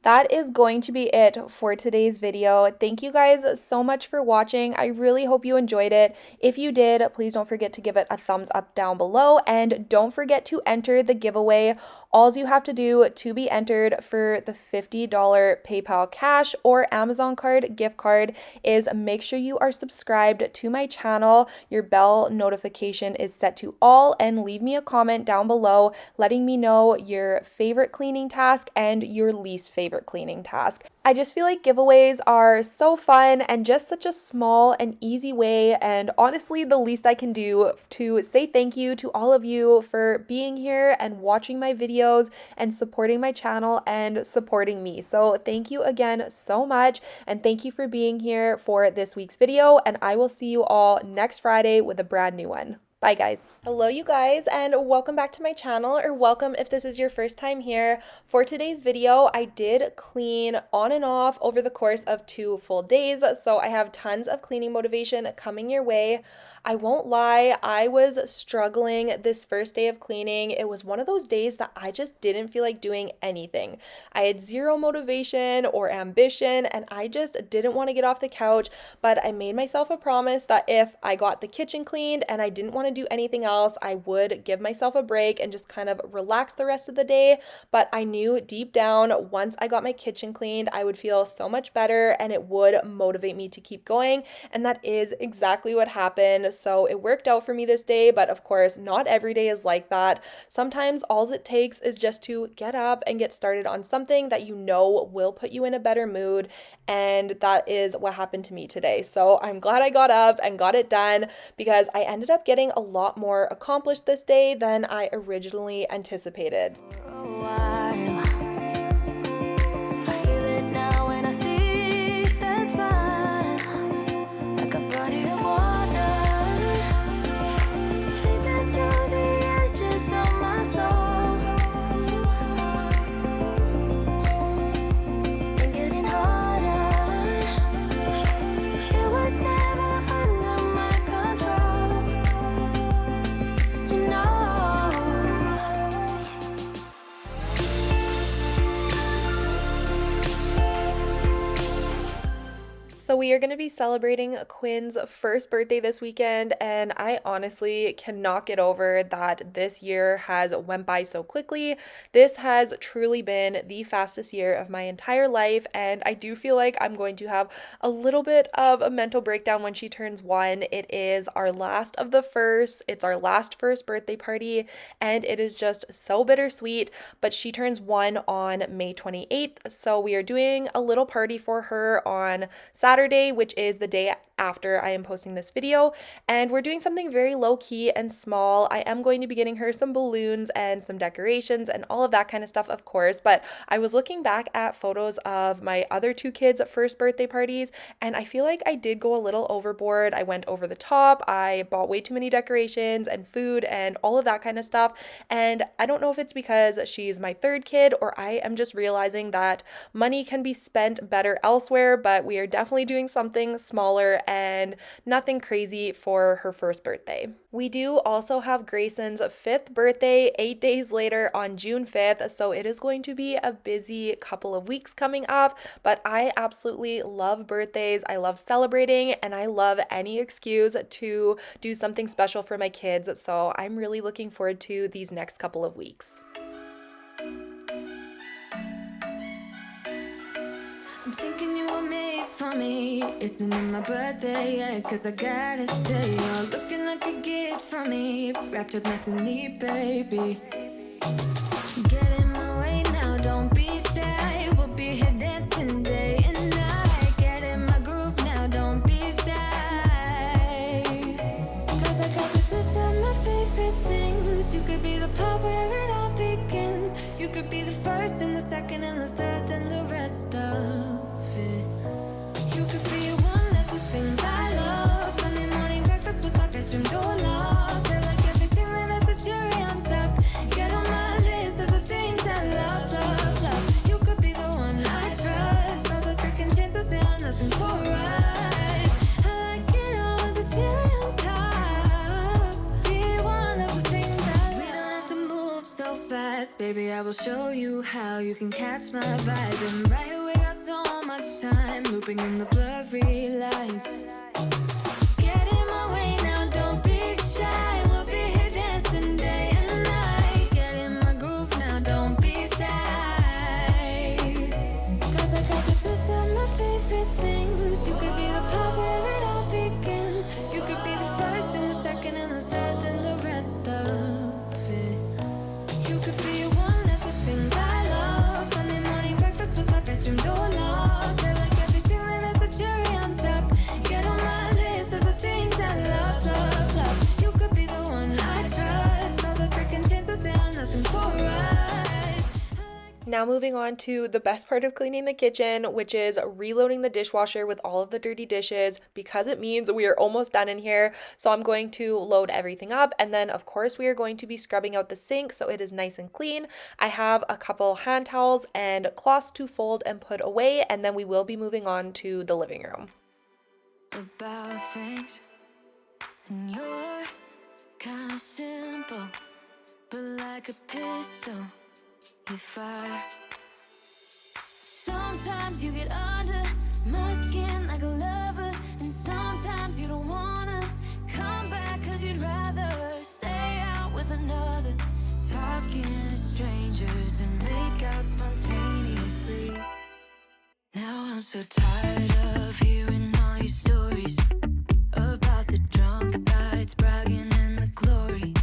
That is going to be it for today's video. Thank you guys so much for watching. I really hope you enjoyed it. If you did, please don't forget to give it a thumbs up down below, and don't forget to enter the giveaway. All you have to do to be entered for the $50 PayPal cash or Amazon card gift card is make sure you are subscribed to my channel. Your bell notification is set to all, and leave me a comment down below letting me know your favorite cleaning task and your least favorite cleaning task. I just feel like giveaways are so fun and just such a small and easy way, and honestly the least I can do to say thank you to all of you for being here and watching my videos and supporting my channel and supporting me. So thank you again so much, and thank you for being here for this week's video, and I will see you all next Friday with a brand new one. Bye guys. Hello you guys, and welcome back to my channel, or welcome if this is your first time here. For today's video, I did clean on and off over the course of 2 full days, so I have tons of cleaning motivation coming your way. I won't lie, I was struggling this first day of cleaning. It was one of those days that I just didn't feel like doing anything. I had zero motivation or ambition, and I just didn't want to get off the couch, but I made myself a promise that if I got the kitchen cleaned and I didn't want to do anything else, I would give myself a break and just kind of relax the rest of the day. But I knew deep down, once I got my kitchen cleaned, I would feel so much better and it would motivate me to keep going. And that is exactly what happened. So it worked out for me this day, but of course, not every day is like that. Sometimes all it takes is just to get up and get started on something that you know will put you in a better mood. And that is what happened to me today. So I'm glad I got up and got it done because I ended up getting a lot more accomplished this day than I originally anticipated. So we are going to be celebrating Quinn's first birthday this weekend, and I honestly cannot get over that this year has went by so quickly. This has truly been the fastest year of my entire life, and I do feel like I'm going to have a little bit of a mental breakdown when she turns 1. It is our last of the first. It's our last first birthday party, and it is just so bittersweet, but she turns 1 on May 28th, so we are doing a little party for her on Saturday, which is the day after I am posting this video, and we're doing something very low-key and small. I am going to be getting her some balloons and some decorations and all of that kind of stuff, of course, but I was looking back at photos of my other 2 kids' first birthday parties, and I feel like I did go a little overboard. I went over the top. I bought way too many decorations and food and all of that kind of stuff, and I don't know if it's because she's my 3rd kid or I am just realizing that money can be spent better elsewhere, but we are definitely doing something smaller and nothing crazy for her first birthday. We do also have Grayson's 5th birthday 8 days later on June 5th, so it is going to be a busy couple of weeks coming up, but I absolutely love birthdays. I love celebrating, and I love any excuse to do something special for my kids, so I'm really looking forward to these next couple of weeks. I'm thinking you were made for me. Isn't it my birthday yet? Cause I gotta say, you're looking like a gift for me. Wrapped up nice and neat, baby. Get in my way now, don't be shy. We'll be here dancing day and night. Get in my groove now, don't be shy. Cause I got this list of my favorite things. You could be the part where it all begins. You could be the first and the second and the third and the rest of it. You could be one of the things I love. Sunday morning breakfast with my bedroom door locked. I like everything that has a cherry on top. Get on my list of the things I love, love, love. You could be the one I trust. All the second chances, they are nothing for us. I like it all with the cherry on top. Be one of the things I love. We don't have to move so fast, baby. I will show you how you can catch my vibe. And right away, got so much time looping in the blurry lights. Get in my way now, don't be shy. We'll be here dancing day and night. Get in my groove now, don't be shy. Cause I got this list of my favorite things. You could be the part where it all begins. You could be the first and the second and the third and the rest of it. You could be one of the things I love. Sunday morning breakfast with my bedroom door locked. I like everything that has a cherry on top. Get on my list of the things I love, love, love. You could be the one I trust. All the second chances, they are nothing for us. Now moving on to the best part of cleaning the kitchen, which is reloading the dishwasher with all of the dirty dishes, because it means we are almost done in here. So I'm going to load everything up, and then of course we are going to be scrubbing out the sink so it is nice and clean. I have a couple hand towels and cloths to fold and put away, and then we will be moving on to the living room. About things, and you're kinda simple, but like a pistol, you fire. Sometimes you get under my skin like a lover, and sometimes you don't wanna come back cause you'd rather talking to strangers and make out spontaneously. Now I'm so tired of hearing all your stories about the drunk nights, bragging in the glory.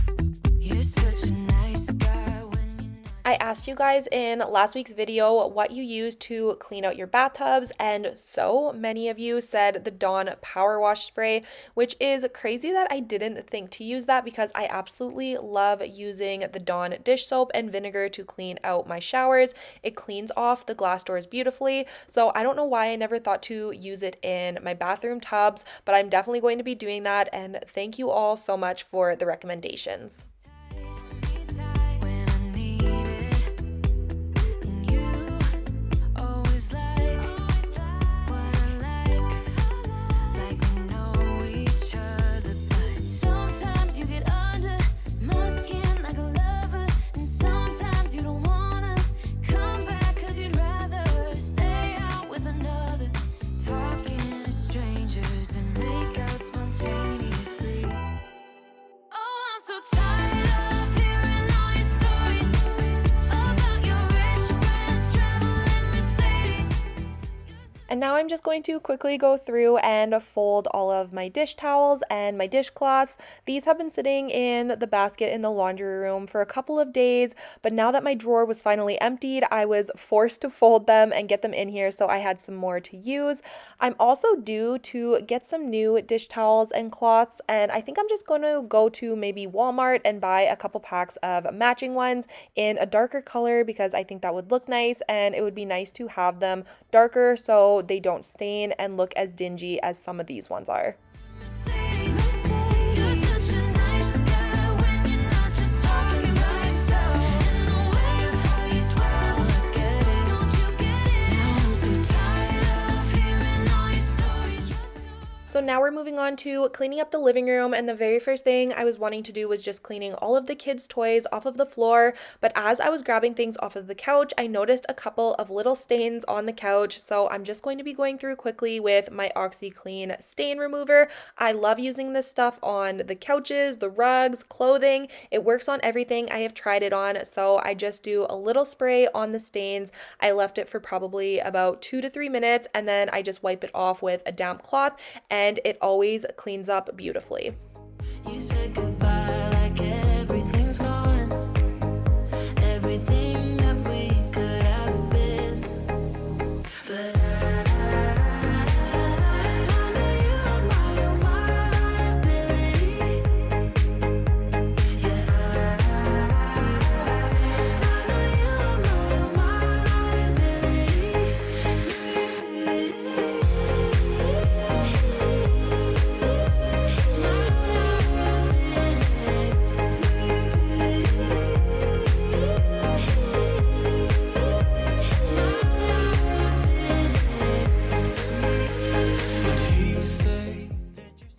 You're such a nice guy when you're not. I asked you guys in last week's video what you use to clean out your bathtubs, and so many of you said the Dawn Power Wash Spray, which is crazy that I didn't think to use that because I absolutely love using the Dawn dish soap and vinegar to clean out my showers. It cleans off the glass doors beautifully, so I don't know why I never thought to use it in my bathroom tubs, but I'm definitely going to be doing that, and thank you all so much for the recommendations. When I need it, and you always like what I like we know each other. But sometimes you get under my skin like a lover, and sometimes you don't wanna come back 'cause you'd rather stay out with another, talking to strangers and make out spontaneously. Oh, I'm so tired of hearing all your stories about your rich friends traveling Mercedes. And now I'm just going to quickly go through and fold all of my dish towels and my dishcloths. These have been sitting in the basket in the laundry room for a couple of days, but now that my drawer was finally emptied, I was forced to fold them and get them in here so I had some more to use. I'm also due to get some new dish towels and cloths, and I think I'm just going to go to maybe Walmart and buy a couple packs of matching ones in a darker color because I think that would look nice, and it would be nice to have them darker so they don't stain and look as dingy as some of these ones are. Mercedes, you're such a nice guy when you're not just talking about yourself. And the way of how you dwell, I get it, don't you get it? Now I'm so tired of hearing all your stories. So now we're moving on to cleaning up the living room, and the very first thing I was wanting to do was just cleaning all of the kids' toys off of the floor, but as I was grabbing things off of the couch, I noticed a couple of little stains on the couch, so I'm just going to be going through quickly with my OxiClean stain remover. I love using this stuff on the couches, the rugs, clothing. It works on everything I have tried it on, so I just do a little spray on the stains. I left it for probably about 2 to 3 minutes, and then I just wipe it off with a damp cloth, and it always cleans up beautifully. You said goodbye like everything's gone, everything that we could have been. But I know you're my liability. Yeah, I know you're my liability.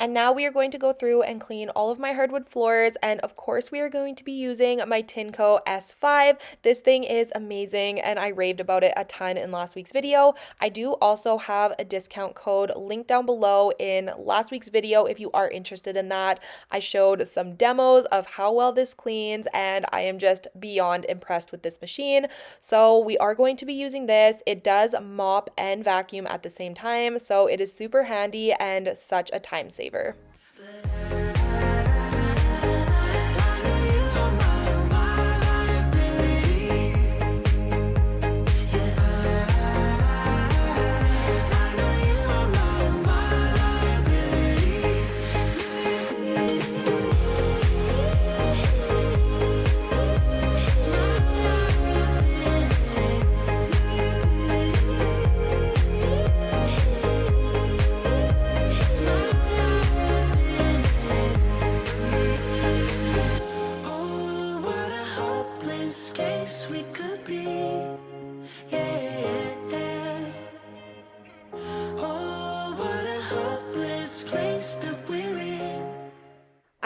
And now we are going to go through and clean all of my hardwood floors, and of course we are going to be using my Tinco S5. This thing is amazing and I raved about it a ton in last week's video. I do also have a discount code linked down below in last week's video if you are interested in that. I showed some demos of how well this cleans, and I am just beyond impressed with this machine. So we are going to be using this. It does mop and vacuum at the same time, so it is super handy and such a time saver.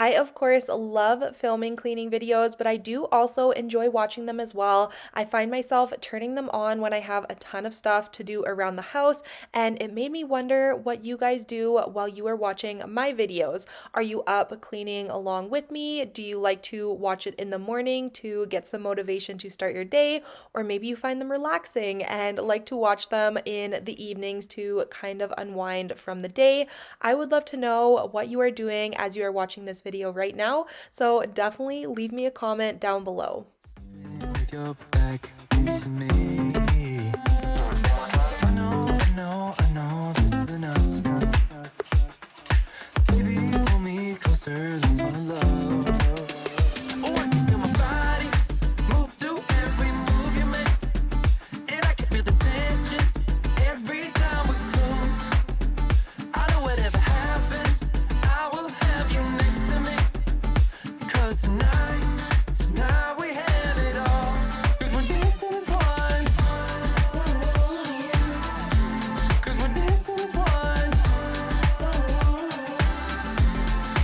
I I, of course, love filming cleaning videos, but I do also enjoy watching them as well. I find myself turning them on when I have a ton of stuff to do around the house, and it made me wonder what you guys do while you are watching my videos. Are you up cleaning along with me? Do you like to watch it in the morning to get some motivation to start your day? Or maybe you find them relaxing and like to watch them in the evenings to kind of unwind from the day. I would love to know what you are doing as you are watching this video right now, so definitely leave me a comment down below. With your back facing me. I know, this isn't us. Baby, pull me closer, let's fall in love. Oh, I can feel my body move to every move you make. And I can feel the tension every time we're close. I know whatever happens, I will have you next to me. 'Cause tonight we have it all. 'Cause we're dancing as one. 'Cause we're dancing as one.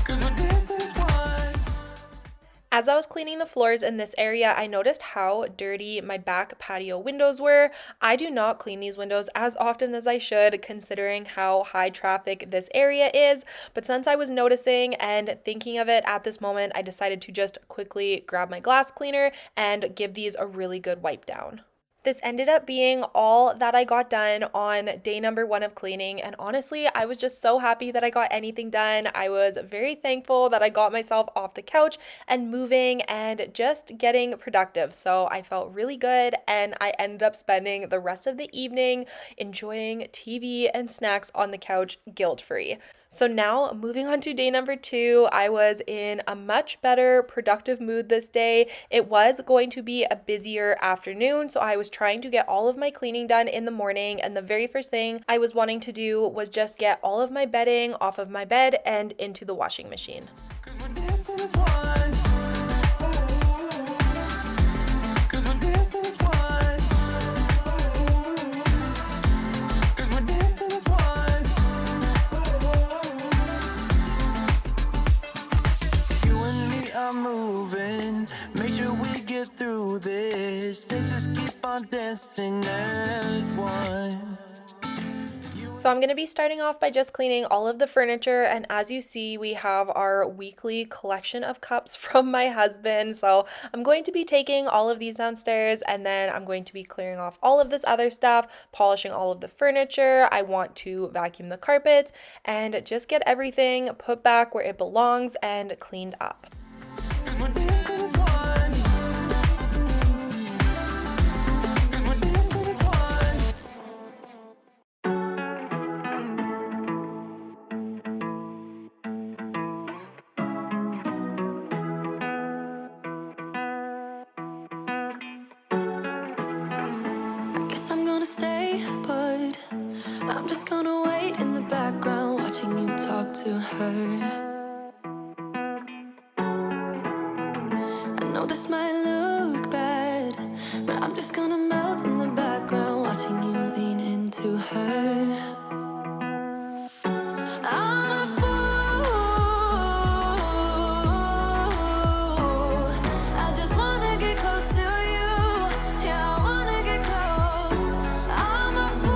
'Cause we're dancing as one. As I was cleaning the floors in this area, I noticed how dirty my back patio windows were. I do not clean these windows as often as I should, considering how high traffic this area is, but since I was noticing and thinking of it at this moment, I decided to just quickly grab my glass cleaner and give these a really good wipe down. This ended up being all that I got done on day number 1 of cleaning, and honestly, I was just so happy that I got anything done. I was very thankful that I got myself off the couch and moving and just getting productive. So I felt really good, and I ended up spending the rest of the evening enjoying TV and snacks on the couch guilt-free. So now moving on to day number 2, I was in a much better productive mood this day. It was going to be a busier afternoon, so I was trying to get all of my cleaning done in the morning, and the very first thing I was wanting to do was just get all of my bedding off of my bed and into the washing machine. 'Cause we're dancing as one. 'Cause we're dancing as one. 'Cause we're dancing as one. You and me are moving. Make sure we get through this. Let's just keep on dancing as one. So I'm going to be starting off by just cleaning all of the furniture, and as you see, we have our weekly collection of cups from my husband. So I'm going to be taking all of these downstairs, and then I'm going to be clearing off all of this other stuff, polishing all of the furniture. I want to vacuum the carpets and just get everything put back where it belongs and cleaned up. 'Cause we're dancing as one. 'Cause we're dancing as one. I guess I'm gonna stay, but I'm just gonna wait in the background, watching you talk to her. I know this might look bad, but I'm just gonna melt in the background, watching you lean into her. I'm a fool. I just wanna get close to you. Yeah, I wanna get close. I'm a fool.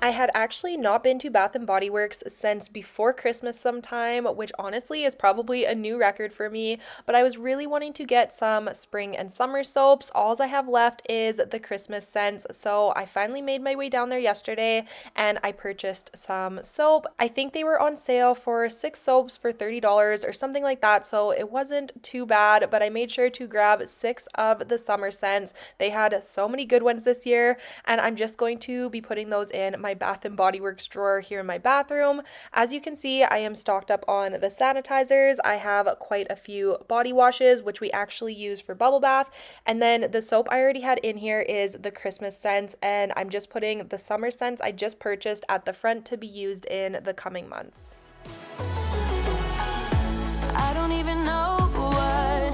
I had actually not been to Bath & Body Works since before Christmas sometime, which honestly is probably a new record for me, but I was really wanting to get some spring and summer soaps. All I have left is the Christmas scents, so I finally made my way down there yesterday and I purchased some soap. I think they were on sale for 6 soaps for $30 or something like that, so it wasn't too bad, but I made sure to grab 6 of the summer scents. They had so many good ones this year, and I'm just going to be putting those in my Bath & Body Works drawer here in my bathroom. As you can see, I am stocked up on the sanitizers. I have quite a few body washes, which we actually use for bubble bath, and then the soap I already had in here is the Christmas scents, and I'm just putting the summer scents I just purchased at the front to be used in the coming months. I don't even know what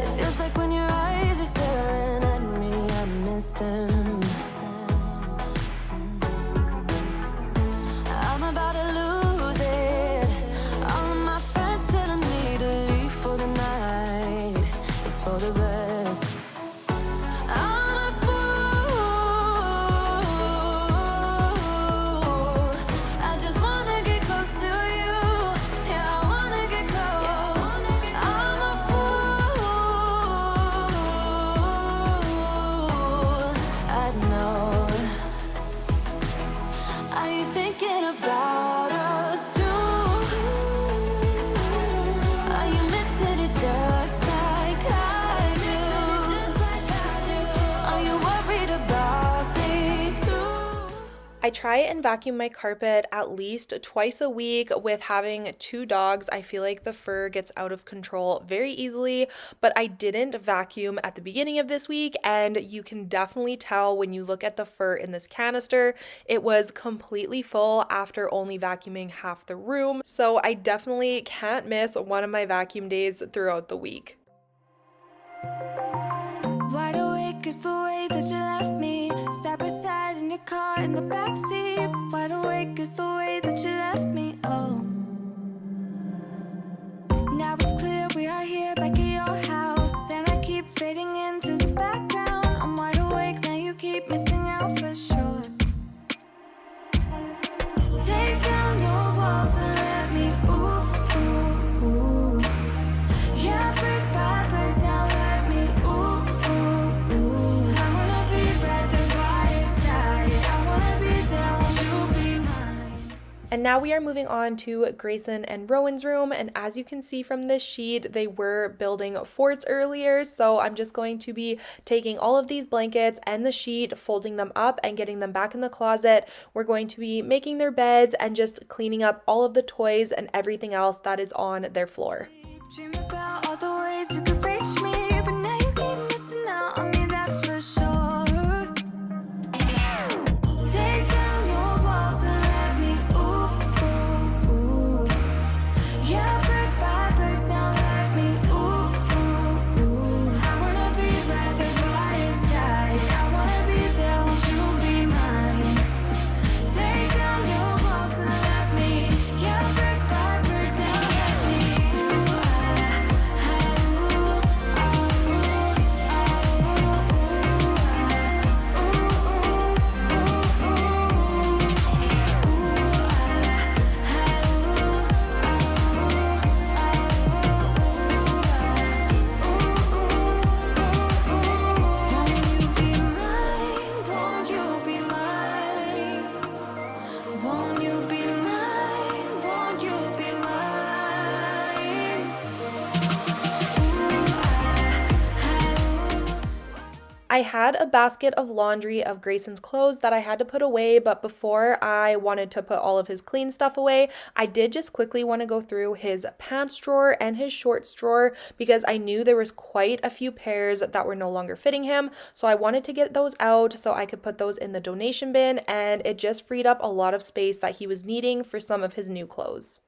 it feels like when your eyes are staring at me. I miss them. I'm about to lose it. All of my friends I try and vacuum my carpet at least twice a week. With having two dogs, I feel like the fur gets out of control very easily, but I didn't vacuum at the beginning of this week, and you can definitely tell when you look at the fur in this canister. It was completely full after only vacuuming half the room, so I definitely can't miss one of my vacuum days throughout the week. Wide awake is the way that you left me, side by side in your car in the backseat. Wide awake is the way that you left me, oh. Now it's clear we are here back at your house, and I keep fading into the background. I'm wide awake, now you keep missing out for sure. Take down your walls and let me, ooh, ooh, ooh. Yeah, brick by brick, now let me, ooh, ooh, ooh. I wanna be right there by your side. I wanna be there, won't you be mine? And now we are moving on to Grayson and Rowan's room, and as you can see from this sheet, they were building forts earlier, so I'm just going to be taking all of these blankets and the sheet, folding them up and getting them back in the closet. We're going to be making their beds and just cleaning up all of the toys and everything else that is on their floor. Dream about all the ways you could reach me, but now you keep missing out on me, that's for sure. Take down your walls and let me, ooh, ooh, ooh. Yeah, brick by brick, now let me, ooh, ooh, ooh. I wanna be right there by your side. I wanna be there, won't you be mine? Take down your walls and let me, yeah, brick by brick, now let me. Won't you be mine? Won't you be mine? I had a basket of laundry of Grayson's clothes that I had to put away, but before I wanted to put all of his clean stuff away, I did just quickly want to go through his pants drawer and his shorts drawer because I knew there was quite a few pairs that were no longer fitting him, so I wanted to get those out so I could put those in the donation bin, and it just freed up a lot of space that he was needing for some of his new clothes.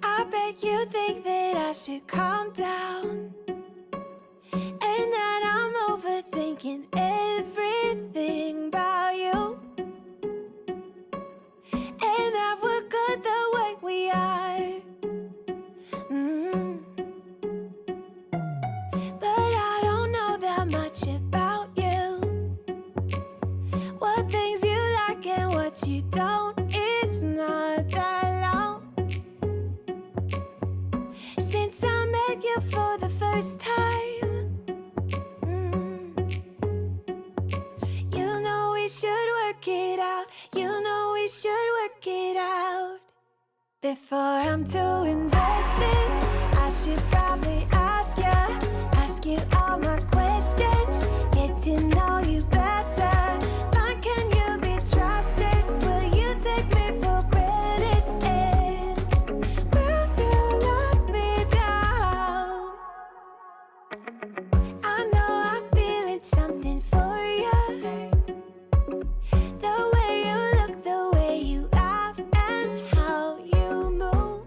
I bet you think that I should calm down, and that I'm overthinking everything about you, and that we're good the way we are. But I don't know that much about you, what things you like and what you don't. It's not that long since I met you for the first time. You know we should work it out. You know we should work it out. Before I'm too invested, I should probably ask you all my questions, get to know you better. Like, can you be trusted? Will you take me for granted? And will you let me down? I know I'm feeling something for you. The way you look, the way you laugh, and how you move.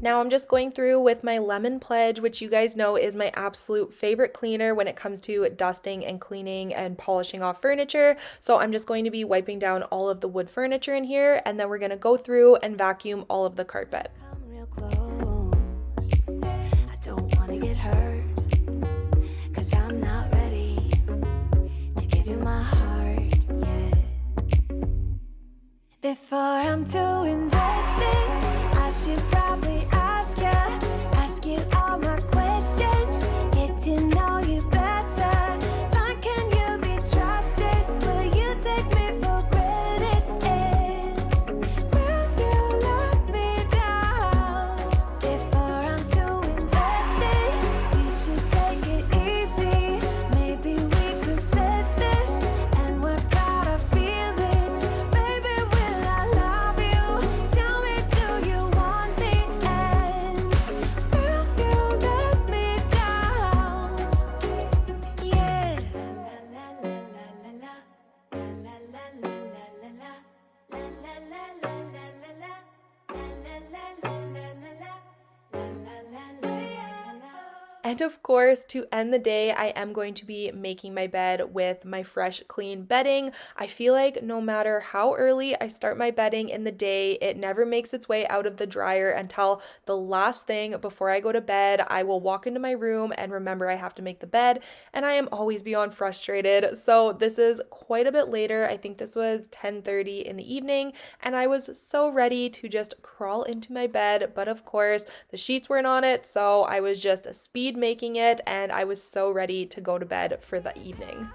Now I'm just going through with my lemon pledge, which you guys know is my absolute favorite cleaner when it comes to dusting and cleaning and polishing off furniture. So I'm just going to be wiping down all of the wood furniture in here, and then we're going to go through and vacuum all of the carpet. Come real close. I don't wanna get hurt, 'cause I'm not ready to give you my heart yet. Before I'm too invested, I should probably ask you all my questions, get to know you better. Like, can you be trusted? Will you take me for granted? And will you let me down? Before I'm too invested, you should take it easy. Maybe And of course, to end the day, I am going to be making my bed with my fresh, clean bedding. I feel like no matter how early I start my bedding in the day, it never makes its way out of the dryer until the last thing before I go to bed. I will walk into my room and remember I have to make the bed, and I am always beyond frustrated. So this is quite a bit later. I think this was 10:30 in the evening, and I was so ready to just crawl into my bed, but of course, the sheets weren't on it, so I was just speed making it, and I was so ready to go to bed for the evening.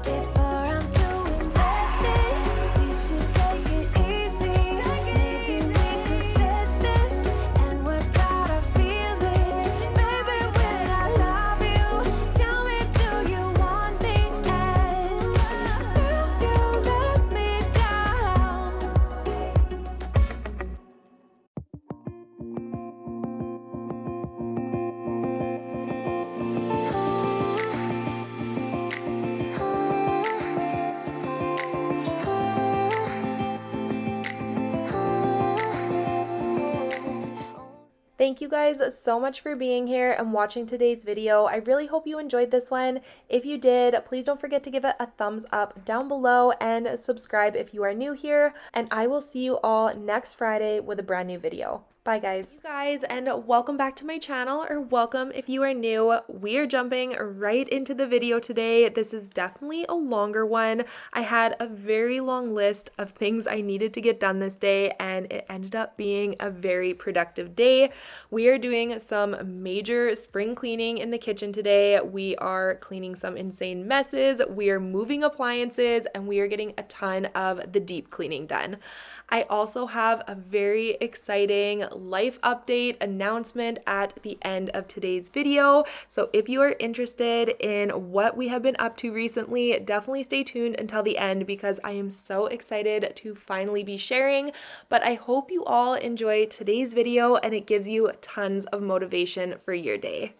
Before I'm too invested, you should take it easy. Maybe we could test this and work out our feelings. Baby, when I love you, tell me, do you want me? And will you let me down? Thank you guys so much for being here and watching today's video. I really hope you enjoyed this one. If you did, please don't forget to give it a thumbs up down below and subscribe if you are new here. And I will see you all next Friday with a brand new video. Bye guys. You guys, and welcome back to my channel, or welcome if you are new. We are jumping right into the video today. This is definitely a longer one. I had a very long list of things I needed to get done this day, and it ended up being a very productive day. We are doing some major spring cleaning in the kitchen today. We are cleaning some insane messes. We are moving appliances, and we are getting a ton of the deep cleaning done. I also have a very exciting life update announcement at the end of today's video. So if you are interested in what we have been up to recently, definitely stay tuned until the end because I am so excited to finally be sharing. But I hope you all enjoy today's video and it gives you tons of motivation for your day.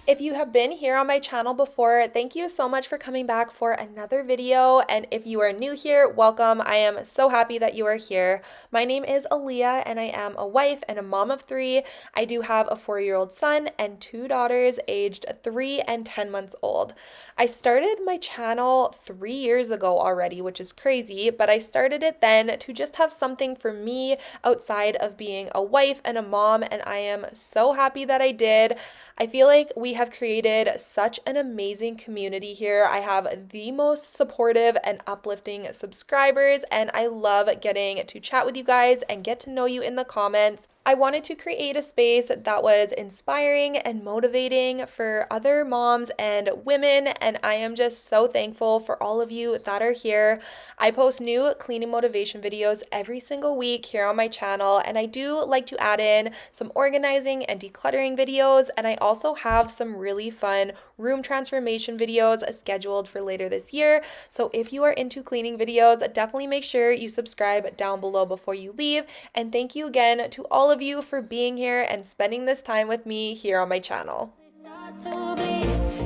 If you have been here on my channel before, thank you so much for coming back for another video. And if you are new here, welcome. I am so happy that you are here. My name is Aleah and I am a wife and a mom of 3. I do have a 4-year-old son and 2 daughters aged 3 and 10 months old. I started my channel 3 years ago already, which is crazy, but I started it then to just have something for me outside of being a wife and a mom, and I am so happy that I did. I feel like we have created such an amazing community here. I have the most supportive and uplifting subscribers, and I love getting to chat with you guys and get to know you in the comments. I wanted to create a space that was inspiring and motivating for other moms and women, and I am just so thankful for all of you that are here. I post new cleaning motivation videos every single week here on my channel, and I do like to add in some organizing and decluttering videos, and I also have some really fun room transformation videos scheduled for later this year. So if you are into cleaning videos, definitely make sure you subscribe down below before you leave. And thank you again to all of you for being here and spending this time with me here on my channel.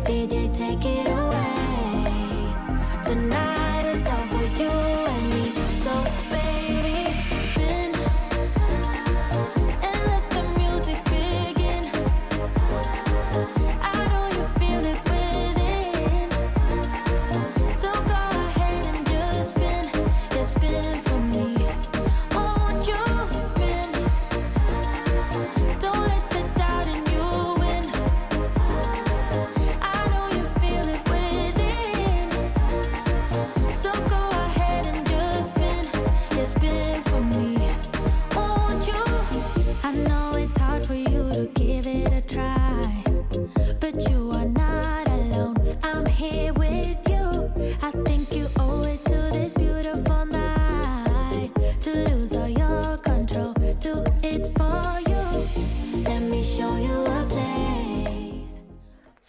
DJ, take it away. Tonight is all for you and me. So baby, spin and let the music begin. I know you feel it within. So go ahead and just spin for me. Won't you spin? Don't let the doubt in you win. I know you feel it within.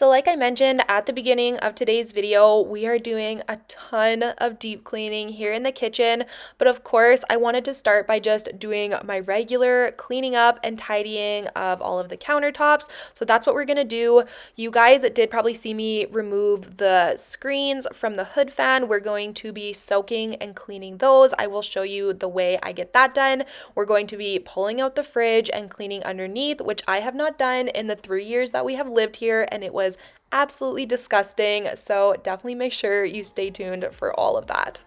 So like I mentioned at the beginning of today's video, we are doing a ton of deep cleaning here in the kitchen, but of course I wanted to start by just doing my regular cleaning up and tidying of all of the countertops. So that's what we're gonna do. You guys did probably see me remove the screens from the hood fan. We're going to be soaking and cleaning those. I will show you the way I get that done. We're going to be pulling out the fridge and cleaning underneath, which I have not done in the 3 years that we have lived here, and it was absolutely disgusting. So definitely make sure you stay tuned for all of that.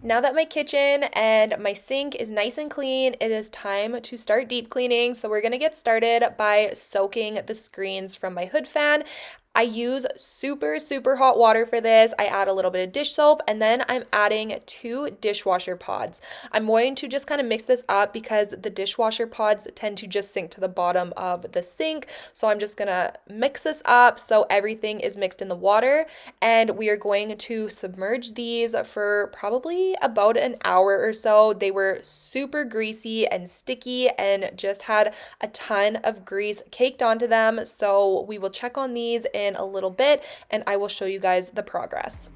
Now that my kitchen and my sink is nice and clean, it is time to start deep cleaning. So we're gonna get started by soaking the screens from my hood fan. I use super hot water for this. I add a little bit of dish soap, and then I'm adding 2 dishwasher pods. I'm going to just kind of mix this up because the dishwasher pods tend to just sink to the bottom of the sink. So I'm just gonna mix this up so everything is mixed in the water, and we are going to submerge these for probably about an hour or so. They were super greasy and sticky and just had a ton of grease caked onto them. So we will check on these in a little bit, and I will show you guys the progress.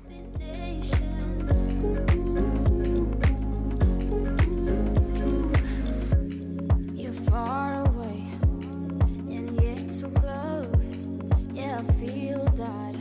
You're far away and yet so close. Yeah, I feel that.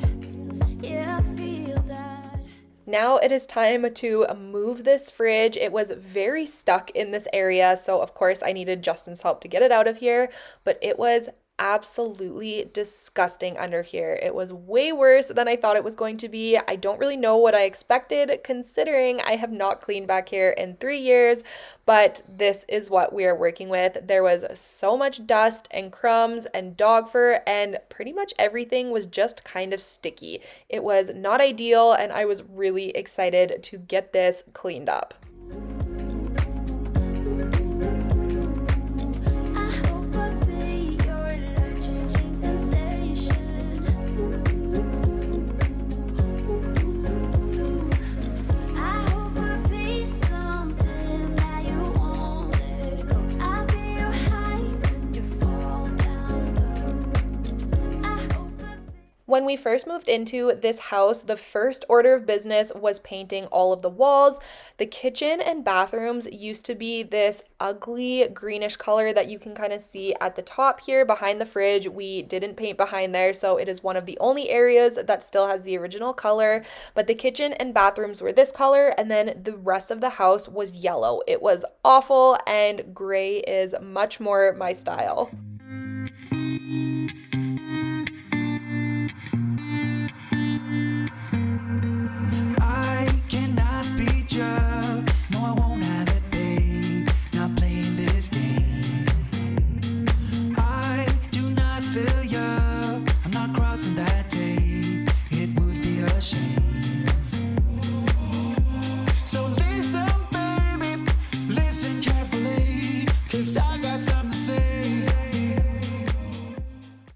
Yeah, I feel that. Now it is time to move this fridge. It was very stuck in this area, so of course I needed Justin's help to get it out of here, but it was absolutely disgusting under here. It was way worse than I thought it was going to be. I don't really know what I expected considering I have not cleaned back here in 3 years, but this is what we are working with. There was so much dust and crumbs and dog fur, and pretty much everything was just kind of sticky. It was not ideal, and I was really excited to get this cleaned up. When we first moved into this house, the first order of business was painting all of the walls. The kitchen and bathrooms used to be this ugly greenish color that you can kind of see at the top here behind the fridge. We didn't paint behind there, so it is one of the only areas that still has the original color. But the kitchen and bathrooms were this color, and then the rest of the house was yellow. It was awful, and gray is much more my style.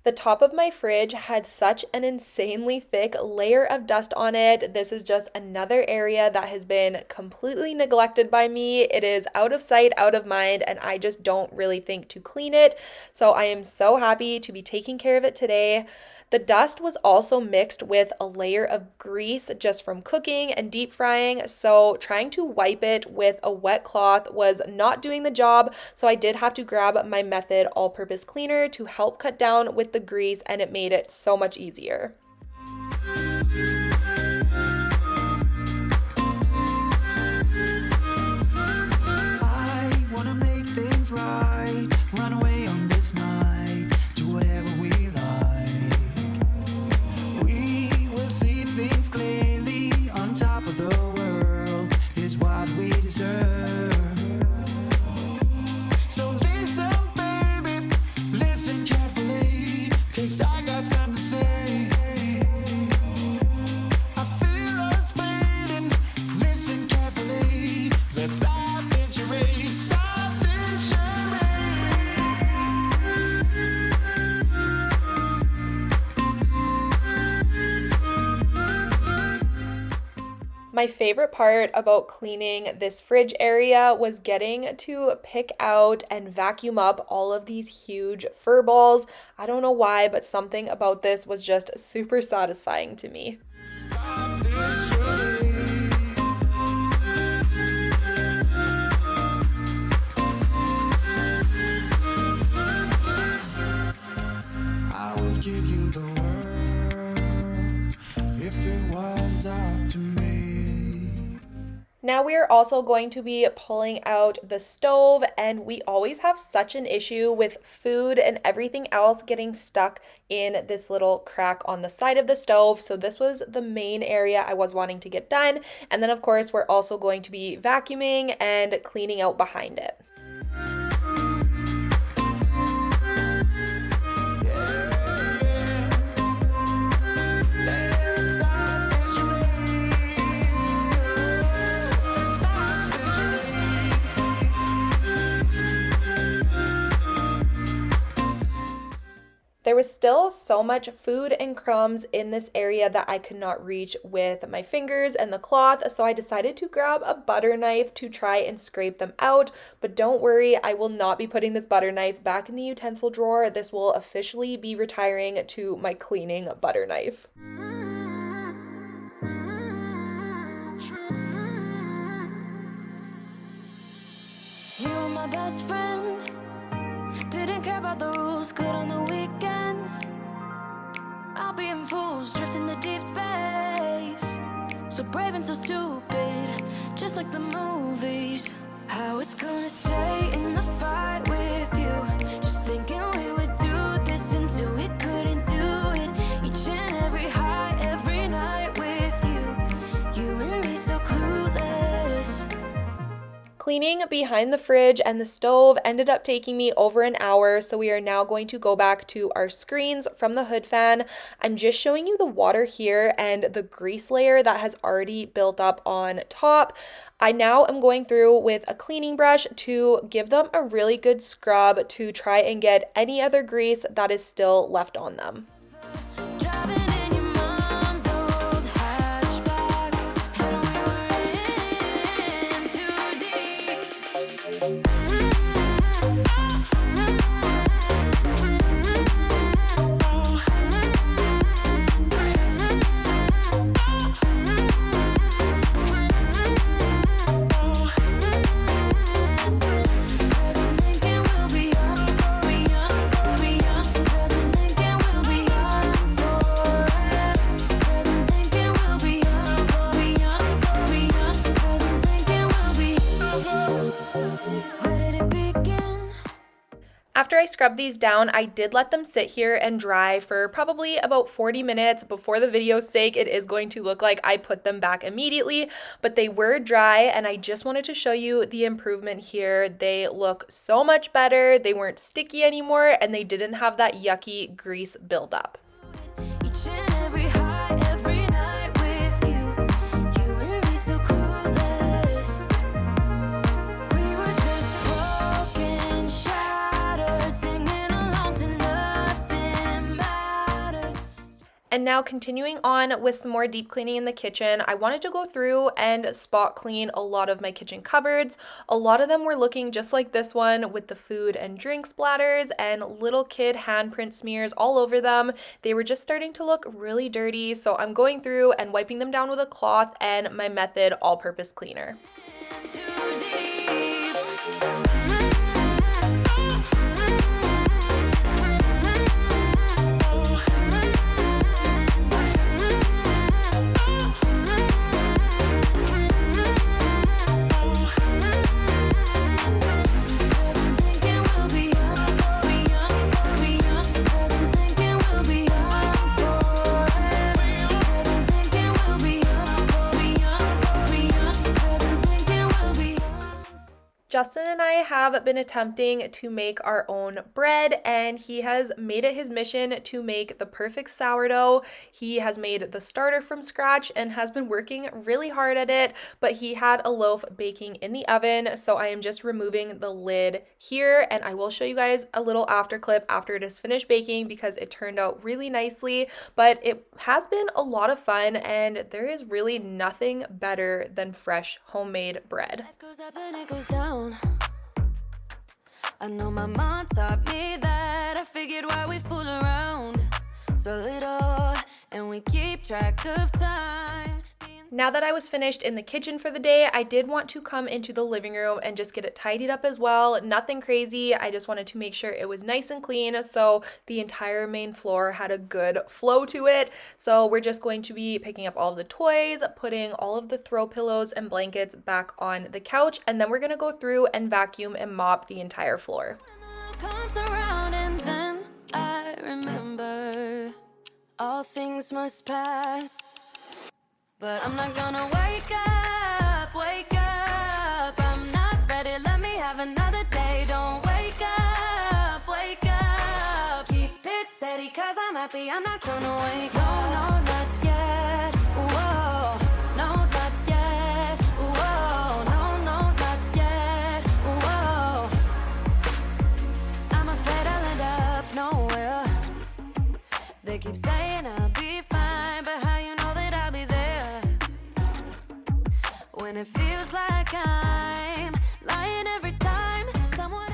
The top of my fridge had such an insanely thick layer of dust on it. This is just another area that has been completely neglected by me. It is out of sight, out of mind, and I just don't really think to clean it. So I am so happy to be taking care of it today. The dust was also mixed with a layer of grease just from cooking and deep frying, so trying to wipe it with a wet cloth was not doing the job, so I did have to grab my Method all-purpose cleaner to help cut down with the grease, and it made it so much easier. I wanna make things right, run away on this night, do whatever we like. We will see things clearly, on top of the world is what we deserve. So listen, baby, listen carefully, 'cause I got something to say. I feel us fading, listen carefully, let's stop this charade, stop this charade. My favorite part about cleaning this fridge area was getting to pick out and vacuum up all of these huge fur balls. I don't know why, but something about this was just super satisfying to me. Stop this charade. I would give you the world if it was up to me. Now we are also going to be pulling out the stove, and we always have such an issue with food and everything else getting stuck in this little crack on the side of the stove. So this was the main area I was wanting to get done. And then of course, we're also going to be vacuuming and cleaning out behind it. There was still so much food and crumbs in this area that I could not reach with my fingers and the cloth, so I decided to grab a butter knife to try and scrape them out. But don't worry, I will not be putting this butter knife back in the utensil drawer. This will officially be retiring to my cleaning butter knife. You were my best friend. Didn't care about the rules, good on the weekends. I'll be in fools, drifting to deep space. So brave and so stupid, just like the movies. I was gonna stay in the fight with you, just thinking we would do this until we couldn't do it. Each and every high, every night with you. You and me so clueless. Cleaning behind the fridge and the stove ended up taking me over an hour, so we are now going to go back to our screens from the hood fan. I'm just showing you the water here and the grease layer that has already built up on top. I now am going through with a cleaning brush to give them a really good scrub to try and get any other grease that is still left on them. Driving in your mom's old hatchback, and we were in too deep. Cause I'm thinking we'll be young, cause I'm thinking we'll be young forever. Cause I'm thinking we'll be young, cause I'm thinking we'll be. Where did it begin? After I scrubbed these down, I did let them sit here and dry for probably about 40 minutes. Before the video's sake, it is going to look like I put them back immediately, but they were dry, and I just wanted to show you the improvement here. They look so much better. They weren't sticky anymore, and they didn't have that yucky grease buildup. Each and every high, every night with you. You and me so clueless. We were just broken, shattered, singing along to nothing matters. And Now continuing on with some more deep cleaning in the kitchen, I wanted to go through and spot clean a lot of my kitchen cupboards. A lot of them were looking just like this one with the food and drink splatters and little kid handprint smears all over them. They were just starting to look really dirty, so I'm going through and wiping them down with a cloth and my Method all-purpose cleaner. Justin and I have been attempting to make our own bread, and he has made it his mission to make the perfect sourdough. He has made the starter from scratch and has been working really hard at it, but he had a loaf baking in the oven, so I am just removing the lid here, and I will show you guys a little after clip after it is finished baking because it turned out really nicely, but it has been a lot of fun, and there is really nothing better than fresh homemade bread. Life goes up and it goes down. I know my mom taught me that. I figured why we fool around so little and we keep track of time. Now that I was finished in the kitchen for the day, I did want to come into the living room and just get it tidied up as well. Nothing crazy. I just wanted to make sure it was nice and clean so the entire main floor had a good flow to it. So we're just going to be picking up all of the toys, putting all of the throw pillows and blankets back on the couch, and then we're going to go through and vacuum and mop the entire floor. When the love comes around and then I remember all things must pass. But I'm not gonna wake up, I'm not ready, let me have another day. Don't wake up, keep it steady, cause I'm happy, I'm not gonna wake up. No, not yet, whoa, no, not yet, whoa, no, not yet, whoa. I'm afraid I'll end up nowhere. They keep saying I'll be fine, but how you know that I'll be there when it feels like I'm lying every time someone else.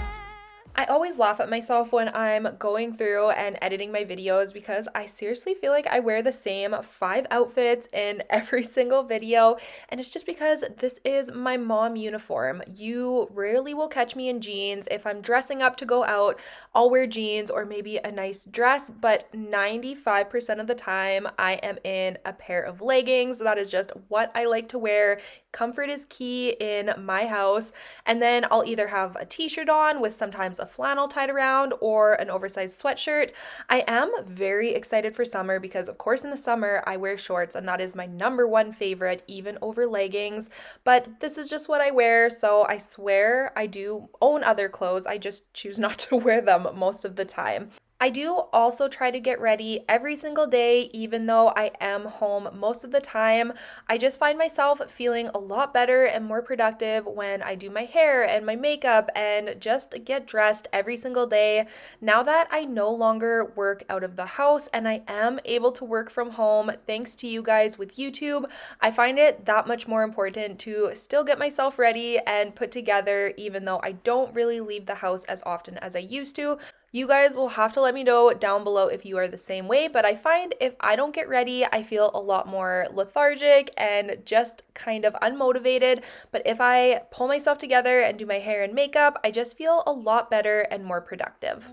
I always laugh at myself when I'm going through and editing my videos because I seriously feel like I wear the same 5 outfits in every single video, and it's just because this is my mom uniform. You rarely will catch me in jeans. If I'm dressing up to go out, I'll wear jeans or maybe a nice dress, but 95% of the time I am in a pair of leggings. That is just what I like to wear. Comfort is key in my house, and then I'll either have a t-shirt on with sometimes a flannel tied around or an oversized sweatshirt. I am very excited for summer because of course in the summer I wear shorts, and that is my #1 favorite, even over leggings, but this is just what I wear. So I swear I do own other clothes, I just choose not to wear them most of the time. I do also try to get ready every single day, even though I am home most of the time. I just find myself feeling a lot better and more productive when I do my hair and my makeup and just get dressed every single day. Now that I no longer work out of the house and I am able to work from home thanks to you guys with YouTube, I find it that much more important to still get myself ready and put together, even though I don't really leave the house as often as I used to. You guys will have to let me know down below if you are the same way, but I find if I don't get ready, I feel a lot more lethargic and just kind of unmotivated. But if I pull myself together and do my hair and makeup, I just feel a lot better and more productive.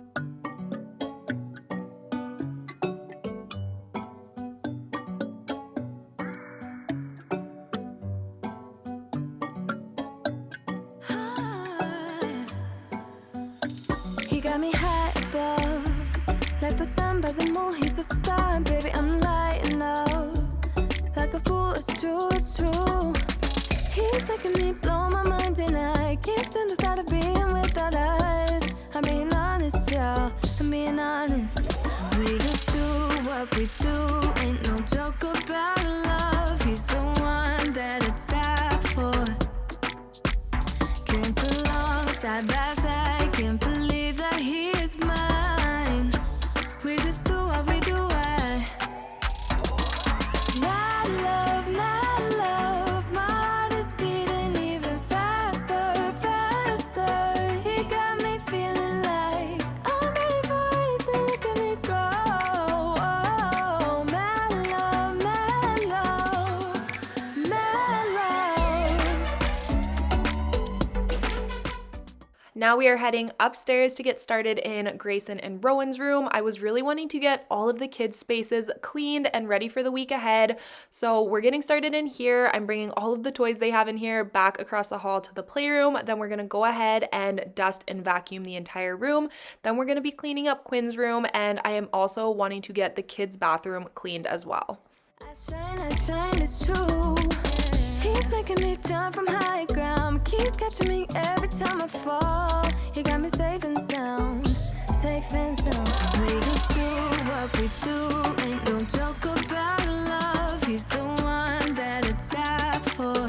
Got me high above, like the sun by the moon, he's a star, baby, I'm lighting up, like a fool, it's true, he's making me blow my mind, and I can't stand the thought of being without us. I'm being honest, y'all, I'm being honest, we just do what we do, ain't no joke about love, he's the one that I die for, can't along, side by side, can't believe that he is mine. We just do what we do, Now we are heading upstairs to get started in Grayson and Rowan's room. I was really wanting to get all of the kids' spaces cleaned and ready for the week ahead. So we're getting started in here. I'm bringing all of the toys they have in here back across the hall to the playroom. Then we're gonna go ahead and dust and vacuum the entire room. Then we're gonna be cleaning up Quinn's room, and I am also wanting to get the kids' bathroom cleaned as well. I shine, it's true. He's making me jump from high ground, keeps catching me every time I fall. He got me safe and sound, safe and sound. We just do what we do, ain't no joke about love. He's the one that I die for.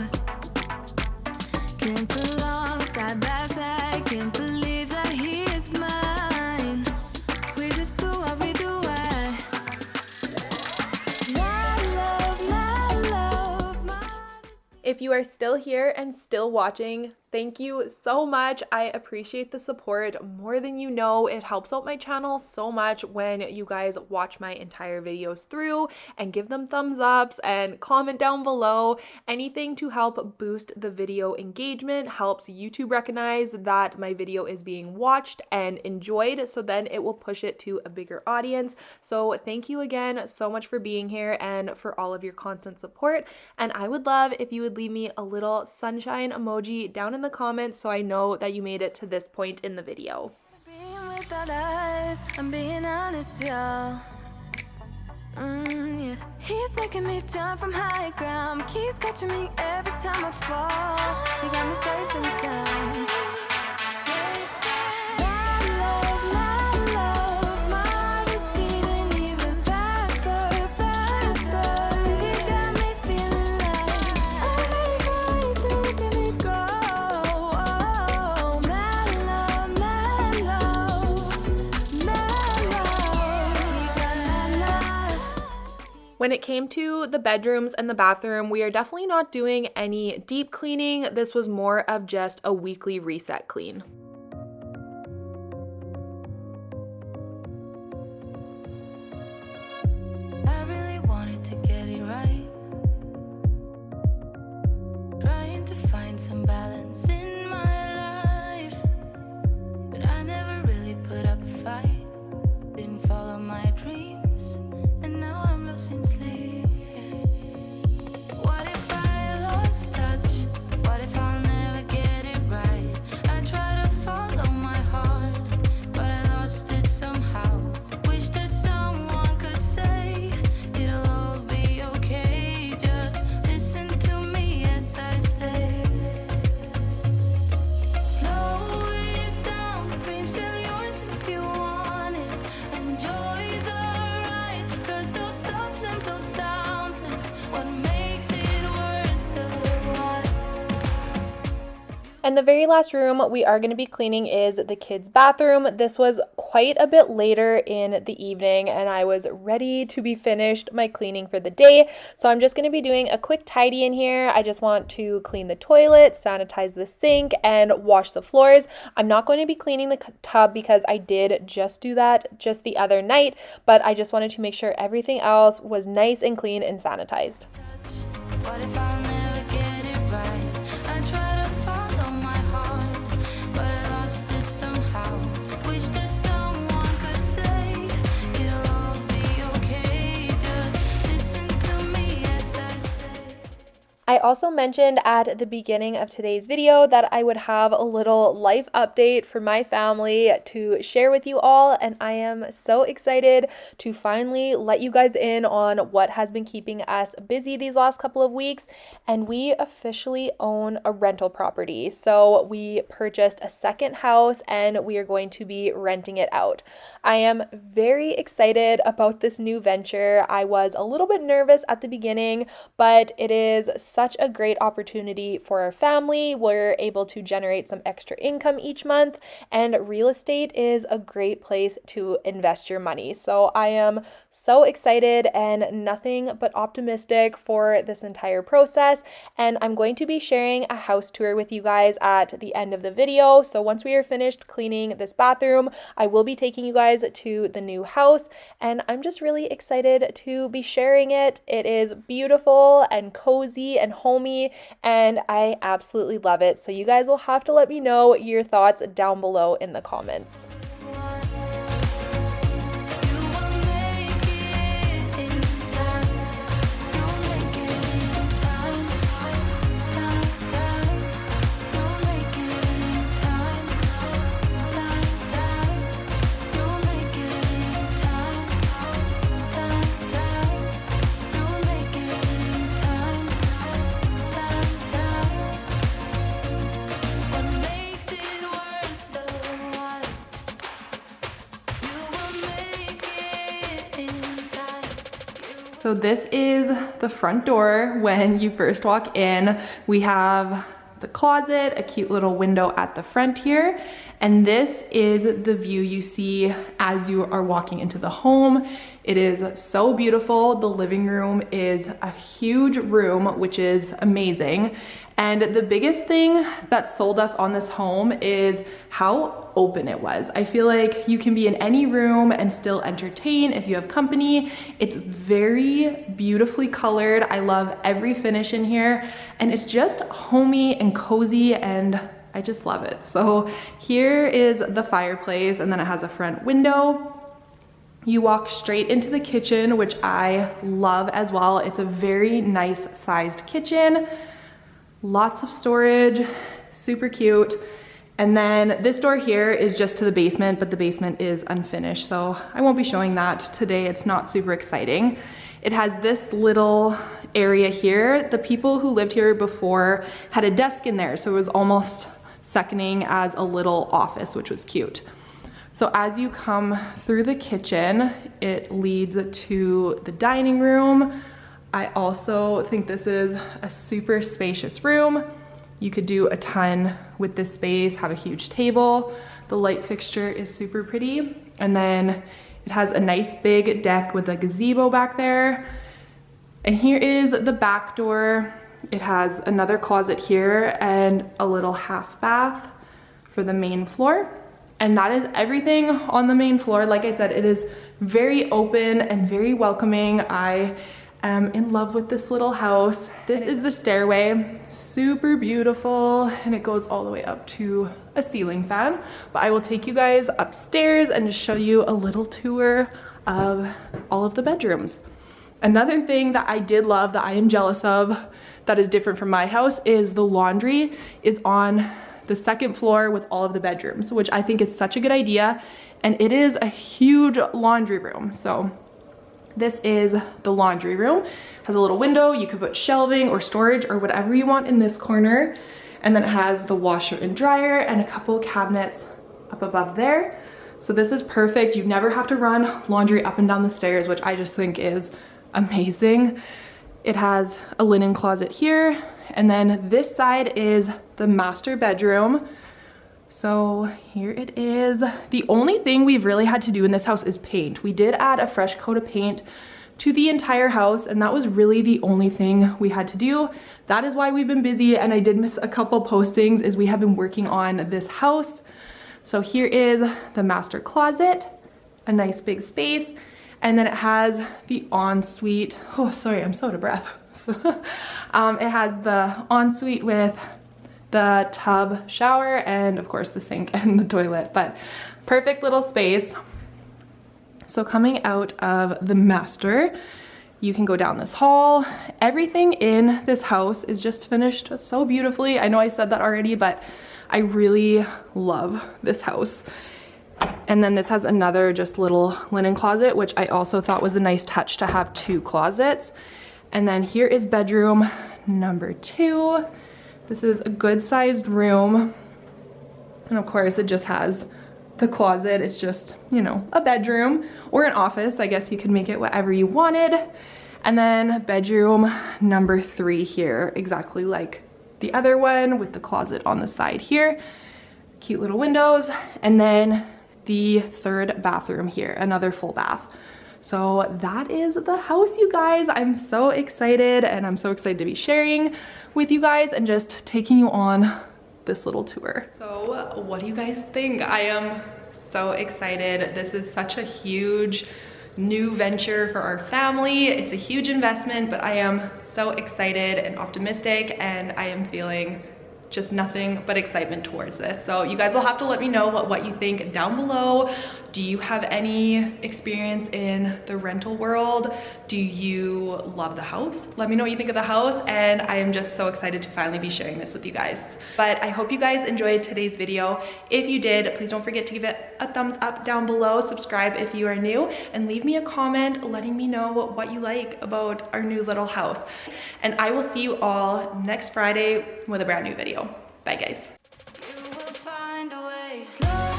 Dance along side by side, can't believe that he is mine. We just do what we do. If you are still here and still watching, thank you so much. I appreciate the support more than you know. It helps out my channel so much when you guys watch my entire videos through and give them thumbs ups and comment down below. Anything to help boost the video engagement helps YouTube recognize that my video is being watched and enjoyed, so then it will push it to a bigger audience. So thank you again so much for being here and for all of your constant support. And I would love if you would leave me a little sunshine emoji down in the comments so I know that you made it to this point in the video. Being without eyes, I'm being honest, y'all. Yeah. He's making me jump from high ground, keeps catching me every time I fall. He got me safe and sound. My love, my heart is beating even faster, faster. He got me feeling like I'm ready for anything, let me go. Oh, my love, my love. He got my love. When it came to the bedrooms and the bathroom, we are definitely not doing any deep cleaning. This was more of just a weekly reset clean. I really wanted to get it right, trying to find some balance in my life, but I never really put up a fight, didn't follow my dreams, and now I'm losing sleep. What if I lost touch? What if I'll never get it right? I try to follow my heart, but I lost it somehow. Wish that someone could say it'll all be okay. Just listen to me as I say. Slow it down, dreams still yours if you want it. Enjoy the ride, 'cause those ups and those downs is what makes it worth the while. And the very last room we are going to be cleaning is the kids' bathroom. This was quite a bit later in the evening and I was ready to be finished my cleaning for the day. So I'm just going to be doing a quick tidy in here. I just want to clean the toilet, sanitize the sink, and wash the floors. I'm not going to be cleaning the tub because I did just do that just the other night, but I just wanted to make sure everything else was nice and clean and sanitized. What if I'll never get it right? I try to follow my heart, but I lost it somehow. Wish that someone could say it'll all be okay. Just listen to me as I say. I also mentioned at the beginning of today's video that I would have a little life update for my family to share with you all, and I am so excited to finally let you guys in on what has been keeping us busy these last couple of weeks. And we officially own a rental property. So we purchased a second house and we are going to be renting it out. I am very excited about this new venture. I was a little bit nervous at the beginning, but it is such a great opportunity for our family. We're able to generate some extra income each month, and real estate is a great place to invest your money. So I am so excited and nothing but optimistic for this entire process. And I'm going to be sharing a house tour with you guys at the end of the video. So once we are finished cleaning this bathroom, I will be taking you guys to the new house, and I'm just really excited to be sharing it. It is beautiful and cozy and homey, and I absolutely love it. So you guys will have to let me know your thoughts down below in the comments. So this is the front door when you first walk in. We have the closet, a cute little window at the front here, and this is the view you see as you are walking into the home. It is so beautiful. The living room is a huge room, which is amazing. And the biggest thing that sold us on this home is how open it was. I feel like you can be in any room and still entertain if you have company. It's very beautifully colored. I love every finish in here, and it's just homey and cozy, and I just love it. So here is the fireplace, and then it has a front window. You walk straight into the kitchen, which I love as well. It's a very nice sized kitchen. Lots of storage, super cute. And then this door here is just to the basement, but the basement is unfinished, so I won't be showing that today. It's not super exciting. It has this little area here. The people who lived here before had a desk in there, so it was almost seconding as a little office, which was cute. So as you come through the kitchen, it leads to the dining room. I also think this is a super spacious room. You could do a ton with this space, have a huge table. The light fixture is super pretty. And then it has a nice big deck with a gazebo back there. And here is the back door. It has another closet here and a little half bath for the main floor. And that is everything on the main floor. Like I said, it is very open and very welcoming. I am in love with this little house. This is the stairway, super beautiful, and it goes all the way up to a ceiling fan. But I will take you guys upstairs and just show you a little tour of all of the bedrooms. Another thing that I did love that I am jealous of that is different from my house is the laundry is on the second floor with all of the bedrooms, which I think is such a good idea. And it is a huge laundry room. So this is the laundry room. Has a little window. You could put shelving or storage or whatever you want in this corner. And then it has the washer and dryer and a couple cabinets up above there. So this is perfect. You never have to run laundry up and down the stairs, which I just think is amazing. It has a linen closet here. And then this side is the master bedroom. So here it is. The only thing we've really had to do in this house is paint. We did add a fresh coat of paint to the entire house, and that was really the only thing we had to do. That is why we've been busy, and I did miss a couple postings, is we have been working on this house. So here is the master closet, a nice big space, and then it has the ensuite. Oh, sorry, I'm so out of breath. It has the ensuite with the tub shower and of course the sink and the toilet, but perfect little space. So coming out of the master, you can go down this hall. Everything in this house is just finished so beautifully. I know I said that already, but I really love this house. And then this has another just little linen closet, which I also thought was a nice touch to have two closets. And then here is bedroom number 2. This is a good sized room. And of course it just has the closet. It's just, you know, a bedroom or an office. I guess you could make it whatever you wanted. And then bedroom number 3 here, exactly like the other one with the closet on the side here. Cute little windows. And then the third bathroom here, another full bath. So that is the house, you guys. I'm so excited, and I'm so excited to be sharing with you guys and just taking you on this little tour. So what do you guys think? I am so excited. This is such a huge new venture for our family. It's a huge investment, but I am so excited and optimistic, and I am feeling just nothing but excitement towards this. So you guys will have to let me know what you think down below. Do you have any experience in the rental world? Do you love the house? Let me know what you think of the house, and I am just so excited to finally be sharing this with you guys. But I hope you guys enjoyed today's video. If you did, please don't forget to give it a thumbs up down below, subscribe if you are new, and leave me a comment letting me know what you like about our new little house. And I will see you all next Friday with a brand new video. Bye guys. You will find a way slow.